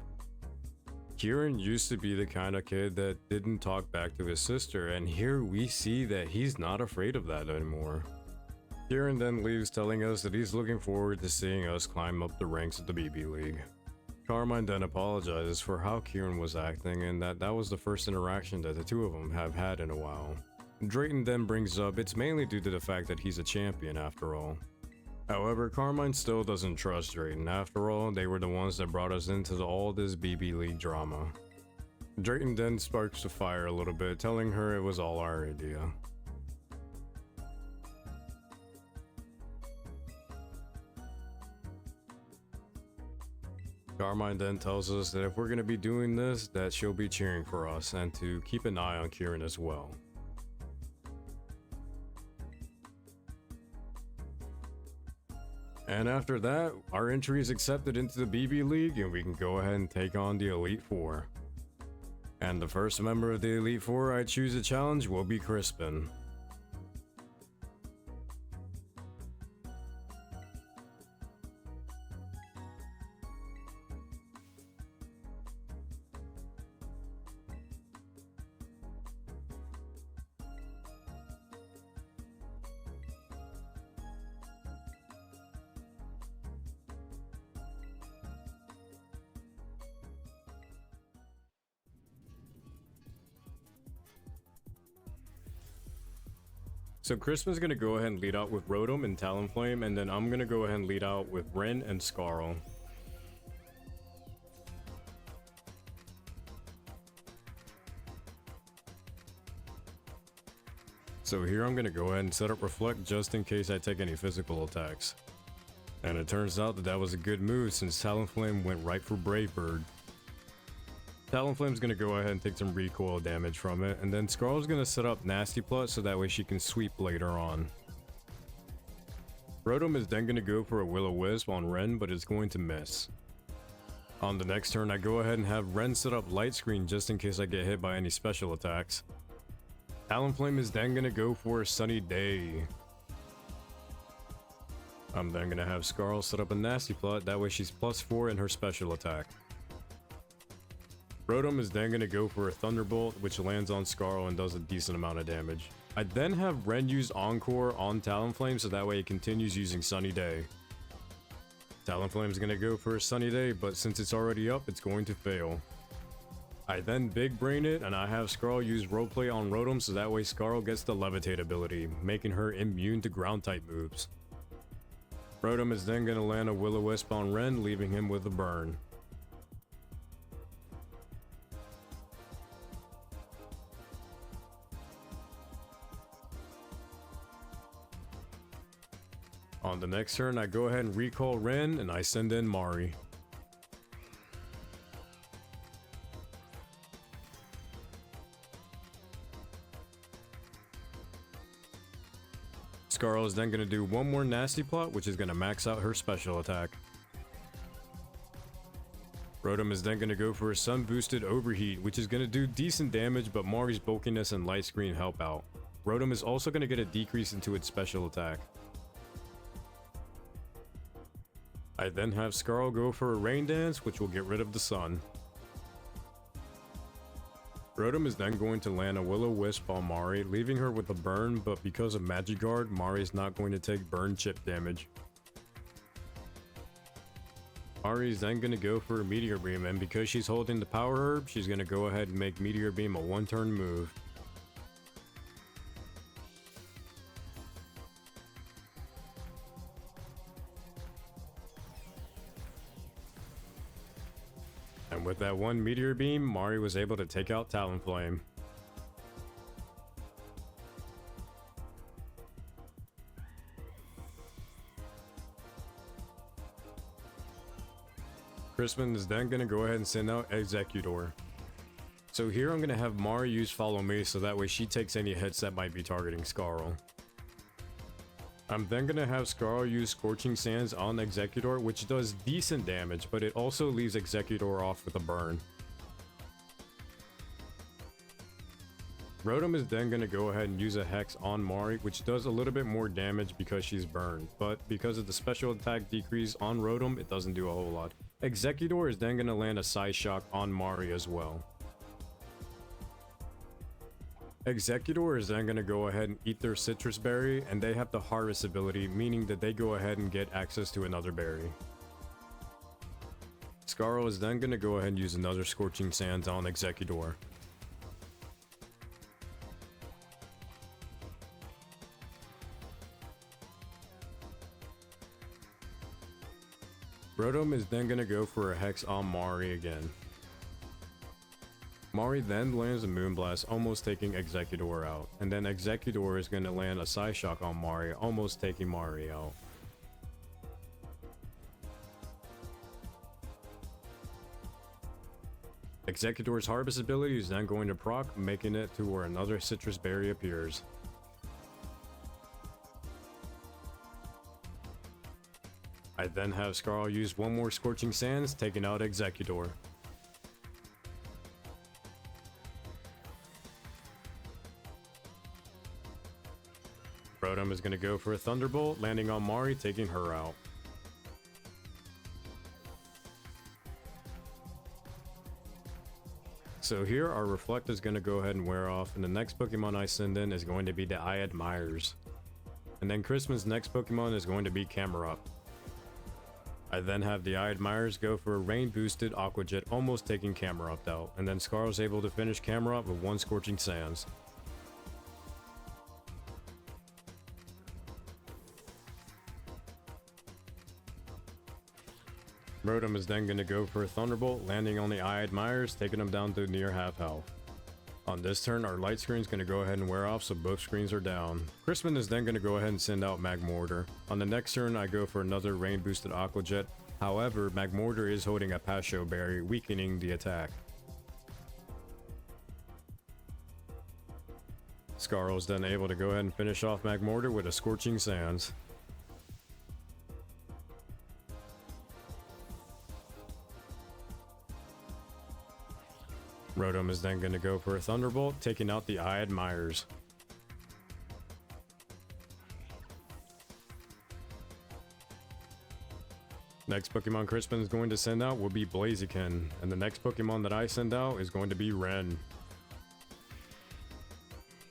Kieran used to be the kind of kid that didn't talk back to his sister, and here we see that he's not afraid of that anymore. Kieran then leaves telling us that he's looking forward to seeing us climb up the ranks of the BB League. Carmine then apologizes for how Kieran was acting and that was the first interaction that the two of them have had in a while. Drayton then brings up it's mainly due to the fact that he's a champion after all. However, Carmine still doesn't trust Drayton. After all, they were the ones that brought us into all this BB League drama. Drayton then sparks the fire a little bit, telling her it was all our idea. Carmine then tells us that if we're going to be doing this, that she'll be cheering for us and to keep an eye on Kieran as well. And after that, our entry is accepted into the BB League and we can go ahead and take on the Elite Four. And the first member of the Elite Four I choose to challenge will be Crispin. So Crispin's gonna go ahead and lead out with Rotom and Talonflame, and then I'm gonna go ahead and lead out with Ren and Scarl. So here I'm gonna go ahead and set up Reflect just in case I take any physical attacks. And it turns out that was a good move since Talonflame went right for Brave Bird. Talonflame's gonna go ahead and take some recoil damage from it, and then Scarl's gonna set up Nasty Plot so that way she can sweep later on. Rotom is then gonna go for a Will-O-Wisp on Ren, but it's going to miss. On the next turn, I go ahead and have Ren set up Light Screen just in case I get hit by any special attacks. Talonflame is then gonna go for a Sunny Day. I'm then gonna have Scarl set up a Nasty Plot, that way she's +4 in her special attack. Rotom is then going to go for a Thunderbolt, which lands on Scarl and does a decent amount of damage. I then have Ren use Encore on Talonflame so that way it continues using Sunny Day. Talonflame is going to go for a Sunny Day, but since it's already up, it's going to fail. I then Big Brain it, and I have Scarl use Roleplay on Rotom so that way Scarl gets the Levitate ability, making her immune to Ground-type moves. Rotom is then going to land a Will-O-Wisp on Ren, leaving him with a burn. On the next turn, I go ahead and recall Ren, and I send in Mari. Scarl is then going to do one more Nasty Plot, which is going to max out her special attack. Rotom is then going to go for a Sun Boosted Overheat, which is going to do decent damage, but Mari's bulkiness and Light Screen help out. Rotom is also going to get a decrease into its special attack. I then have Scarl go for a Rain Dance, which will get rid of the sun. Rotom is then going to land a Will-O-Wisp on Mari, leaving her with a burn, but because of Magikarp, Mari is not going to take burn chip damage. Mari is then going to go for a Meteor Beam, and because she's holding the Power Herb, she's going to go ahead and make Meteor Beam a one-turn move. And with that one Meteor Beam, Mari was able to take out Talonflame. Crispin is then going to go ahead and send out Executor. So here I'm going to have Mari use Follow Me so that way she takes any hits that might be targeting Scarl. I'm then going to have Scarl use Scorching Sands on Executor, which does decent damage, but it also leaves Executor off with a burn. Rotom is then going to go ahead and use a Hex on Mari, which does a little bit more damage because she's burned, but because of the special attack decrease on Rotom, it doesn't do a whole lot. Executor is then going to land a Psy Shock on Mari as well. Executor is then going to go ahead and eat their Citrus Berry, and they have the Harvest ability, meaning that they go ahead and get access to another berry. Scarl is then going to go ahead and use another Scorching Sands on Executor. Rotom is then going to go for a Hex on Mari again. Mari then lands a Moonblast, almost taking Executor out, and then Executor is going to land a Psy Shock on Mari, almost taking Mari out. Executor's Harvest ability is then going to proc, making it to where another Citrus Berry appears. I then have Scarl use one more Scorching Sands, taking out Executor. Rotom is going to go for a Thunderbolt, landing on Mari, taking her out. So here our Reflect is going to go ahead and wear off, and the next Pokemon I send in is going to be the I Admires. And then Crispin's next Pokemon is going to be Camerupt. I then have the I Admires go for a Rain Boosted Aqua Jet, almost taking Camerupt out, and then Scarl's able to finish Camerupt with one Scorching Sands. Rotom is then going to go for a Thunderbolt, landing on the I Admires, taking them down to near half health. On this turn, our light screen is going to go ahead and wear off, so both screens are down. Crispin is then going to go ahead and send out Magmortar. On the next turn, I go for another Rain Boosted Aqua Jet. However, Magmortar is holding a Pasho Berry, weakening the attack. Scarl is then able to go ahead and finish off Magmortar with a Scorching Sands. Rotom is then going to go for a Thunderbolt, taking out the I Admires. Next Pokemon Crispin is going to send out will be Blaziken, and the next Pokemon that I send out is going to be Ren.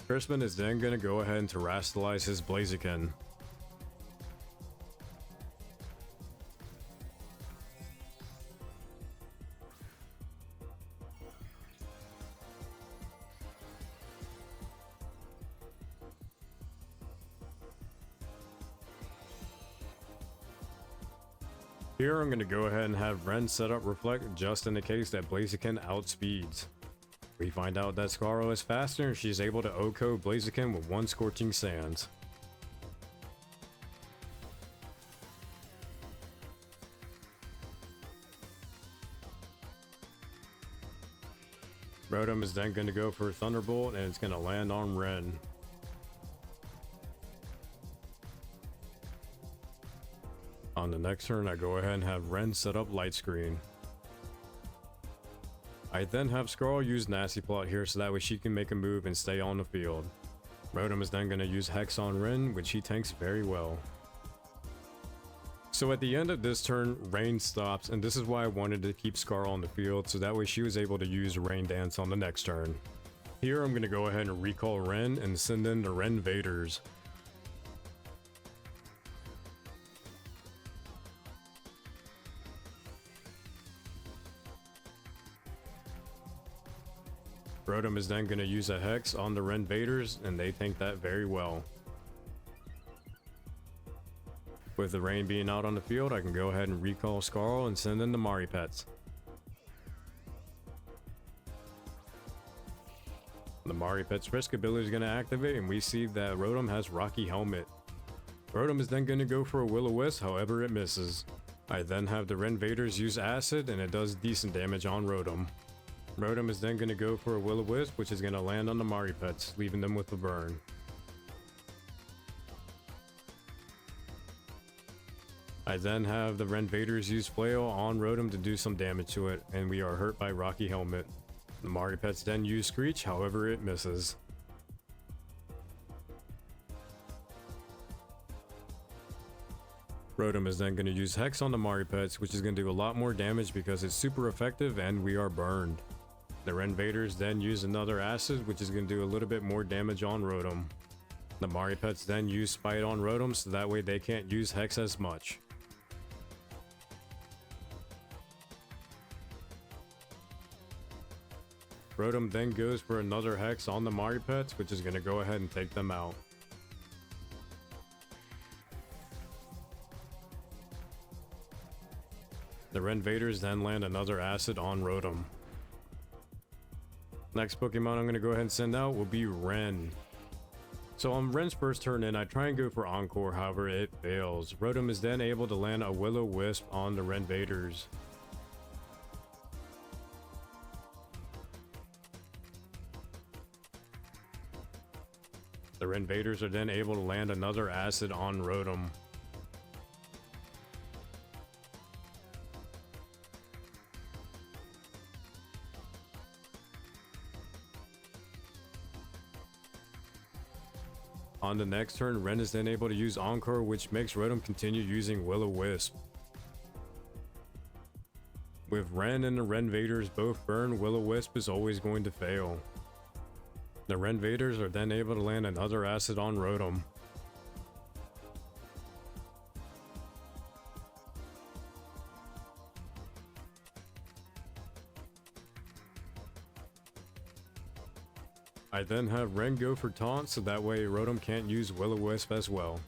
Crispin is then going to go ahead and terrestrialize his Blaziken. Here I'm going to go ahead and have Ren set up Reflect just in the case that Blaziken outspeeds. We find out that Scarl is faster and she's able to OHKO Blaziken with one Scorching Sands. Rotom is then going to go for a Thunderbolt and it's going to land on Ren. On the next turn, I go ahead and have Ren set up Light Screen. I then have Scarl use Nasty Plot here so that way she can make a move and stay on the field. Rotom is then going to use Hex on Ren, which he tanks very well. So at the end of this turn, Rain stops, and this is why I wanted to keep Scarl on the field, so that way she was able to use Rain Dance on the next turn. Here I'm going to go ahead and recall Ren and send in the Ren Vaders. Rotom is then going to use a Hex on the Ren Vaders, and they tank that very well. With the Rain being out on the field, I can go ahead and recall Scarl and send in the Maripets. The Maripet's risk ability is going to activate, and we see that Rotom has Rocky Helmet. Rotom is then going to go for a Will-O-Wisp, however it misses. I then have the Ren Vaders use Acid, and it does decent damage on Rotom. Rotom is then going to go for a Will-O-Wisp, which is going to land on the Maripets, leaving them with a burn. I then have the Ren Vaders use Flail on Rotom to do some damage to it, and we are hurt by Rocky Helmet. The Maripets then use Screech, however it misses. Rotom is then going to use Hex on the Maripets, which is going to do a lot more damage because it's super effective and we are burned. The Ren Vaders then use another Acid, which is going to do a little bit more damage on Rotom. The Maripets then use Spite on Rotom, so that way they can't use Hex as much. Rotom then goes for another Hex on the Maripets, which is going to go ahead and take them out. The Ren Vaders then land another Acid on Rotom. Next Pokemon I'm going to go ahead and send out will be Ren. So on Ren's first turn in, I try and go for Encore, however it fails. Rotom is then able to land a Will-O-Wisp on the Ren Vaders. The Ren Vaders are then able to land another Acid on Rotom. On the next turn, Ren is then able to use Encore, which makes Rotom continue using Will-O-Wisp. With Ren and the Ren Vaders both burn, Will-O-Wisp is always going to fail. The Ren Vaders are then able to land another Acid on Rotom. I then have Ren go for Taunt, so that way Rotom can't use Will-O-Wisp as well.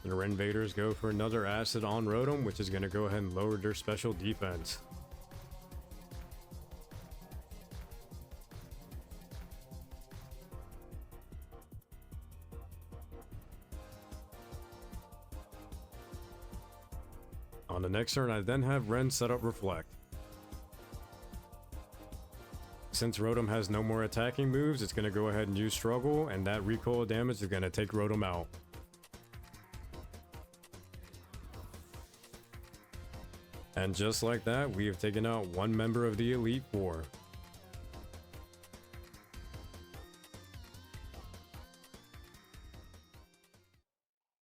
The Ren Vaders go for another Acid on Rotom, which is going to go ahead and lower their special defense. On the next turn, I then have Ren set up Reflect. Since Rotom has no more attacking moves, it's going to go ahead and use Struggle, and that recoil damage is going to take Rotom out. And just like that, we have taken out one member of the Elite Four.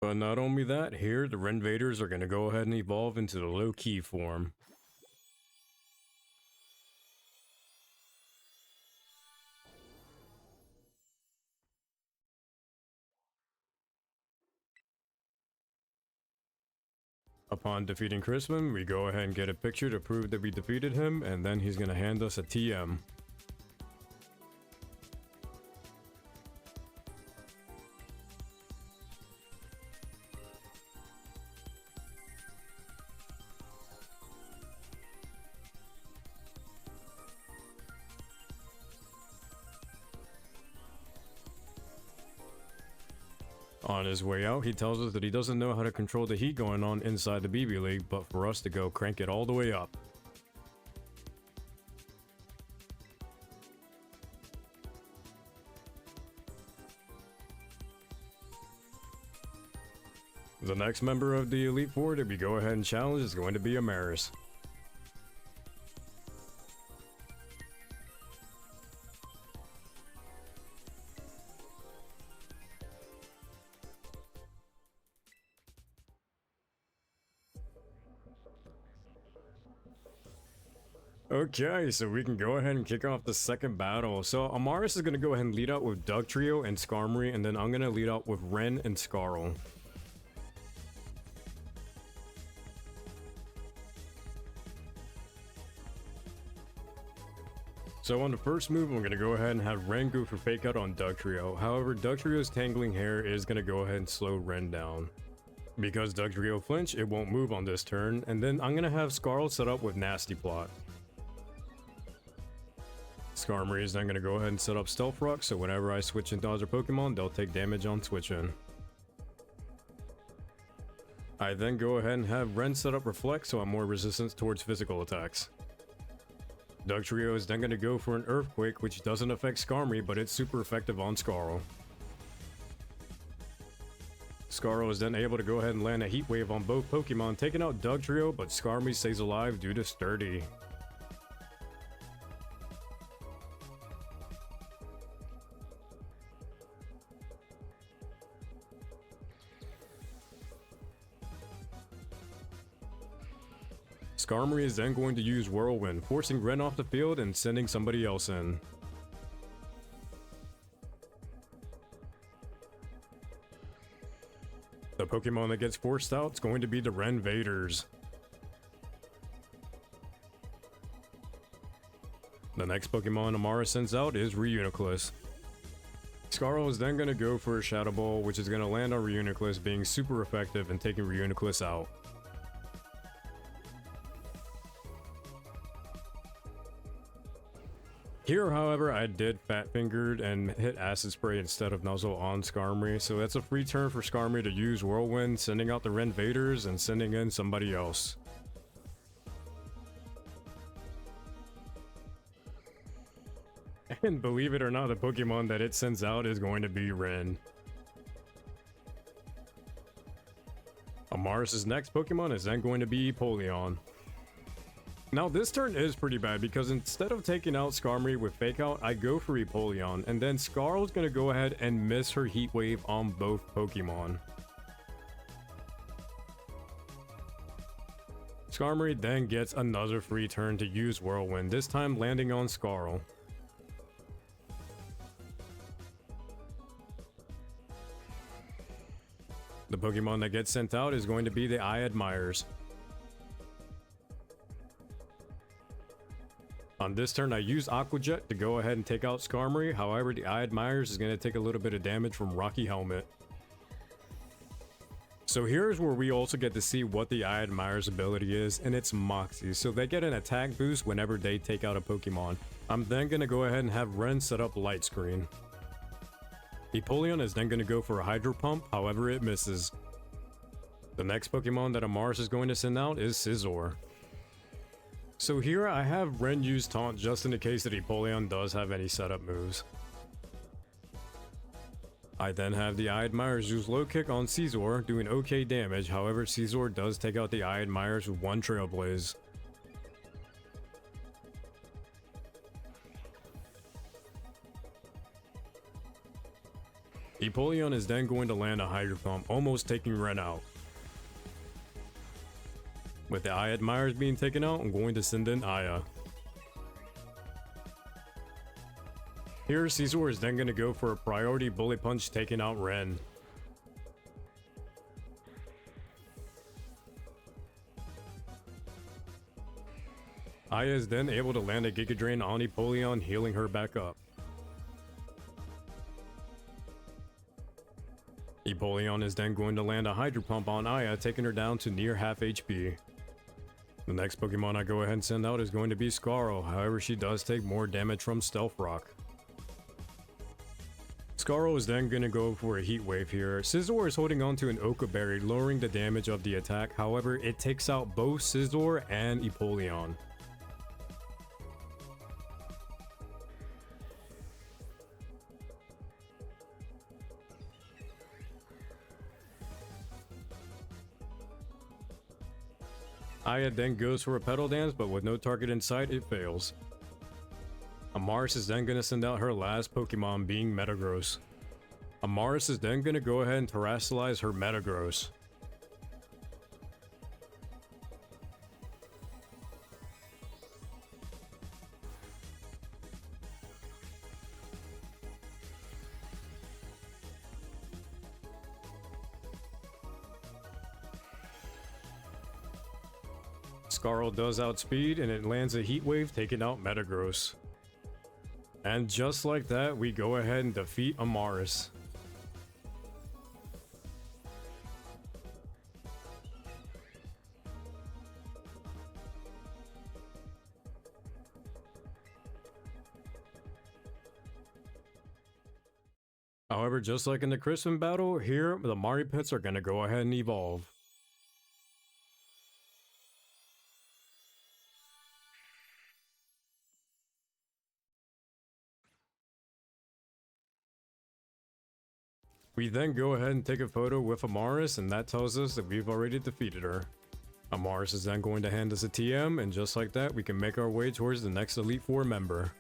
But not only that, here the Ren Vaders are going to go ahead and evolve into the low-key form. Upon defeating Chrisman, we go ahead and get a picture to prove that we defeated him, and then he's going to hand us a TM. On his way out, he tells us that he doesn't know how to control the heat going on inside the BB League, but for us to go crank it all the way up. The next member of the Elite Four that we go ahead and challenge is going to be Amaris. Okay, so we can go ahead and kick off the second battle. So Amaris is going to go ahead and lead out with Dugtrio and Skarmory, and then I'm going to lead out with Ren and Scarl. So on the first move, I'm going to go ahead and have Ren go for Fake Out on Dugtrio. However, Dugtrio's Tangling Hair is going to go ahead and slow Ren down. Because Dugtrio flinch, it won't move on this turn, and then I'm going to have Scarl set up with Nasty Plot. Skarmory is then going to go ahead and set up Stealth Rock, so whenever I switch and dodge a Pokemon, they'll take damage on switching. I then go ahead and have Ren set up Reflect, so I'm more resistant towards physical attacks. Dugtrio is then going to go for an Earthquake, which doesn't affect Skarmory, but it's super effective on Scarl. Scarl is then able to go ahead and land a Heat Wave on both Pokemon, taking out Dugtrio, but Skarmory stays alive due to Sturdy. Skarmory is then going to use Whirlwind, forcing Ren off the field and sending somebody else in. The Pokemon that gets forced out is going to be the Ren Vaders. The next Pokemon Amara sends out is Reuniclus. Scarl is then going to go for a Shadow Ball, which is going to land on Reuniclus, being super effective and taking Reuniclus out. Here, however, I did Fat Fingered and hit Acid Spray instead of Nuzzle on Skarmory, so that's a free turn for Skarmory to use Whirlwind, sending out the Ren Vaders and sending in somebody else. And believe it or not, the Pokemon that it sends out is going to be Ren. Amaris' next Pokemon is then going to be Empoleon. Now this turn is pretty bad because instead of taking out Skarmory with Fake Out, I go for Empoleon, and then Scarl's gonna go ahead and miss her Heat Wave on both Pokemon. Skarmory then gets another free turn to use Whirlwind, this time landing on Scarl. The Pokemon that gets sent out is going to be the I Admires. On this turn, I use Aqua Jet to go ahead and take out Skarmory, however the I Admires is going to take a little bit of damage from Rocky Helmet. So here's where we also get to see what the I Admires ability is, and it's Moxie, so they get an attack boost whenever they take out a Pokemon. I'm then going to go ahead and have Ren set up Light Screen. Empoleon is then going to go for a Hydro Pump, however it misses. The next Pokemon that Amaris is going to send out is Scizor. So here I have Ren use Taunt just in the case that Empoleon does have any setup moves. I then have the I Admires use Low Kick on Scizor, doing okay damage, however Scizor does take out the I Admires with one Trailblaze. Empoleon is then going to land a Hydro Pump, almost taking Ren out. With the I Admires being taken out, I'm going to send in Aya. Here, Scizor is then going to go for a priority Bullet Punch, taking out Ren. Aya is then able to land a Giga Drain on Empoleon, healing her back up. Empoleon is then going to land a Hydro Pump on Aya, taking her down to near half HP. The next Pokemon I go ahead and send out is going to be Scarl, however she does take more damage from Stealth Rock. Scarl is then going to go for a Heat Wave here. Scizor is holding on to an Oka Berry, lowering the damage of the attack, however it takes out both Scizor and Empoleon. Aya then goes for a Petal Dance, but with no target in sight, it fails. Amaris is then going to send out her last Pokemon, being Metagross. Amaris is then going to go ahead and terrestrialize her Metagross. Scarl does outspeed and it lands a Heat Wave, taking out Metagross. And just like that, we go ahead and defeat Amaris. However, just like in the Crispin battle, here the Maripets are going to go ahead and evolve. We then go ahead and take a photo with Amaris, and that tells us that we've already defeated her. Amaris is then going to hand us a TM, and just like that, we can make our way towards the next Elite Four member.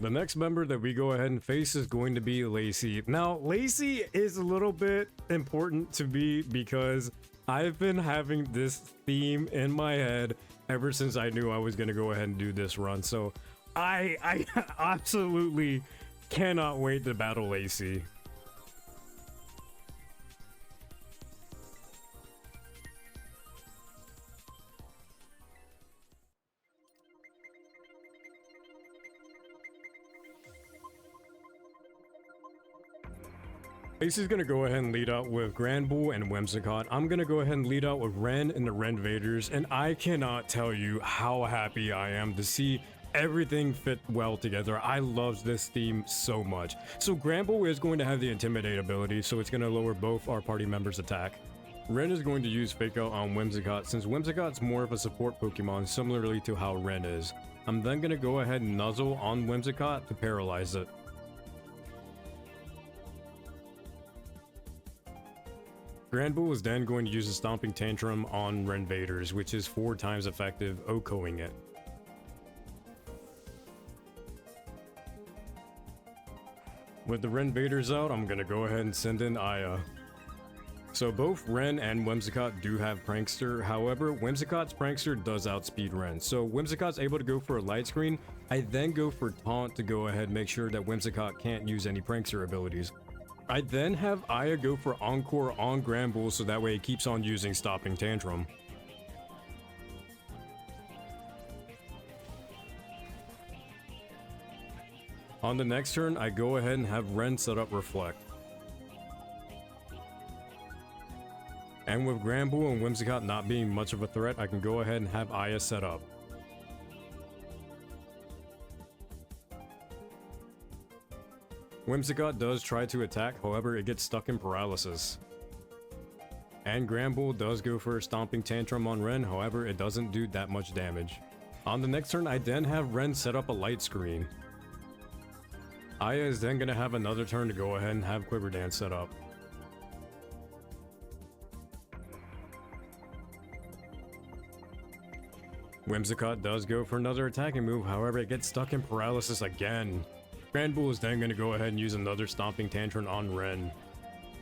The next member that we go ahead and face is going to be Lacey. Now, Lacey is a little bit important to me because I've been having this theme in my head ever since I knew I was going to go ahead and do this run. So I absolutely cannot wait to battle Lacey. Lacey's gonna go ahead and lead out with Granbull and Whimsicott. I'm gonna go ahead and lead out with Ren and the Renvaders, and I cannot tell you how happy I am to see everything fit well together. I love this theme so much. So Granbull is going to have the Intimidate ability, so it's gonna lower both our party members' attack. Ren is going to use Fake Out on Whimsicott, since Whimsicott's more of a support Pokemon, similarly to how Ren is. I'm then gonna go ahead and Nuzzle on Whimsicott to paralyze it. Granbull is then going to use a Stomping Tantrum on Renvaders, which is 4 times effective, OHKOing it. With the Renvaders out, I'm going to go ahead and send in Aya. So both Ren and Whimsicott do have Prankster, however, Whimsicott's Prankster does outspeed Ren. So Whimsicott's able to go for a Light Screen, I then go for Taunt to go ahead and make sure that Whimsicott can't use any Prankster abilities. I then have Aya go for Encore on Granbull so that way it keeps on using Stopping Tantrum. On the next turn, I go ahead and have Ren set up Reflect. And with Granbull and Whimsicott not being much of a threat, I can go ahead and have Aya set up. Whimsicott does try to attack, however it gets stuck in paralysis. And Granbull does go for a Stomping Tantrum on Ren, however it doesn't do that much damage. On the next turn, I then have Ren set up a Light Screen. Aya is then going to have another turn to go ahead and have Quiver Dance set up. Whimsicott does go for another attacking move, however it gets stuck in paralysis again. Granbull is then going to go ahead and use another Stomping Tantrum on Ren.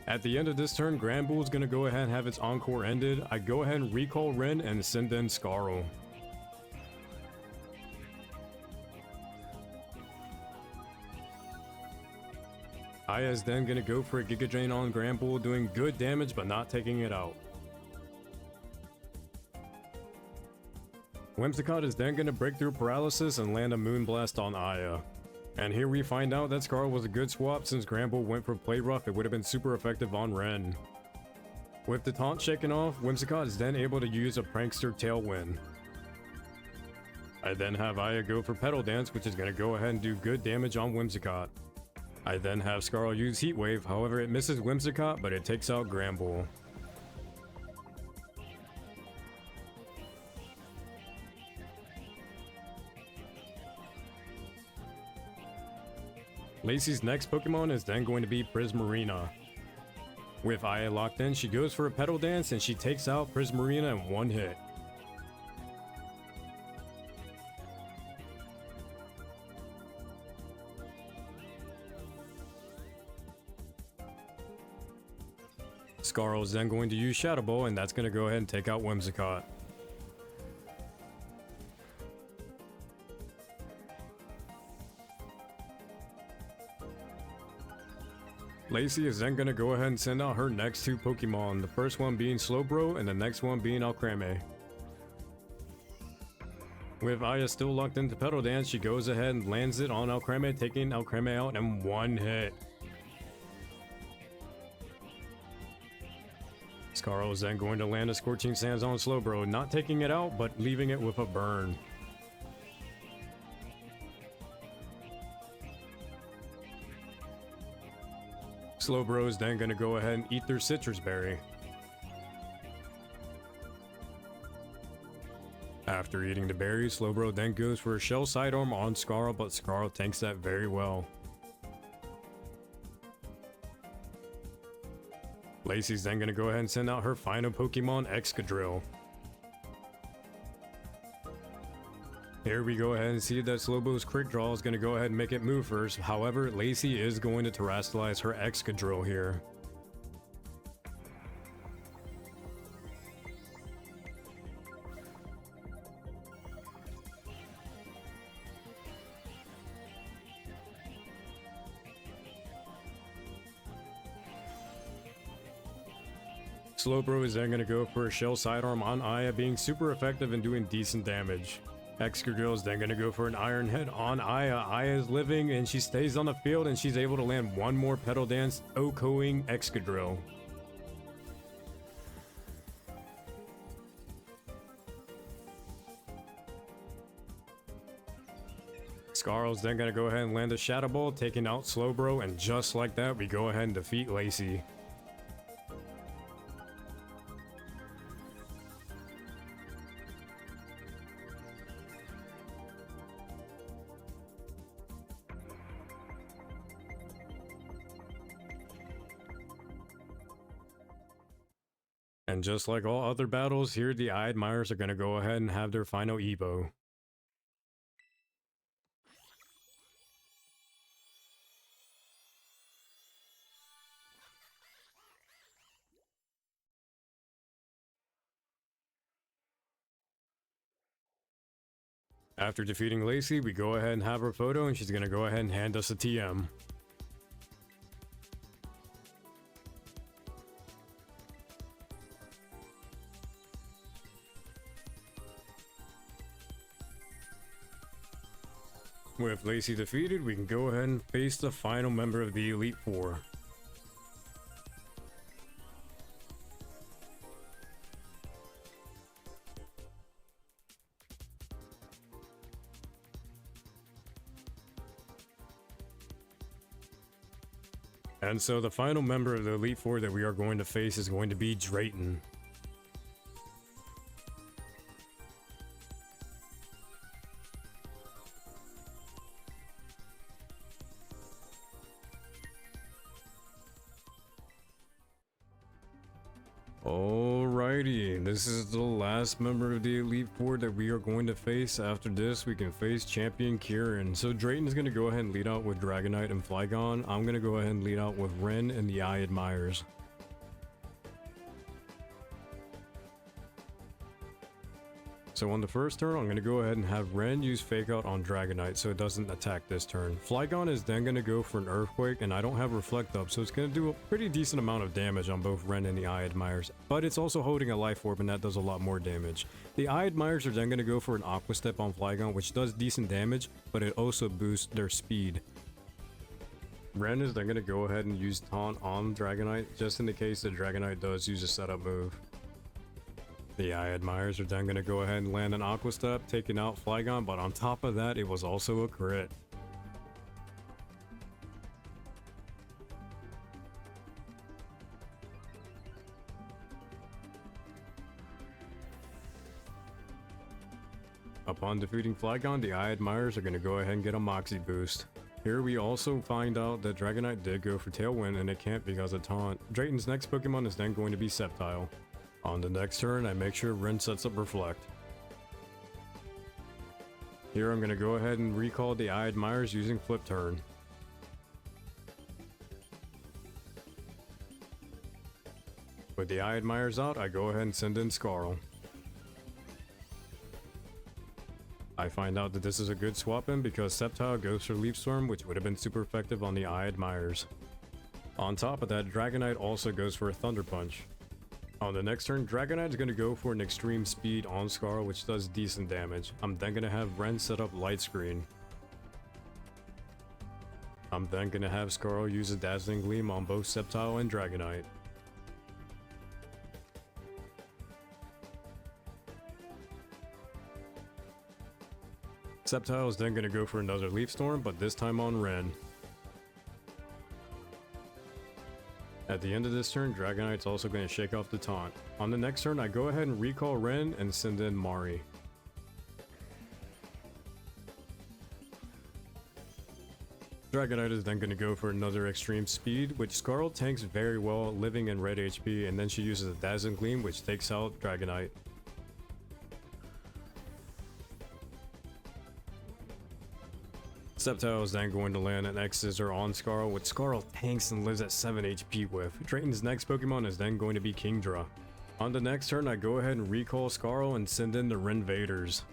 At the end of this turn, Granbull is going to go ahead and have its Encore ended. I go ahead and recall Ren and send in Scarl. Aya is then going to go for a Giga Drain on Granbull, doing good damage but not taking it out. Whimsicott is then going to break through paralysis and land a Moonblast on Aya. And here we find out that Scarl was a good swap, since Granbull went for Play Rough, it would have been super effective on Ren. With the taunt shaken off, Whimsicott is then able to use a Prankster Tailwind. I then have Aya go for Petal Dance, which is going to go ahead and do good damage on Whimsicott. I then have Scarl use Heat Wave, however it misses Whimsicott, but it takes out Granbull. Lacey's next Pokemon is then going to be Prismarina. With Aya locked in, she goes for a Petal Dance and she takes out Prismarina in one hit. Scarl is then going to use Shadow Ball, and that's going to go ahead and take out Whimsicott. Lacey is then going to go ahead and send out her next two Pokemon, the first one being Slowbro and the next one being Alcremie. With Aya still locked into Petal Dance, she goes ahead and lands it on Alcremie, taking Alcremie out in one hit. Scarl is then going to land a Scorching Sands on Slowbro, not taking it out, but leaving it with a burn. Slowbro is then going to go ahead and eat their Citrus Berry. After eating the berry, Slowbro then goes for a Shell Sidearm on Scarl, but Scarl tanks that very well. Lacey's then going to go ahead and send out her final Pokemon, Excadrill. Here we go ahead and see that Slowbro's Quick Draw is going to go ahead and make it move first. However, Lacey is going to Terrastallize her Excadrill here. Slowbro is then going to go for a Shell Sidearm on Aya, being super effective and doing decent damage. Excadrill is then going to go for an Iron Head on Aya. Aya is living and she stays on the field and she's able to land one more Petal Dance, OHKOing Excadrill. Scarl's then going to go ahead and land a Shadow Ball, taking out Slowbro, and just like that, we go ahead and defeat Lacey. And just like all other battles, here the I Admirers are going to go ahead and have their final Evo. After defeating Lacey, we go ahead and have her photo, and she's going to go ahead and hand us a TM. With Lacey defeated, we can go ahead and face the final member of the Elite Four. And so the final member of the Elite Four that we are going to face is going to be Drayton. Alrighty, this is the last member of the Elite Four that we are going to face. After this, we can face Champion Kieran. So Drayton is going to go ahead and lead out with Dragonite and Flygon. I'm going to go ahead and lead out with Ren and the I Admirers. So on the first turn, I'm going to go ahead and have Ren use Fake Out on Dragonite so it doesn't attack this turn. Flygon is then going to go for an Earthquake, and I don't have Reflect Up, so it's going to do a pretty decent amount of damage on both Ren and the I Admirers. But it's also holding a Life Orb, and that does a lot more damage. The I Admirers are then going to go for an Aqua Step on Flygon, which does decent damage, but it also boosts their speed. Ren is then going to go ahead and use Taunt on Dragonite, just in the case that Dragonite does use a setup move. The I Admirers are then going to go ahead and land an Aqua Step, taking out Flygon, but on top of that, it was also a crit. Upon defeating Flygon, the I Admirers are going to go ahead and get a Moxie boost. Here we also find out that Dragonite did go for Tailwind and it can't because of Taunt. Drayton's next Pokemon is then going to be Sceptile. On the next turn, I make sure Ren sets up Reflect. Here I'm going to go ahead and recall the I Admires using Flip Turn. With the I Admires out, I go ahead and send in Scarl. I find out that this is a good swap in because Sceptile goes for Leaf Storm, which would have been super effective on the I Admires. On top of that, Dragonite also goes for a Thunder Punch. On the next turn, Dragonite is going to go for an Extreme Speed on Scarl, which does decent damage. I'm then going to have Ren set up Light Screen. I'm then going to have Scarl use a Dazzling Gleam on both Sceptile and Dragonite. Sceptile is then going to go for another Leaf Storm, but this time on Ren. At the end of this turn, Dragonite's also going to shake off the taunt. On the next turn, I go ahead and recall Ren and send in Mari. Dragonite is then going to go for another Extreme Speed, which Scarl tanks very well, living in red HP, and then she uses a Dazzling Gleam, which takes out Dragonite. Sceptile is then going to land an X-Scissor on Scarl, which Scarl tanks and lives at 7 HP with. Drayton's next Pokemon is then going to be Kingdra. On the next turn, I go ahead and recall Scarl and send in the Renvaders.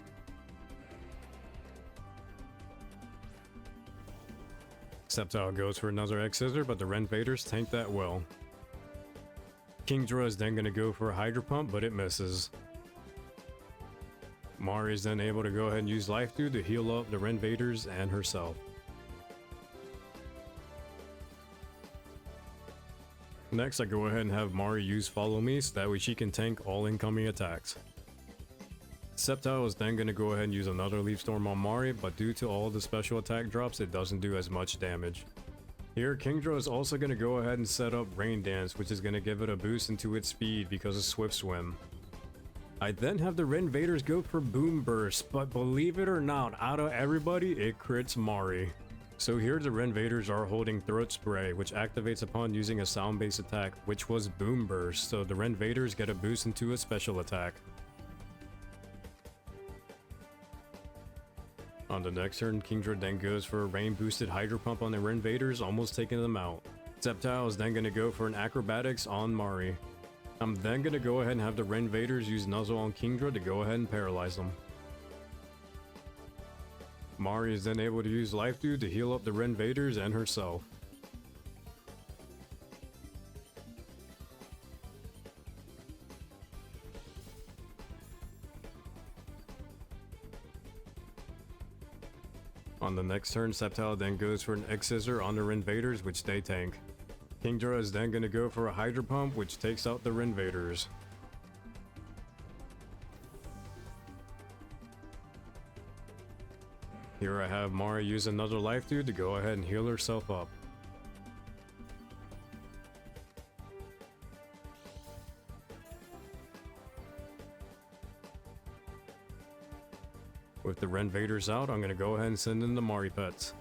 Sceptile goes for another X-Scissor, but the Renvaders tank that well. Kingdra is then going to go for a Hydro Pump, but it misses. Mari is then able to go ahead and use Life Dew to heal up the Renvaders and herself. Next, I go ahead and have Mari use Follow Me so that way she can tank all incoming attacks. Sceptile is then going to go ahead and use another Leaf Storm on Mari, but due to all the special attack drops, it doesn't do as much damage. Here, Kingdra is also going to go ahead and set up Rain Dance, which is going to give it a boost into its speed because of Swift Swim. I then have the Renvaders go for Boom Burst, but believe it or not, out of everybody, it crits Mari. So here the Renvaders are holding Throat Spray, which activates upon using a sound-based attack, which was Boom Burst, so the Renvaders get a boost into a special attack. On the next turn, Kingdra then goes for a rain-boosted Hydro Pump on the Renvaders, almost taking them out. Sceptile is then going to go for an Acrobatics on Mari. I'm then going to go ahead and have the Renvaders use Nuzzle on Kingdra to go ahead and paralyze them. Mari is then able to use Life Dew to heal up the Renvaders and herself. On the next turn, Sceptile then goes for an X-Scissor on the Renvaders, which they tank. Kingdra is then going to go for a Hydro Pump, which takes out the Renvaders. Here I have Mari use another Life Dew to go ahead and heal herself up. With the Renvaders out, I'm going to go ahead and send in the Mari Pets.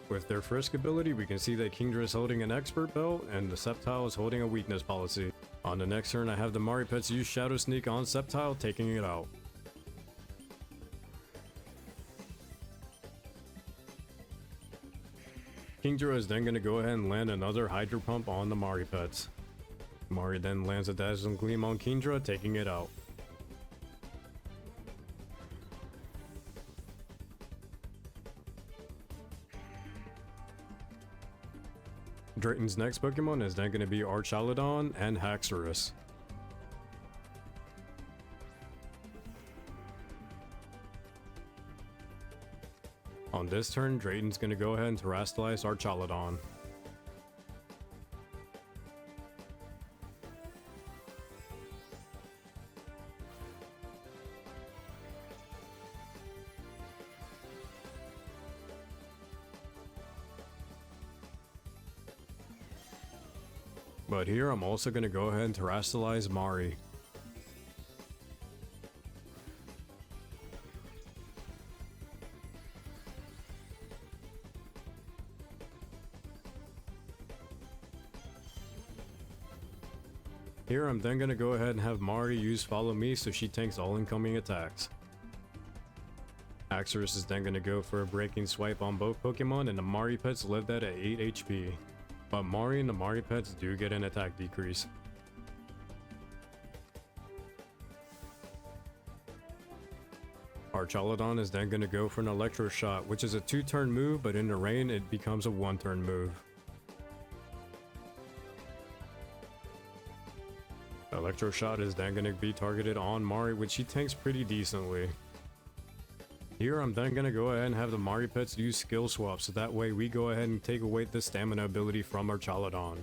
With their Frisk ability, we can see that Kingdra is holding an Expert Belt, and the Sceptile is holding a Weakness Policy. On the next turn, I have the Mari Pets use Shadow Sneak on Sceptile, taking it out. Kingdra is then going to go ahead and land another Hydro Pump on the Mari Pets. Mari then lands a Dazzling Gleam on Kingdra, taking it out. Drayton's next Pokemon is then going to be Archaludon and Haxorus. On this turn, Drayton's going to go ahead and Terrastallize Archaludon. But here I'm also going to go ahead and Terrastallize Mari. Here I'm then gonna go ahead and have Mari use Follow Me so she tanks all incoming attacks. Haxorus is then gonna go for a Breaking Swipe on both Pokemon, and the Mari pets live that at 8 HP. But Mari and the Mari pets do get an attack decrease. Archaludon is then gonna go for an Electro Shot, which is a 2-turn move, but in the rain it becomes a 1-turn move. Electro Shot is then going to be targeted on Mari, which she tanks pretty decently. Here I'm then going to go ahead and have the Mari pets use Skill Swap, so that way we go ahead and take away the stamina ability from Archaludon.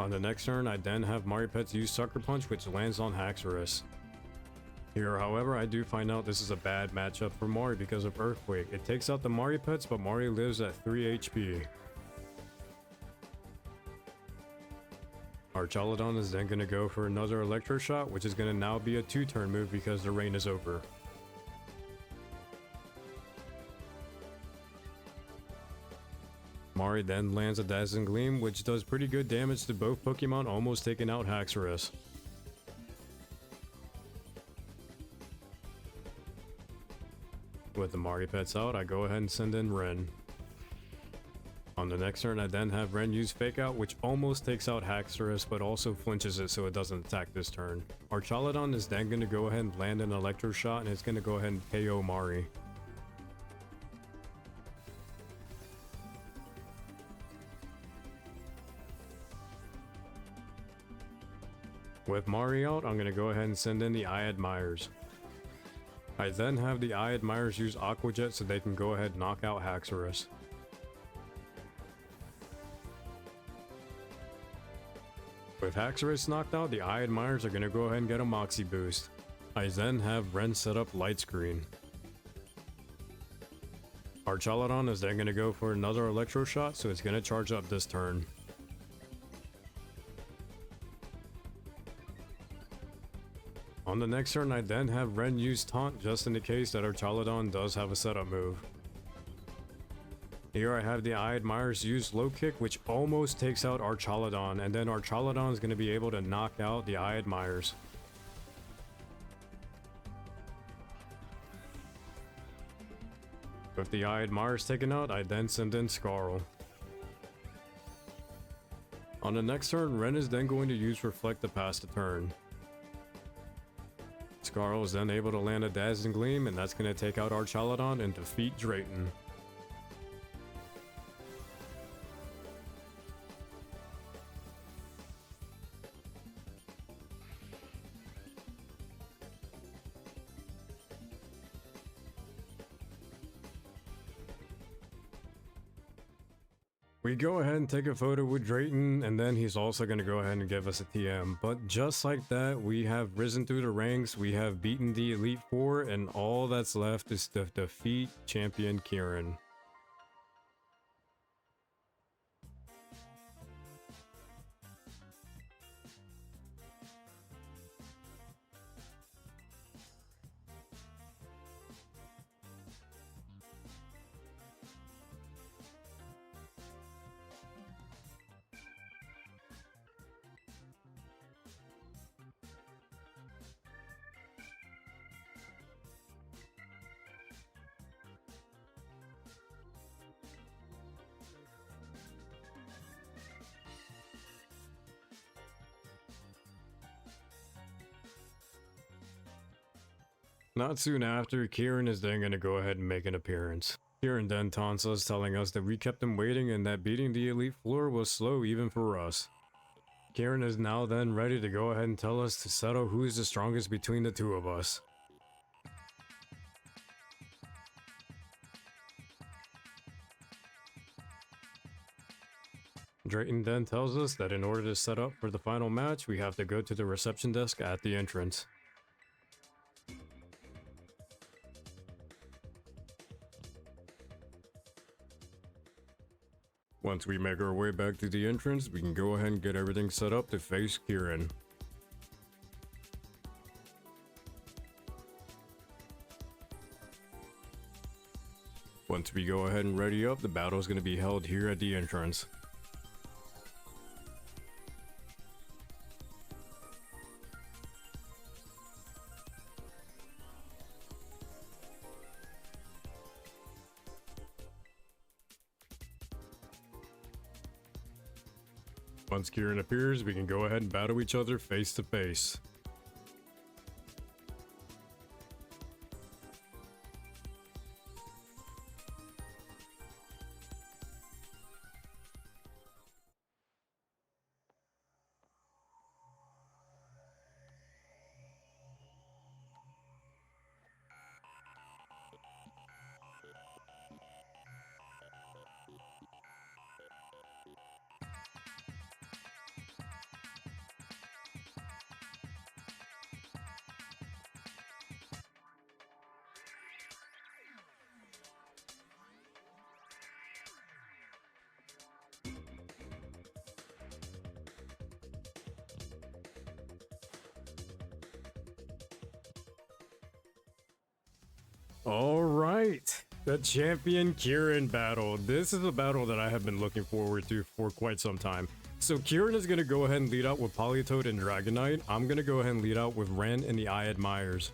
On the next turn, I then have Mari pets use Sucker Punch, which lands on Haxorus. Here, however, I do find out this is a bad matchup for Mari because of Earthquake. It takes out the Mari pets, but Mari lives at 3 HP. Archaludon is then going to go for another Electro Shot, which is going to now be a 2-turn move because the rain is over. Mari then lands a Dazzling Gleam, which does pretty good damage to both Pokemon, almost taking out Haxorus. With the Mari pets out, I go ahead and send in Ren. On the next turn, I then have Ren use Fake Out, which almost takes out Haxorus, but also flinches it so it doesn't attack this turn. Archaludon is then going to go ahead and land an Electro Shot, and it's going to go ahead and KO Mari. With Mari out, I'm going to go ahead and send in the I Admires. I then have the I Admires use Aqua Jet so they can go ahead and knock out Haxorus. With Haxorus knocked out, the I Admires are going to go ahead and get a Moxie boost. I then have Ren set up Light Screen. Archaludon is then going to go for another Electro Shot, so it's going to charge up this turn. On the next turn, I then have Ren use Taunt just in the case that Archaludon does have a setup move. Here I have the I Admires use Low Kick, which almost takes out Archaludon, and then Archaludon is going to be able to knock out the I Admires. With the I Admires taken out, I then send in Scarl. On the next turn, Ren is then going to use Reflect to pass the turn. Scarl is then able to land a Dazzling Gleam, and that's going to take out Archaludon and defeat Drayton. We go ahead and take a photo with Drayton, and then he's also going to go ahead and give us a TM. But just like that, we have risen through the ranks, we have beaten the Elite Four, and all that's left is to defeat Champion Kieran. Not soon after, Kieran is then going to go ahead and make an appearance. Kieran then taunts us, telling us that we kept him waiting and that beating the Elite Four was slow even for us. Kieran is now then ready to go ahead and tell us to settle who is the strongest between the two of us. Drayton then tells us that in order to set up for the final match, we have to go to the reception desk at the entrance. Once we make our way back to the entrance, we can go ahead and get everything set up to face Kieran. Once we go ahead and ready up, the battle is going to be held here at the entrance. Once Kieran appears, we can go ahead and battle each other face to face. Alright, the Champion Kieran battle. This is a battle that I have been looking forward to for quite some time. So Kieran is going to go ahead and lead out with Politoed and Dragonite. I'm going to go ahead and lead out with Ren and the I Admires.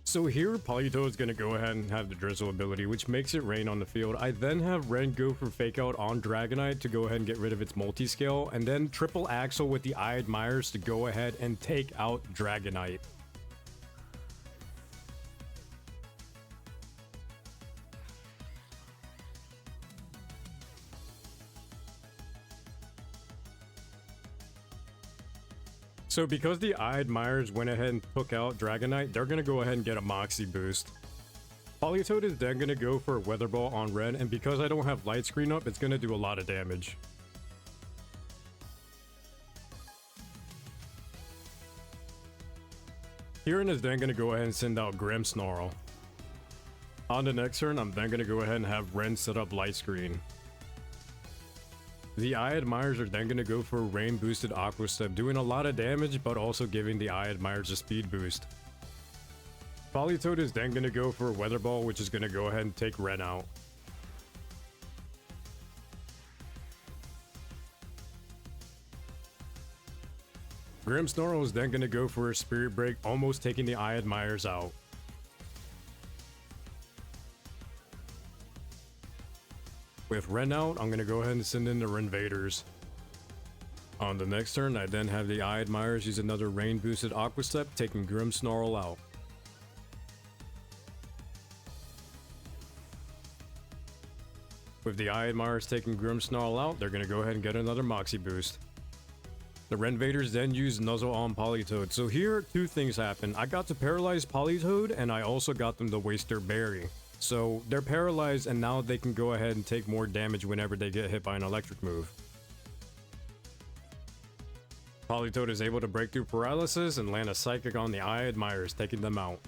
So here, Politoed is going to go ahead and have the Drizzle ability, which makes it rain on the field. I then have Ren go for Fake Out on Dragonite to go ahead and get rid of its multi-scale, and then Triple Axle with the I Admires to go ahead and take out Dragonite. So because the I Admires went ahead and took out Dragonite, they're going to go ahead and get a Moxie boost. Politoed is then going to go for a Weather Ball on Ren, and because I don't have Light Screen up, it's going to do a lot of damage. Kieran is then going to go ahead and send out Grimmsnarl. On the next turn, I'm then going to go ahead and have Ren set up Light Screen. The I Admires are then going to go for Rain Boosted Aqua Step, doing a lot of damage, but also giving the I Admires a speed boost. Politoed is then going to go for a Weather Ball, which is going to go ahead and take Ren out. Grimmsnarl is then going to go for a Spirit Break, almost taking the I Admires out. With Ren out, I'm going to go ahead and send in the Renvaders. On the next turn, I then have the I Admires use another Rain Boosted Aqua Step, taking Grimmsnarl out. With the I Admires taking Grimmsnarl out, they're going to go ahead and get another Moxie boost. The Renvaders then use Nuzzle on Politoed. So here, two things happen. I got to paralyze Politoed, and I also got them to waste their berry. So they're paralyzed, and now they can go ahead and take more damage whenever they get hit by an electric move. Politoed is able to break through paralysis and land a Psychic on the I Admires, taking them out.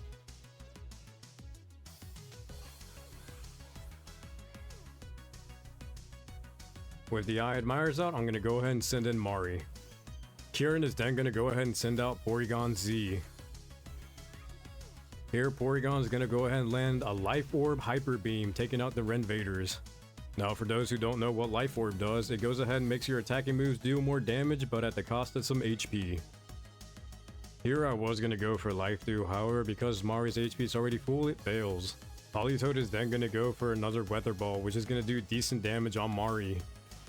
With the I Admires out, I'm going to go ahead and send in Mari. Kieran is then going to go ahead and send out Porygon Z. Here, Porygon is going to go ahead and land a Life Orb Hyper Beam, taking out the Renvaders. Now, for those who don't know what Life Orb does, it goes ahead and makes your attacking moves deal more damage, but at the cost of some HP. Here, I was going to go for Life Dew, however, because Mari's HP is already full, it fails. Politoed is then going to go for another Weather Ball, which is going to do decent damage on Mari.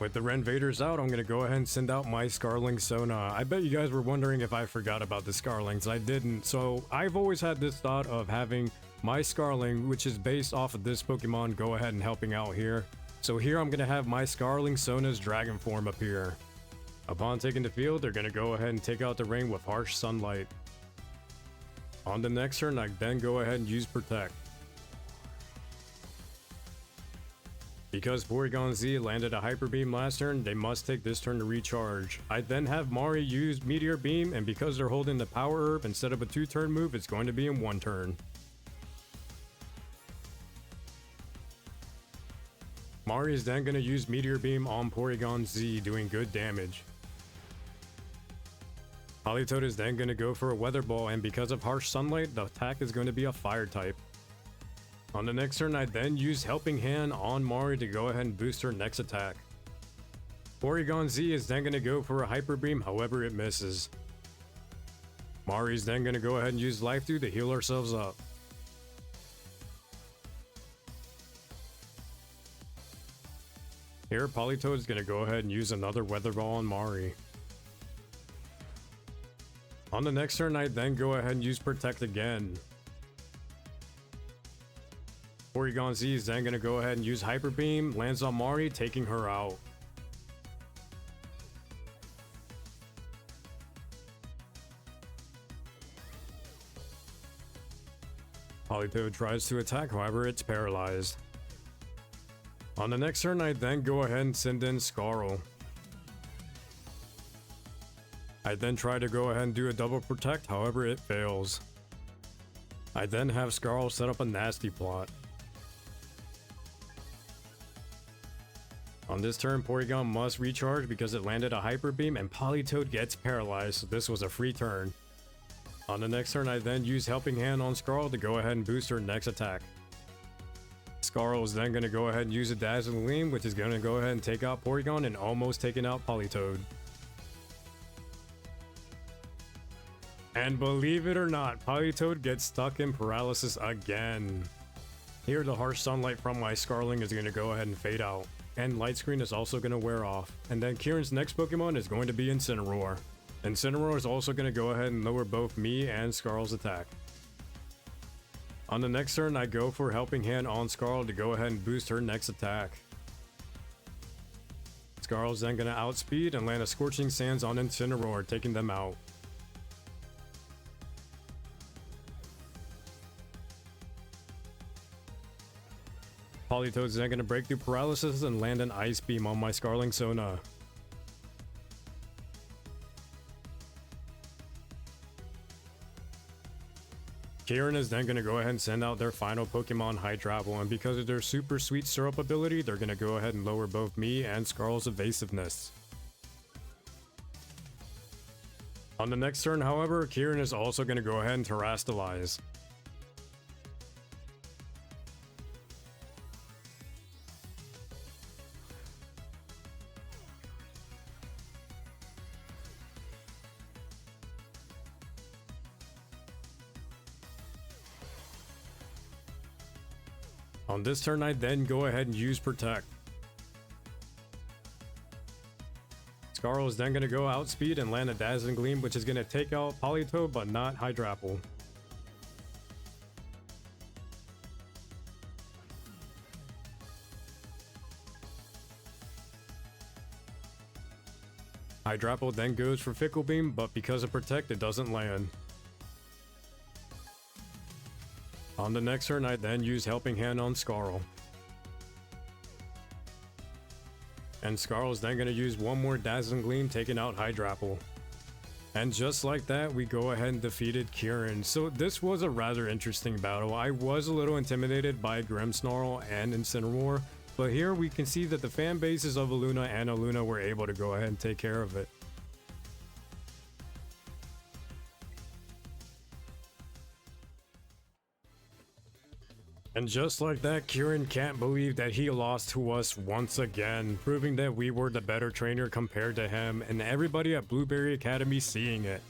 With the Renvaders out, I'm going to go ahead and send out my Scarling Sona. I bet you guys were wondering if I forgot about the Scarlings. I didn't. So I've always had this thought of having my Scarling, which is based off of this Pokemon, go ahead and helping out here. So here I'm going to have my Scarling Sona's Dragon form appear. Upon taking the field, they're going to go ahead and take out the rain with Harsh Sunlight. On the next turn, I then go ahead and use Protect. Because Porygon Z landed a Hyper Beam last turn, they must take this turn to recharge. I then have Mari use Meteor Beam, and because they're holding the Power Herb instead of a 2-turn move, it's going to be in 1 turn. Mari is then going to use Meteor Beam on Porygon Z, doing good damage. Politoed is then going to go for a Weather Ball, and because of Harsh Sunlight, the attack is going to be a Fire type. On the next turn, I then use Helping Hand on Mari to go ahead and boost her next attack. Porygon Z is then going to go for a Hyper Beam, however it misses. Mari is then going to go ahead and use Life Dew to heal ourselves up. Here, Politoed is going to go ahead and use another Weather Ball on Mari. On the next turn, I then go ahead and use Protect again. Porygon Z is then going to go ahead and use Hyper Beam, lands on Mari, taking her out. Politoed tries to attack, however it's paralyzed. On the next turn, I then go ahead and send in Scarl. I then try to go ahead and do a double protect, however it fails. I then have Scarl set up a nasty plot. On this turn, Porygon must recharge because it landed a Hyper Beam and Politoed gets paralyzed, so this was a free turn. On the next turn, I then use Helping Hand on Scarl to go ahead and boost her next attack. Scarl is then going to go ahead and use a Dazzling Gleam, which is going to go ahead and take out Porygon and almost taking out Politoed. And believe it or not, Politoed gets stuck in paralysis again. Here, the Harsh Sunlight from my Scarling is going to go ahead and fade out. And Light Screen is also going to wear off. And then Kieran's next Pokemon is going to be Incineroar. Incineroar is also going to go ahead and lower both me and Scarl's attack. On the next turn, I go for Helping Hand on Scarl to go ahead and boost her next attack. Scarl's then going to outspeed and land a Scorching Sands on Incineroar, taking them out. Politoed is then going to break through paralysis and land an Ice Beam on my Scarling Sona. Kieran is then going to go ahead and send out their final Pokemon Hydrapple, and because of their super sweet syrup ability, they're going to go ahead and lower both me and Scarl's evasiveness. On the next turn, however, Kieran is also going to go ahead and Terrastalize. On this turn, I then go ahead and use Protect. Scarl is then going to go outspeed and land a Dazzling Gleam, which is going to take out Politoed but not Hydrapple. Hydrapple then goes for Fickle Beam, but because of Protect, it doesn't land. On the next turn, I then use Helping Hand on Scarl. And Scarl is then going to use one more Dazzling Gleam, taking out Hydrapple. And just like that, we go ahead and defeated Kieran. So this was a rather interesting battle. I was a little intimidated by Grimmsnarl and Incineroar, but here we can see that the fan bases of Iluna and Iluna were able to go ahead and take care of it. And just like that, Kieran can't believe that he lost to us once again, proving that we were the better trainer compared to him, and everybody at Blueberry Academy seeing it.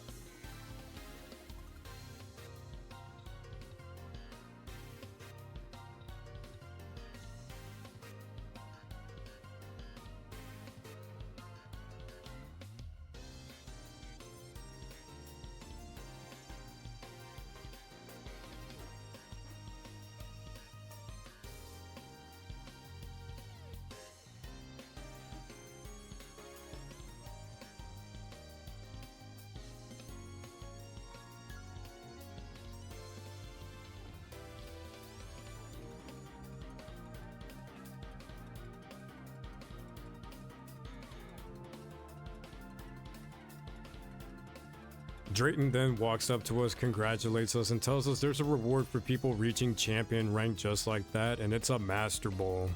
Drayton then walks up to us, congratulates us, and tells us there's a reward for people reaching champion rank just like that, and it's a Master Ball.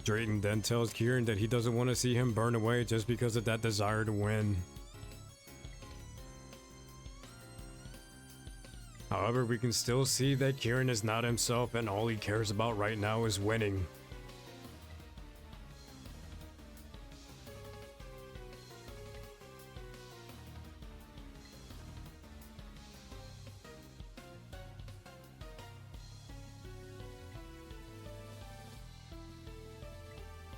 Drayton then tells Kieran that he doesn't want to see him burn away just because of that desire to win. However, we can still see that Kieran is not himself and all he cares about right now is winning.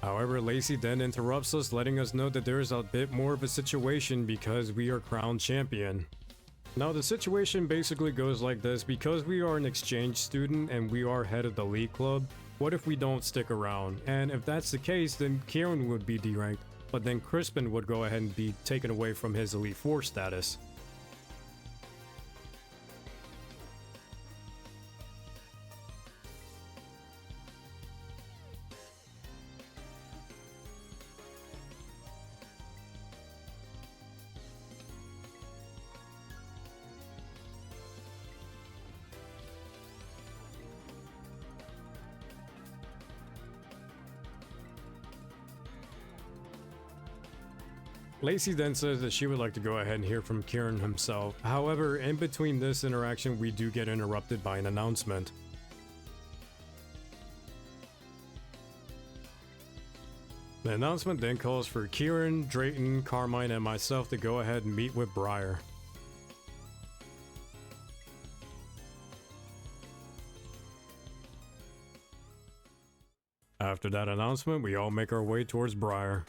However, Lacey then interrupts us, letting us know that there is a bit more of a situation because we are crowned champion. Now, the situation basically goes like this: because we are an exchange student and we are head of the league club, what if we don't stick around? And if that's the case, then Kieran would be deranked, but then Crispin would go ahead and be taken away from his Elite Four status. Lacey then says that she would like to go ahead and hear from Kieran himself. However, in between this interaction, we do get interrupted by an announcement. The announcement then calls for Kieran, Drayton, Carmine, and myself to go ahead and meet with Briar. After that announcement, we all make our way towards Briar.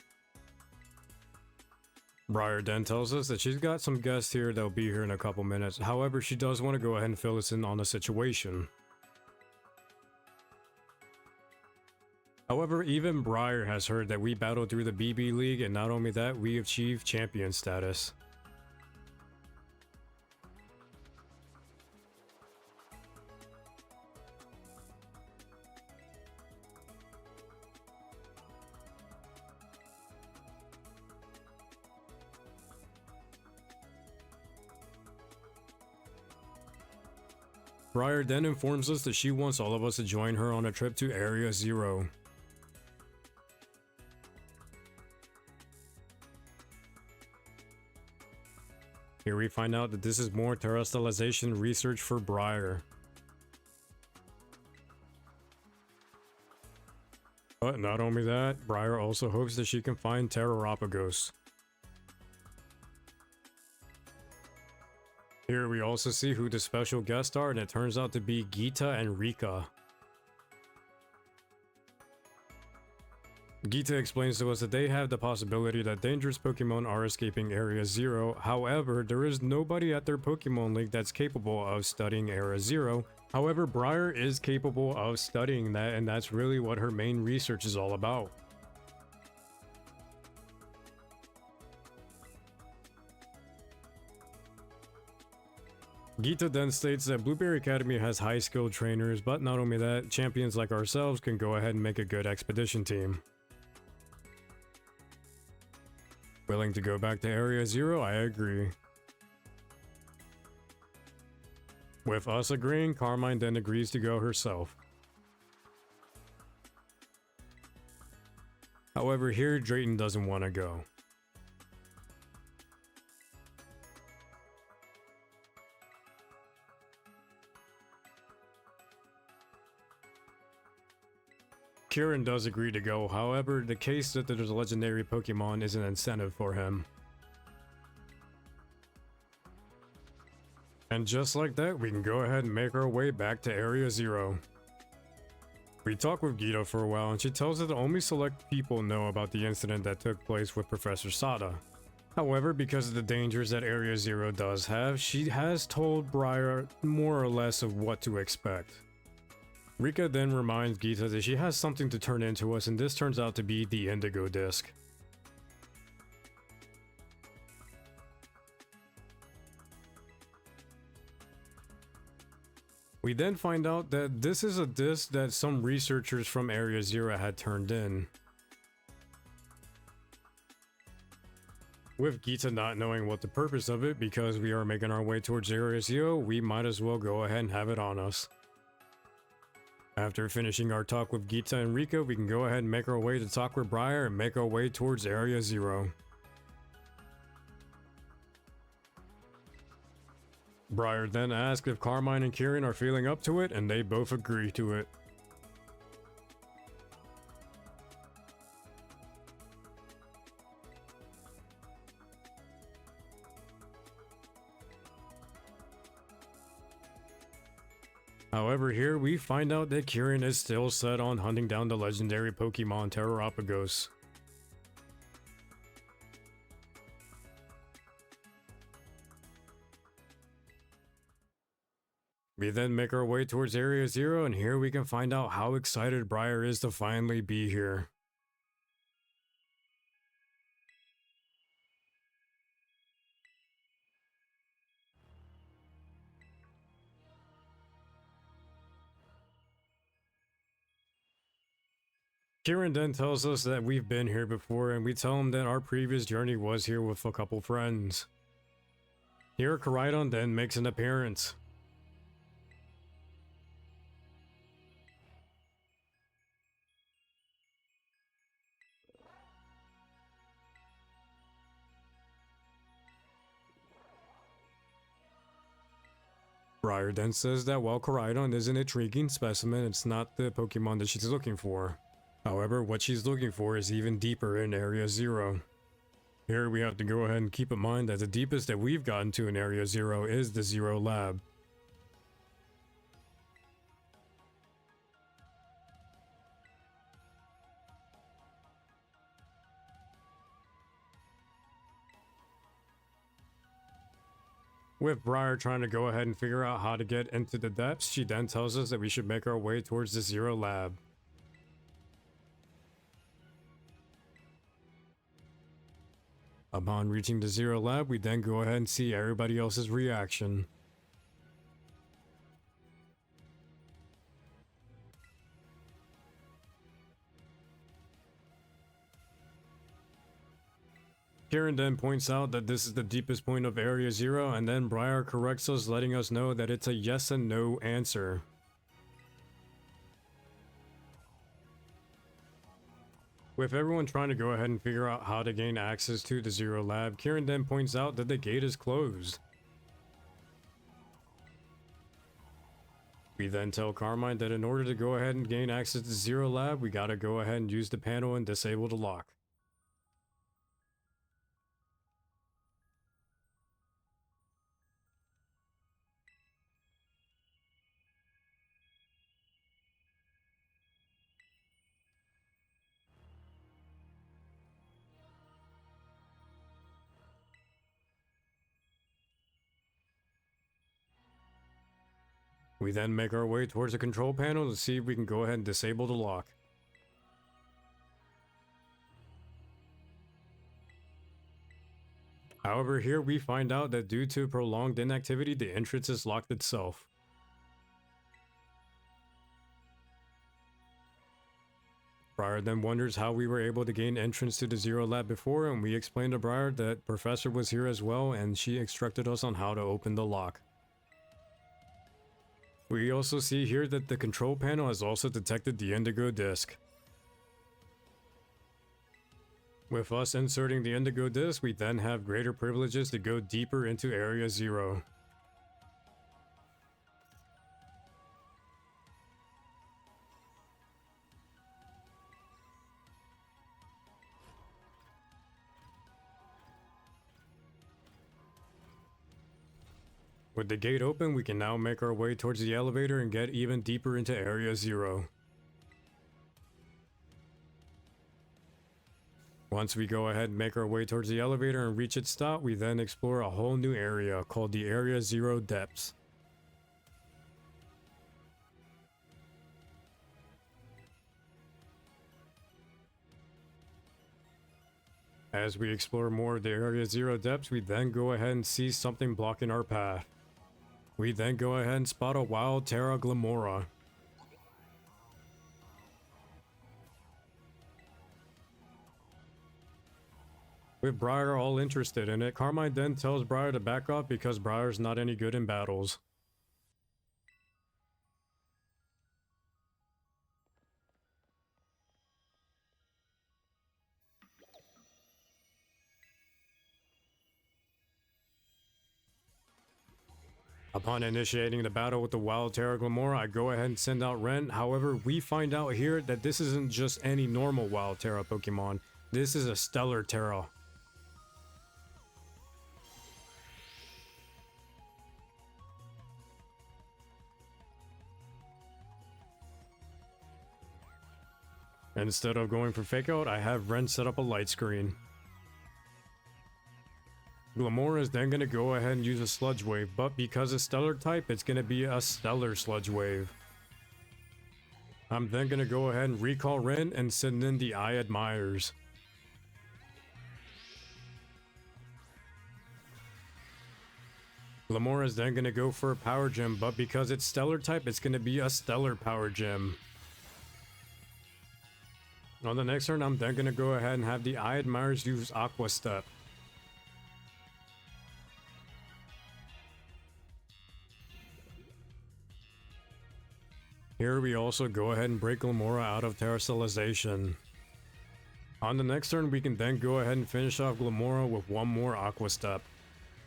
Briar then tells us that she's got some guests here that'll be here in a couple minutes. However, she does want to go ahead and fill us in on the situation. However, even Briar has heard that we battled through the BB League, and not only that, we achieved champion status. Briar then informs us that she wants all of us to join her on a trip to Area Zero. Here we find out that this is more terrestrialization research for Briar. But not only that, Briar also hopes that she can find Terraropagos. Here we also see who the special guests are, and it turns out to be Gita and Rika. Gita explains to us that they have the possibility that dangerous Pokemon are escaping Area Zero. However, there is nobody at their Pokemon League that's capable of studying Area Zero. However, Briar is capable of studying that, and that's really what her main research is all about. Gita then states that Blueberry Academy has high-skilled trainers, but not only that, champions like ourselves can go ahead and make a good expedition team. Willing to go back to Area Zero? I agree. With us agreeing, Carmine then agrees to go herself. However, here Drayton doesn't want to go. Kieran does agree to go, however, the case that there's a legendary Pokemon is an incentive for him. And just like that, we can go ahead and make our way back to Area Zero. We talk with Gita for a while, and she tells us that only select people know about the incident that took place with Professor Sada. However, because of the dangers that Area Zero does have, she has told Briar more or less of what to expect. Rika then reminds Gita that she has something to turn into us, and this turns out to be the Indigo disc. We then find out that this is a disc that some researchers from Area Zero had turned in. With Gita not knowing what the purpose of it, because we are making our way towards Area Zero, we might as well go ahead and have it on us. After finishing our talk with Geeta and Rika, we can go ahead and make our way to talk with Briar and make our way towards Area 0. Briar then asks if Carmine and Kieran are feeling up to it, and they both agree to it. However, here we find out that Kieran is still set on hunting down the legendary Pokemon Terrapagos. We then make our way towards Area 0, and here we can find out how excited Briar is to finally be here. Kieran then tells us that we've been here before, and we tell him that our previous journey was here with a couple friends. Here, Koraidon then makes an appearance. Briar then says that while Koraidon is an intriguing specimen, it's not the Pokemon that she's looking for. However, what she's looking for is even deeper in Area 0. Here we have to go ahead and keep in mind that the deepest that we've gotten to in Area 0 is the Zero Lab. With Briar trying to go ahead and figure out how to get into the depths, she then tells us that we should make our way towards the Zero Lab. Upon reaching the Zero Lab, we then go ahead and see everybody else's reaction. Kieran then points out that this is the deepest point of Area 0, and then Briar corrects us, letting us know that it's a yes and no answer. With everyone trying to go ahead and figure out how to gain access to the Zero Lab, Kieran then points out that the gate is closed. We then tell Carmine that in order to go ahead and gain access to the Zero Lab, we gotta go ahead and use the panel and disable the lock. We then make our way towards the control panel to see if we can go ahead and disable the lock. However, here we find out that due to prolonged inactivity, the entrance is locked itself. Briar then wonders how we were able to gain entrance to the Zero Lab before, and we explain to Briar that Professor was here as well, and she instructed us on how to open the lock. We also see here that the control panel has also detected the Indigo disc. With us inserting the Indigo disc, we then have greater privileges to go deeper into Area 0. With the gate open, we can now make our way towards the elevator and get even deeper into Area 0. Once we go ahead and make our way towards the elevator and reach its stop, we then explore a whole new area called the Area 0 Depths. As we explore more of the Area 0 Depths, we then go ahead and see something blocking our path. We then go ahead and spot a wild Terra Glamora. With Briar all interested in it, Carmine then tells Briar to back off because Briar's not any good in battles. Upon initiating the battle with the Wild Terra Glamora, I go ahead and send out Ren. However, we find out here that this isn't just any normal Wild Terra Pokemon. This is a Stellar Terra. Instead of going for Fake Out, I have Ren set up a light screen. Glamora is then going to go ahead and use a Sludge Wave, but because it's Stellar type, it's going to be a Stellar Sludge Wave. I'm then going to go ahead and recall Ren and send in the I Admires. Glamora is then going to go for a Power Gem, but because it's Stellar type, it's going to be a Stellar Power Gem. On the next turn, I'm then going to go ahead and have the I Admires use Aqua Step. Here we also go ahead and break Glamora out of Terastallization. On the next turn, we can then go ahead and finish off Glamora with one more Aqua Step.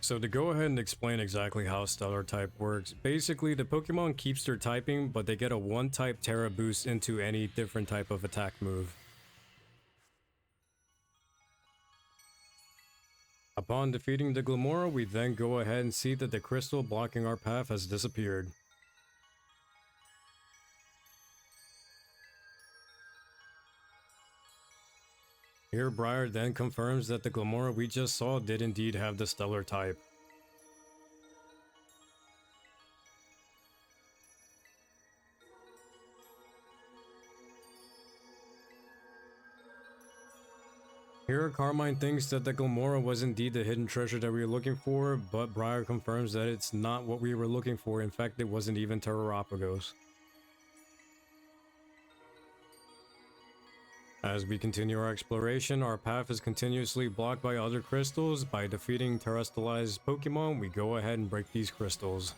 So to go ahead and explain exactly how Stellar type works, basically the Pokemon keeps their typing, but they get a one-type Terra boost into any different type of attack move. Upon defeating the Glamora, we then go ahead and see that the crystal blocking our path has disappeared. Here Briar then confirms that the Glamora we just saw did indeed have the Stellar type. Here Carmine thinks that the Glamora was indeed the hidden treasure that we were looking for, but Briar confirms that it's not what we were looking for. In fact, it wasn't even Terrapagos. As we continue our exploration, our path is continuously blocked by other crystals. By defeating terrestrialized Pokemon, we go ahead and break these crystals.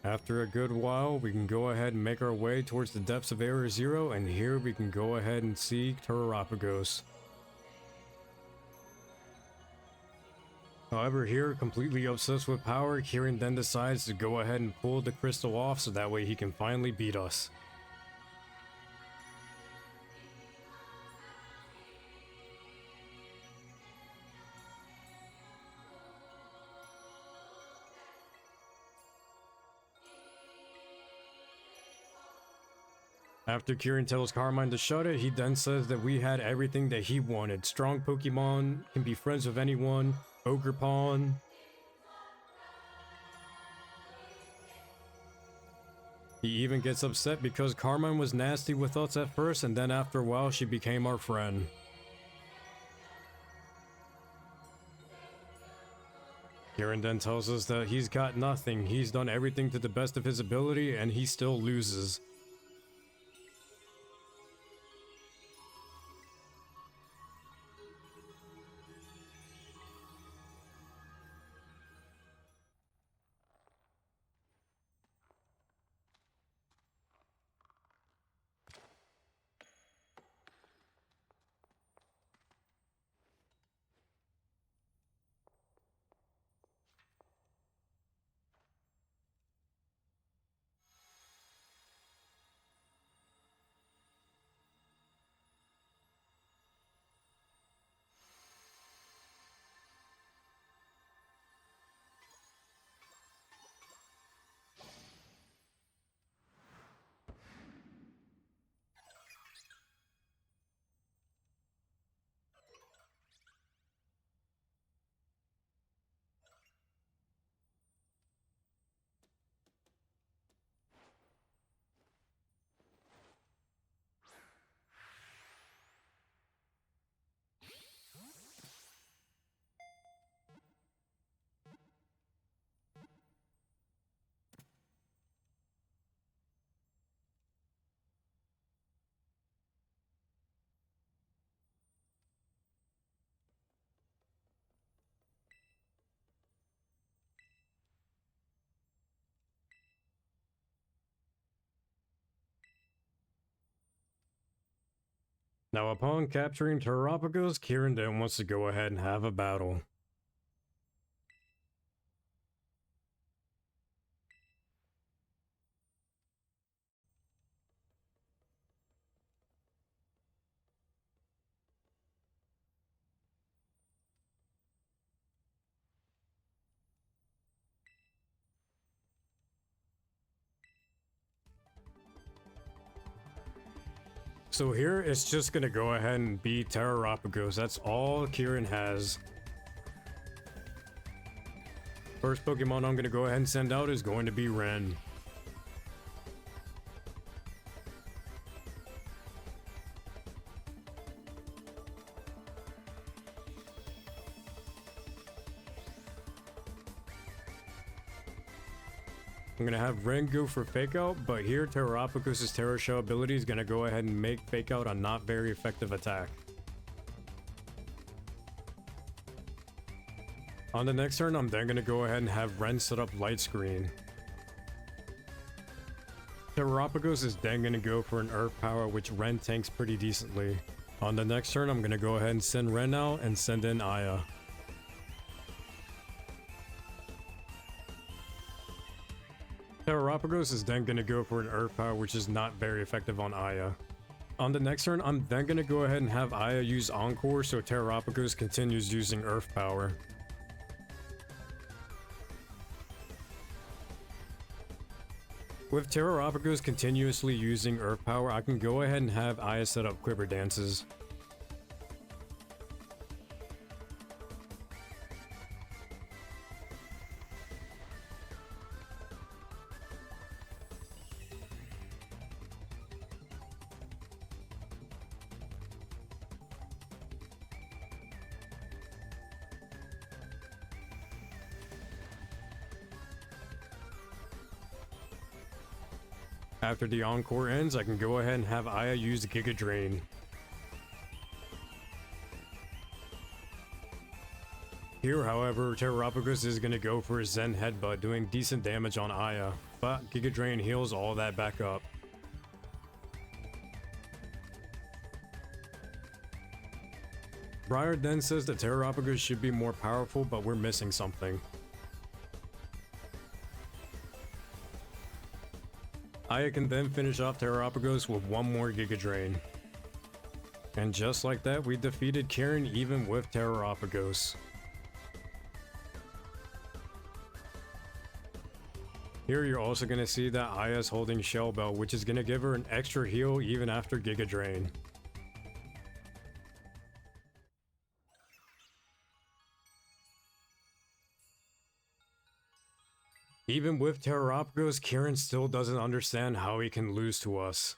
After a good while, we can go ahead and make our way towards the depths of Area Zero, and here we can go ahead and see Terrapagos. However, here, completely obsessed with power, Kieran then decides to go ahead and pull the crystal off so that way he can finally beat us. After Kieran tells Carmine to shut it, he then says that we had everything that he wanted. Strong Pokemon, can be friends with anyone, Ogre Pawn. He even gets upset because Carmine was nasty with us at first, and then after a while she became our friend. Kieran then tells us that he's got nothing, he's done everything to the best of his ability, and he still loses. Now, upon capturing Terrapagos, Kieran then wants to go ahead and have a battle. So here it's just gonna go ahead and be Terrapagos. That's all Kieran has. First Pokemon I'm gonna go ahead and send out is going to be Ren. I'm gonna have Ren go for Fake Out, but here Terrapagos' Terra Shell ability is gonna go ahead and make Fake Out a not very effective attack. On the next turn, I'm then gonna go ahead and have Ren set up Light Screen. Terrapagos is then gonna go for an Earth Power, which Ren tanks pretty decently. On the next turn, I'm gonna go ahead and send Ren out and send in Aya. Terrapagos is then going to go for an Earth Power, which is not very effective on Aya. On the next turn, I'm then going to go ahead and have Aya use Encore, so Terrapagos continues using Earth Power. With Terrapagos continuously using Earth Power, I can go ahead and have Aya set up Quiver Dances. After the Encore ends, I can go ahead and have Aya use Giga Drain. Here, however, Terrapagos is going to go for a Zen Headbutt, doing decent damage on Aya, but Giga Drain heals all that back up. Briar then says that Terrapagos should be more powerful, but we're missing something. Aya can then finish off Terrapagos with one more Giga Drain. And just like that, we defeated Kieran even with Terrapagos. Here you're also going to see that Aya's holding Shell Bell, which is going to give her an extra heal even after Giga Drain. Even with Terrapagos, Kieran still doesn't understand how he can lose to us.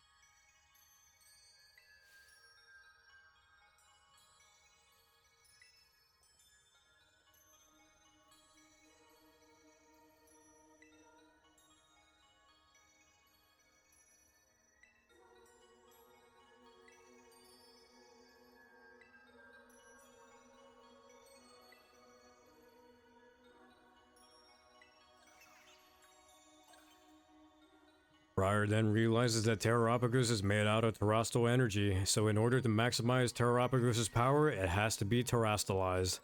Briar then realizes that Terrapagos is made out of terrestrial energy, so in order to maximize Terrapagos' power, it has to be terrestrialized.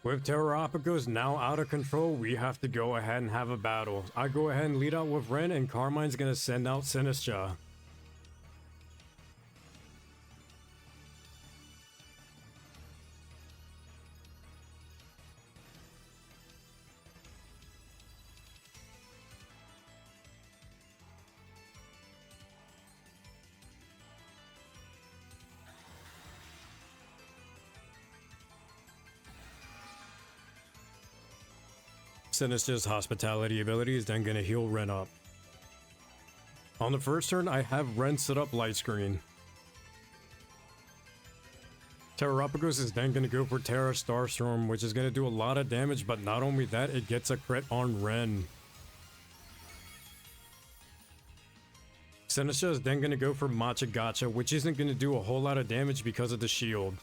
With Terrapagos now out of control, we have to go ahead and have a battle. I go ahead and lead out with Ren, and Carmine's gonna send out Sinistra. Sinistra's hospitality ability is then gonna heal Ren up. On the first turn, I have Ren set up light screen. Terrapagos is then gonna go for Terra Starstorm, which is gonna do a lot of damage, but not only that, it gets a crit on Ren. Sinistra is then gonna go for Matcha Gotcha, which isn't gonna do a whole lot of damage because of the shield.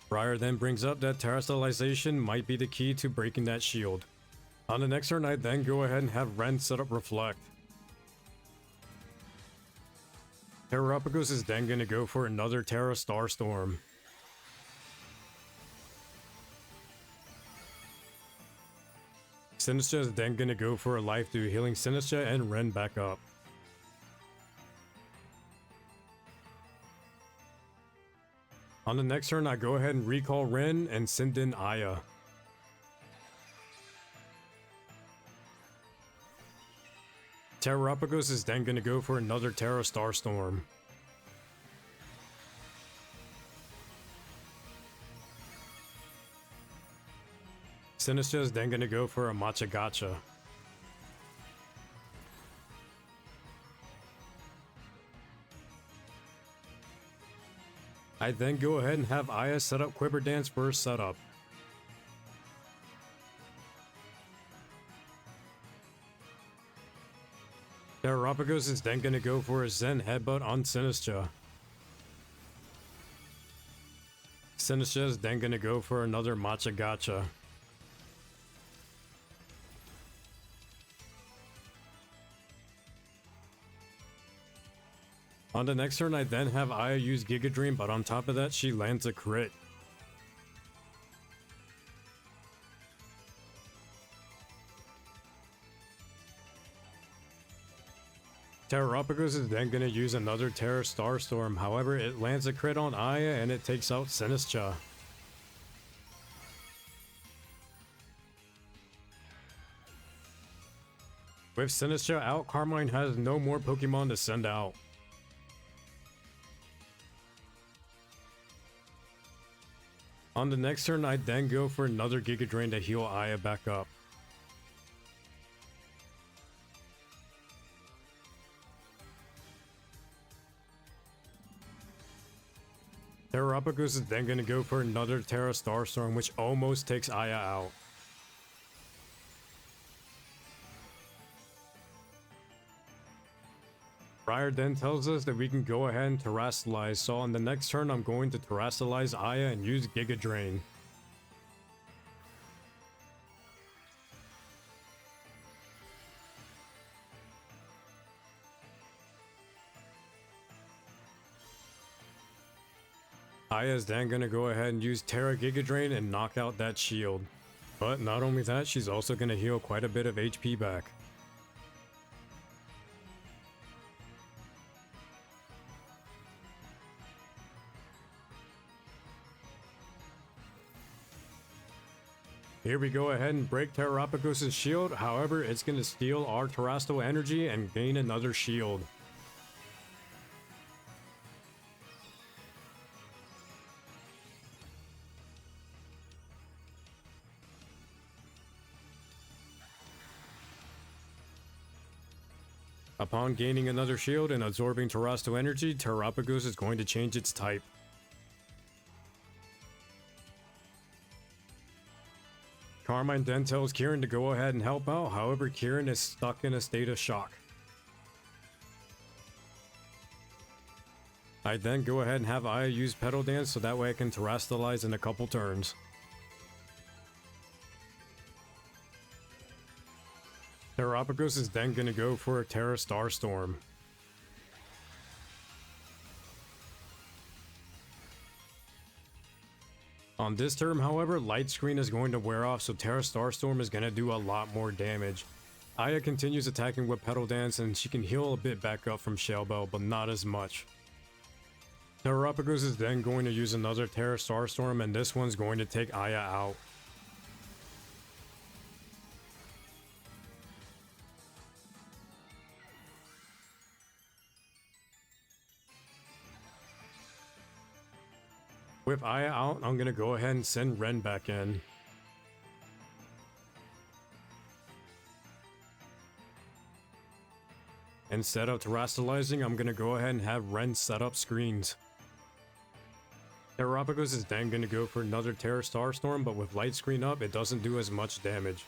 Briar then brings up that Terastallization might be the key to breaking that shield. On the next turn, I then go ahead and have Ren set up Reflect. Terrapagos is then going to go for another Terra Starstorm. Sinistra is then going to go for a Life Dew, healing Sinistra and Ren back up. On the next turn, I go ahead and recall Ren and send in Aya. Terrapagos is then going to go for another Terra Starstorm. Sinistra is then going to go for a Matcha Gotcha. I then go ahead and have Aya set up Quiver Dance for her setup. Terrapagos is then going to go for a Zen Headbutt on Sinistra. Sinistra is then going to go for another Matcha Gotcha. On the next turn, I then have Aya use Giga Dream, but on top of that, she lands a crit. Terrapagos is then going to use another Terra Starstorm, however, it lands a crit on Aya and it takes out Sinistra. With Sinistra out, Carmine has no more Pokemon to send out. On the next turn, I then go for another Giga Drain to heal Aya back up. Terrapagos is then going to go for another Terra Starstorm, which almost takes Aya out. Briar then tells us that we can go ahead and Terrastallize, so on the next turn I'm going to Terrastallize Aya and use Giga Drain. Aya is then going to go ahead and use Terra Giga Drain and knock out that shield. But not only that, she's also going to heal quite a bit of HP back. Here we go ahead and break Terrapagos' shield, however it's going to steal our Terrestrial energy and gain another shield. Upon gaining another shield and absorbing Terrestrial energy, Terrapagos is going to change its type. Carmine then tells Kieran to go ahead and help out, however Kieran is stuck in a state of shock. I then go ahead and have Aya use Petal Dance so that way I can Terrastallize in a couple turns. Terrapagos is then going to go for a Terra Starstorm. On this turn, however, Light Screen is going to wear off, so Terra Starstorm is going to do a lot more damage. Aya continues attacking with Petal Dance, and she can heal a bit back up from Shell Bell, but not as much. Terrapagos is then going to use another Terra Starstorm, and this one's going to take Aya out. With Aya out, I'm going to go ahead and send Ren back in. Instead of terrestrializing, I'm going to go ahead and have Ren set up screens. Terrapagos is then going to go for another Terra Starstorm, but with Light Screen up, it doesn't do as much damage.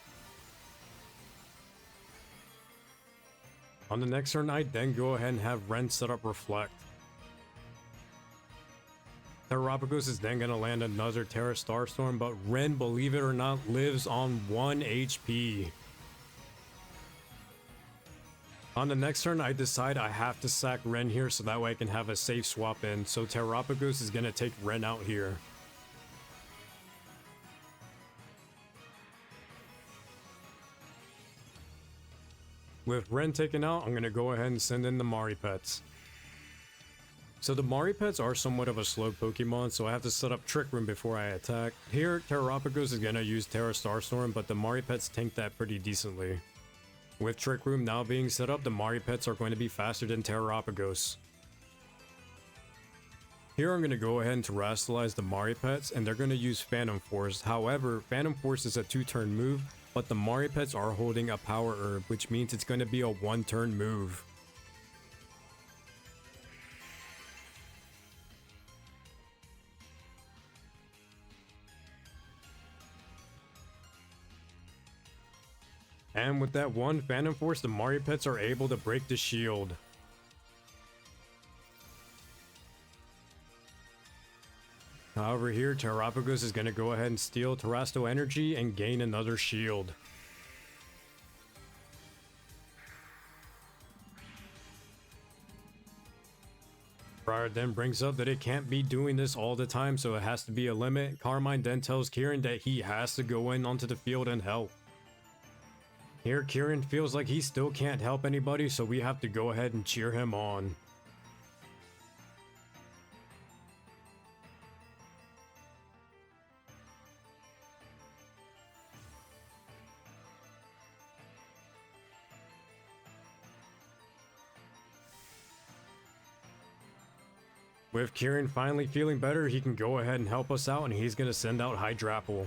On the next turn, I then go ahead and have Ren set up Reflect. Terrapagos is then going to land another Terra Starstorm, but Ren, believe it or not, lives on 1 HP. On the next turn, I decide I have to sack Ren here so that way I can have a safe swap in, so Terrapagos is going to take Ren out here. With Ren taken out, I'm going to go ahead and send in the Maripets. So the Maripets are somewhat of a slow Pokemon, so I have to set up Trick Room before I attack. Here, Terrapagos is going to use Terra Starstorm, but the Maripets tank that pretty decently. With Trick Room now being set up, the Maripets are going to be faster than Terrapagos. Here I'm going to go ahead and terrestrialize the Maripets, and they're going to use Phantom Force. However, Phantom Force is a 2-turn move, but the Maripets are holding a Power Herb, which means it's going to be a 1-turn move. And with that one Phantom Force, the Maripets are able to break the shield. However, here Terrapagos is going to go ahead and steal Terrestrial Energy and gain another shield. Briar then brings up that it can't be doing this all the time, so it has to be a limit. Carmine then tells Kieran that he has to go in onto the field and help. Here, Kieran feels like he still can't help anybody, so we have to go ahead and cheer him on. With Kieran finally feeling better, he can go ahead and help us out, and he's going to send out Hydrapple.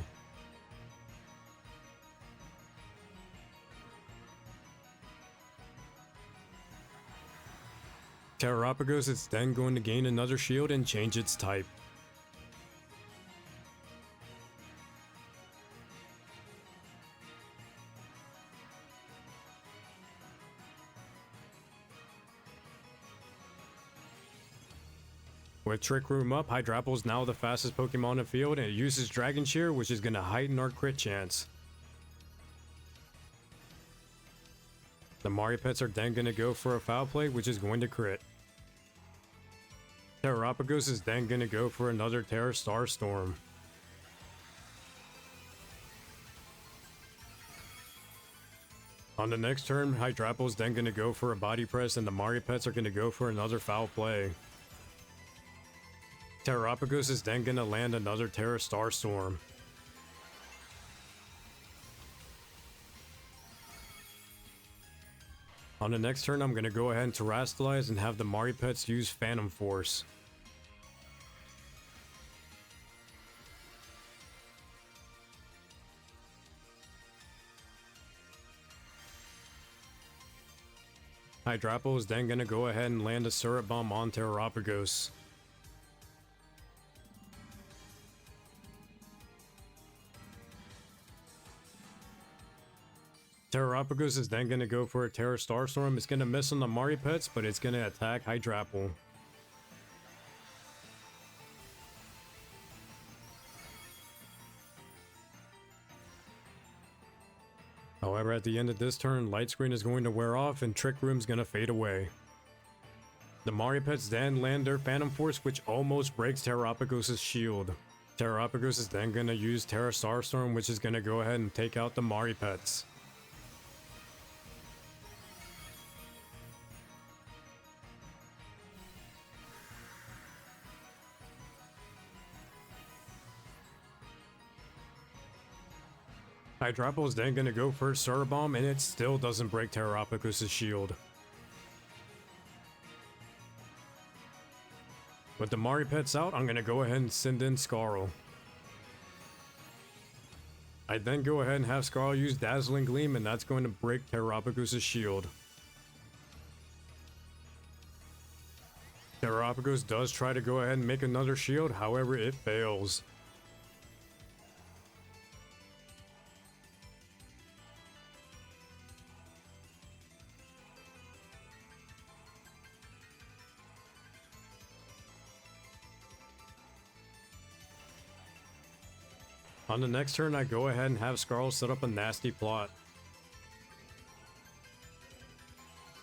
Terrapagos is then going to gain another shield and change its type. With Trick Room up, Hydrapple is now the fastest Pokemon in the field, and it uses Dragon Shear, which is going to heighten our crit chance. The Maripets are then going to go for a Foul Play, which is going to crit. Terrapagos is then going to go for another Terra Starstorm. On the next turn, Hydrapple is then going to go for a Body Press, and the Maripets are going to go for another Foul Play. Terrapagos is then going to land another Terra Starstorm. On the next turn, I'm going to go ahead and terrestrialize and have the Maripets use Phantom Force. Hydrapple is then going to go ahead and land a Syrup Bomb on Terrapagos. Terrapagos is then going to go for a Terra Starstorm. It's going to miss on the Maripets, but it's going to attack Hydrapple. However, at the end of this turn, Light Screen is going to wear off and Trick Room is going to fade away. The Maripets then land their Phantom Force, which almost breaks Terrapagos' shield. Terrapagos is then going to use Terra Starstorm, which is going to go ahead and take out the Mari pets. Hydrapple is then going to go for Surabomb, and it still doesn't break Terrapagos' shield. With the Mari pets out, I'm going to go ahead and send in Scarl. I then go ahead and have Scarl use Dazzling Gleam, and that's going to break Terrapagos' shield. Terrapagos does try to go ahead and make another shield, however it fails. On the next turn, I go ahead and have Scarl set up a nasty plot.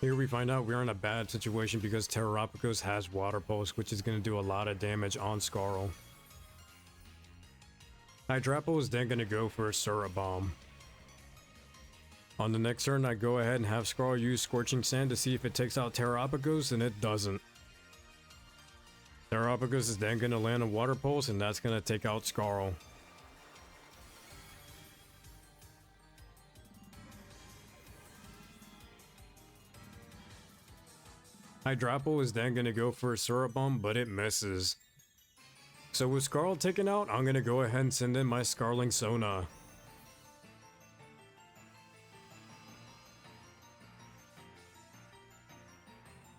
Here we find out we're in a bad situation because Terrapagos has Water Pulse, which is going to do a lot of damage on Scarl. Hydrapple is then going to go for a Surabomb. On the next turn, I go ahead and have Scarl use Scorching Sand to see if it takes out Terrapagos, and it doesn't. Terrapagos is then going to land a Water Pulse, and that's going to take out Scarl. Hydrapple is then going to go for a Surabomb, but it misses. So with Scarl taken out, I'm going to go ahead and send in my Scarling Sona.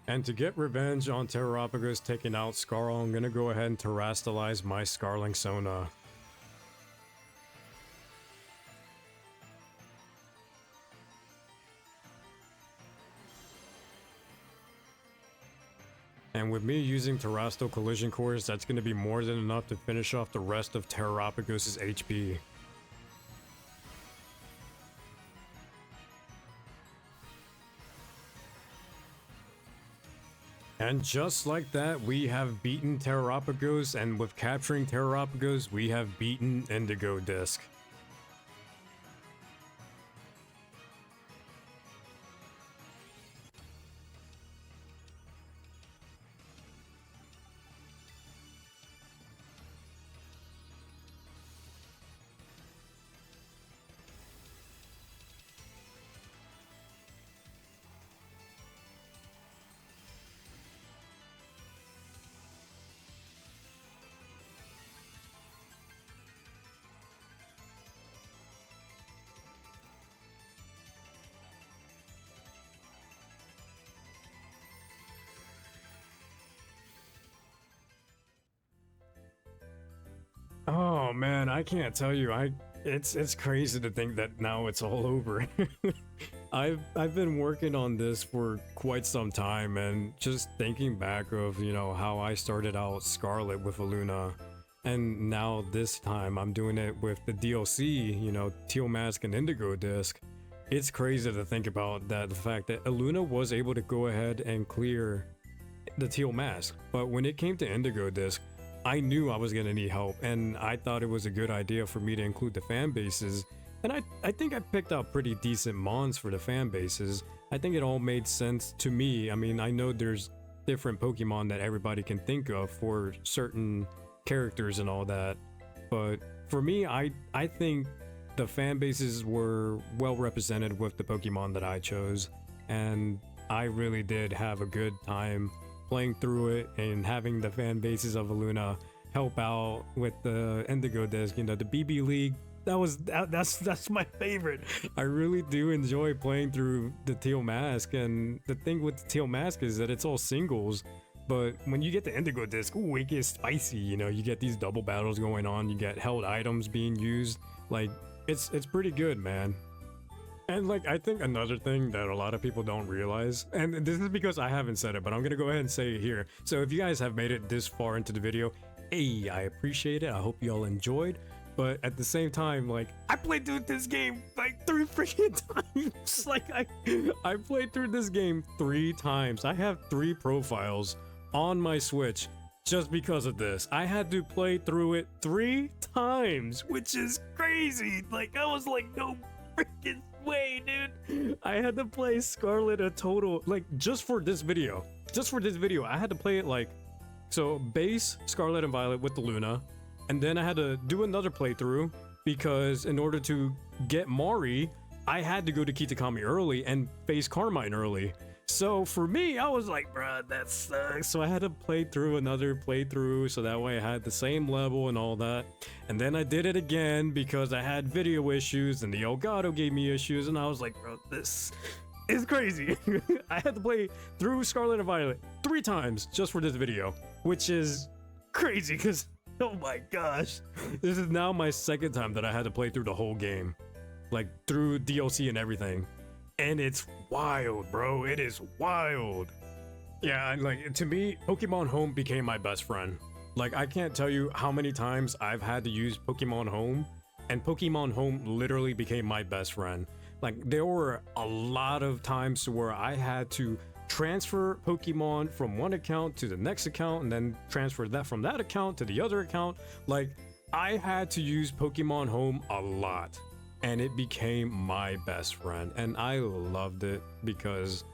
And to get revenge on Terrapagos taking out Scarl, I'm going to go ahead and Terrastalize my Scarling Sona. And with me using Terrasto Collision Course, that's going to be more than enough to finish off the rest of Terrapagos' HP. And just like that, we have beaten Terrapagos, and with capturing Terrapagos, we have beaten Indigo Disc. Oh man, I can't tell you. It's crazy to think that now it's all over. I've been working on this for quite some time, and just thinking back of, you know, how I started out Scarlet with Iluna, and now this time I'm doing it with the DLC, you know, Teal Mask and Indigo Disc. It's crazy to think about that, the fact that Iluna was able to go ahead and clear the Teal Mask, but when it came to Indigo Disc, I knew I was gonna need help, and I thought it was a good idea for me to include the fan bases, and I think I picked out pretty decent mons for the fan bases. I think it all made sense to me. I mean, I know there's different Pokemon that everybody can think of for certain characters and all that, but for me, I think the fan bases were well represented with the Pokemon that I chose, and I really did have a good time playing through it and having the fan bases of Iluna help out with the Indigo Disc, you know, the BB League. That's my favorite. I really do enjoy playing through the Teal Mask, and the thing with the Teal Mask is that it's all singles, but when you get the Indigo Disc, ooh, it gets spicy, you know, you get these double battles going on, you get held items being used, like, it's pretty good, man. And like, I think another thing that a lot of people don't realize, and this is because I haven't said it, but I'm gonna go ahead and say it here. So if you guys have made it this far into the video, hey, I appreciate it. I hope you all enjoyed. But at the same time, like, I played through this game like 3 freaking times. Like, I played through this game 3 times. I have 3 profiles on my Switch just because of this. I had to play through it 3 times, which is crazy. Like, I was like, no freaking way, dude. I had to play Scarlet a total, like, just for this video. Just for this video, I had to play it like, so base Scarlet and Violet with the Luna, and then I had to do another playthrough because in order to get Mari, I had to go to Kitakami early and face Carmine early. So for me, I was like, bruh, that sucks. So I had to play through another playthrough so that way I had the same level and all that. And then I did it again because I had video issues and the Elgato gave me issues, and I was like, bro, this is crazy. I had to play through Scarlet and Violet 3 times just for this video, which is crazy because, oh my gosh, this is now my 2nd time that I had to play through the whole game, like through DLC and everything. And it's wild, bro. It is wild. Yeah, like, to me, Pokemon Home became my best friend. Like, I can't tell you how many times I've had to use Pokemon Home, and Pokemon Home literally became my best friend. Like, there were a lot of times where I had to transfer Pokemon from one account to the next account, and then transfer that from that account to the other account. Like, I had to use Pokemon Home a lot. And it became my best friend, and I loved it because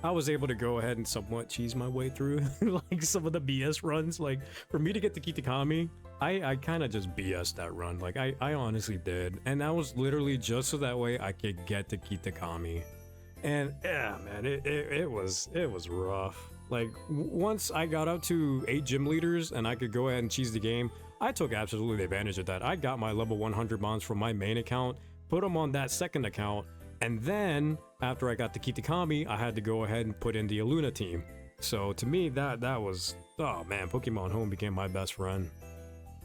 I was able to go ahead and somewhat cheese my way through like some of the BS runs. Like, for me to get to Kitakami, I kind of just BS'd that run. Like, I honestly did, and that was literally just so that way I could get to Kitakami. And yeah, man, it was rough. Like, once I got up to 8 gym leaders and I could go ahead and cheese the game, I took absolutely advantage of that. I got my level 100 mons from my main account, put them on that 2nd account, and then after I got to Kitakami, I had to go ahead and put in the Iluna team. So to me, that was, oh man, Pokemon Home became my best friend.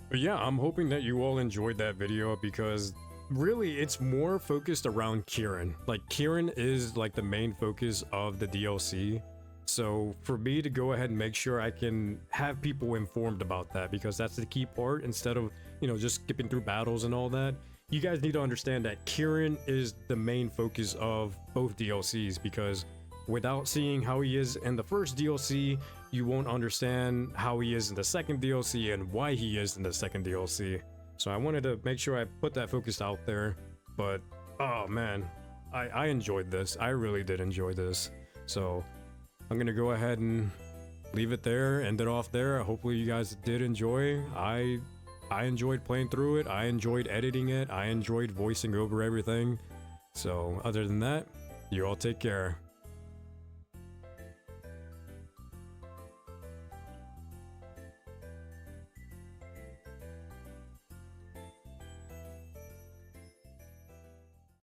But yeah, I'm hoping that you all enjoyed that video because really it's more focused around Kieran. Like, Kieran is like the main focus of the DLC. So for me to go ahead and make sure I can have people informed about that, because that's the key part, instead of, you know, just skipping through battles and all that. You guys need to understand that Kieran is the main focus of both DLCs, because without seeing how he is in the first DLC, you won't understand how he is in the second DLC and why he is in the second DLC. So I wanted to make sure I put that focus out there. But oh man, I enjoyed this. I really did enjoy this. So I'm gonna go ahead and leave it there, end it off there. Hopefully you guys did enjoy. I enjoyed playing through it. I enjoyed editing it. I enjoyed voicing over everything. So other than that, you all take care.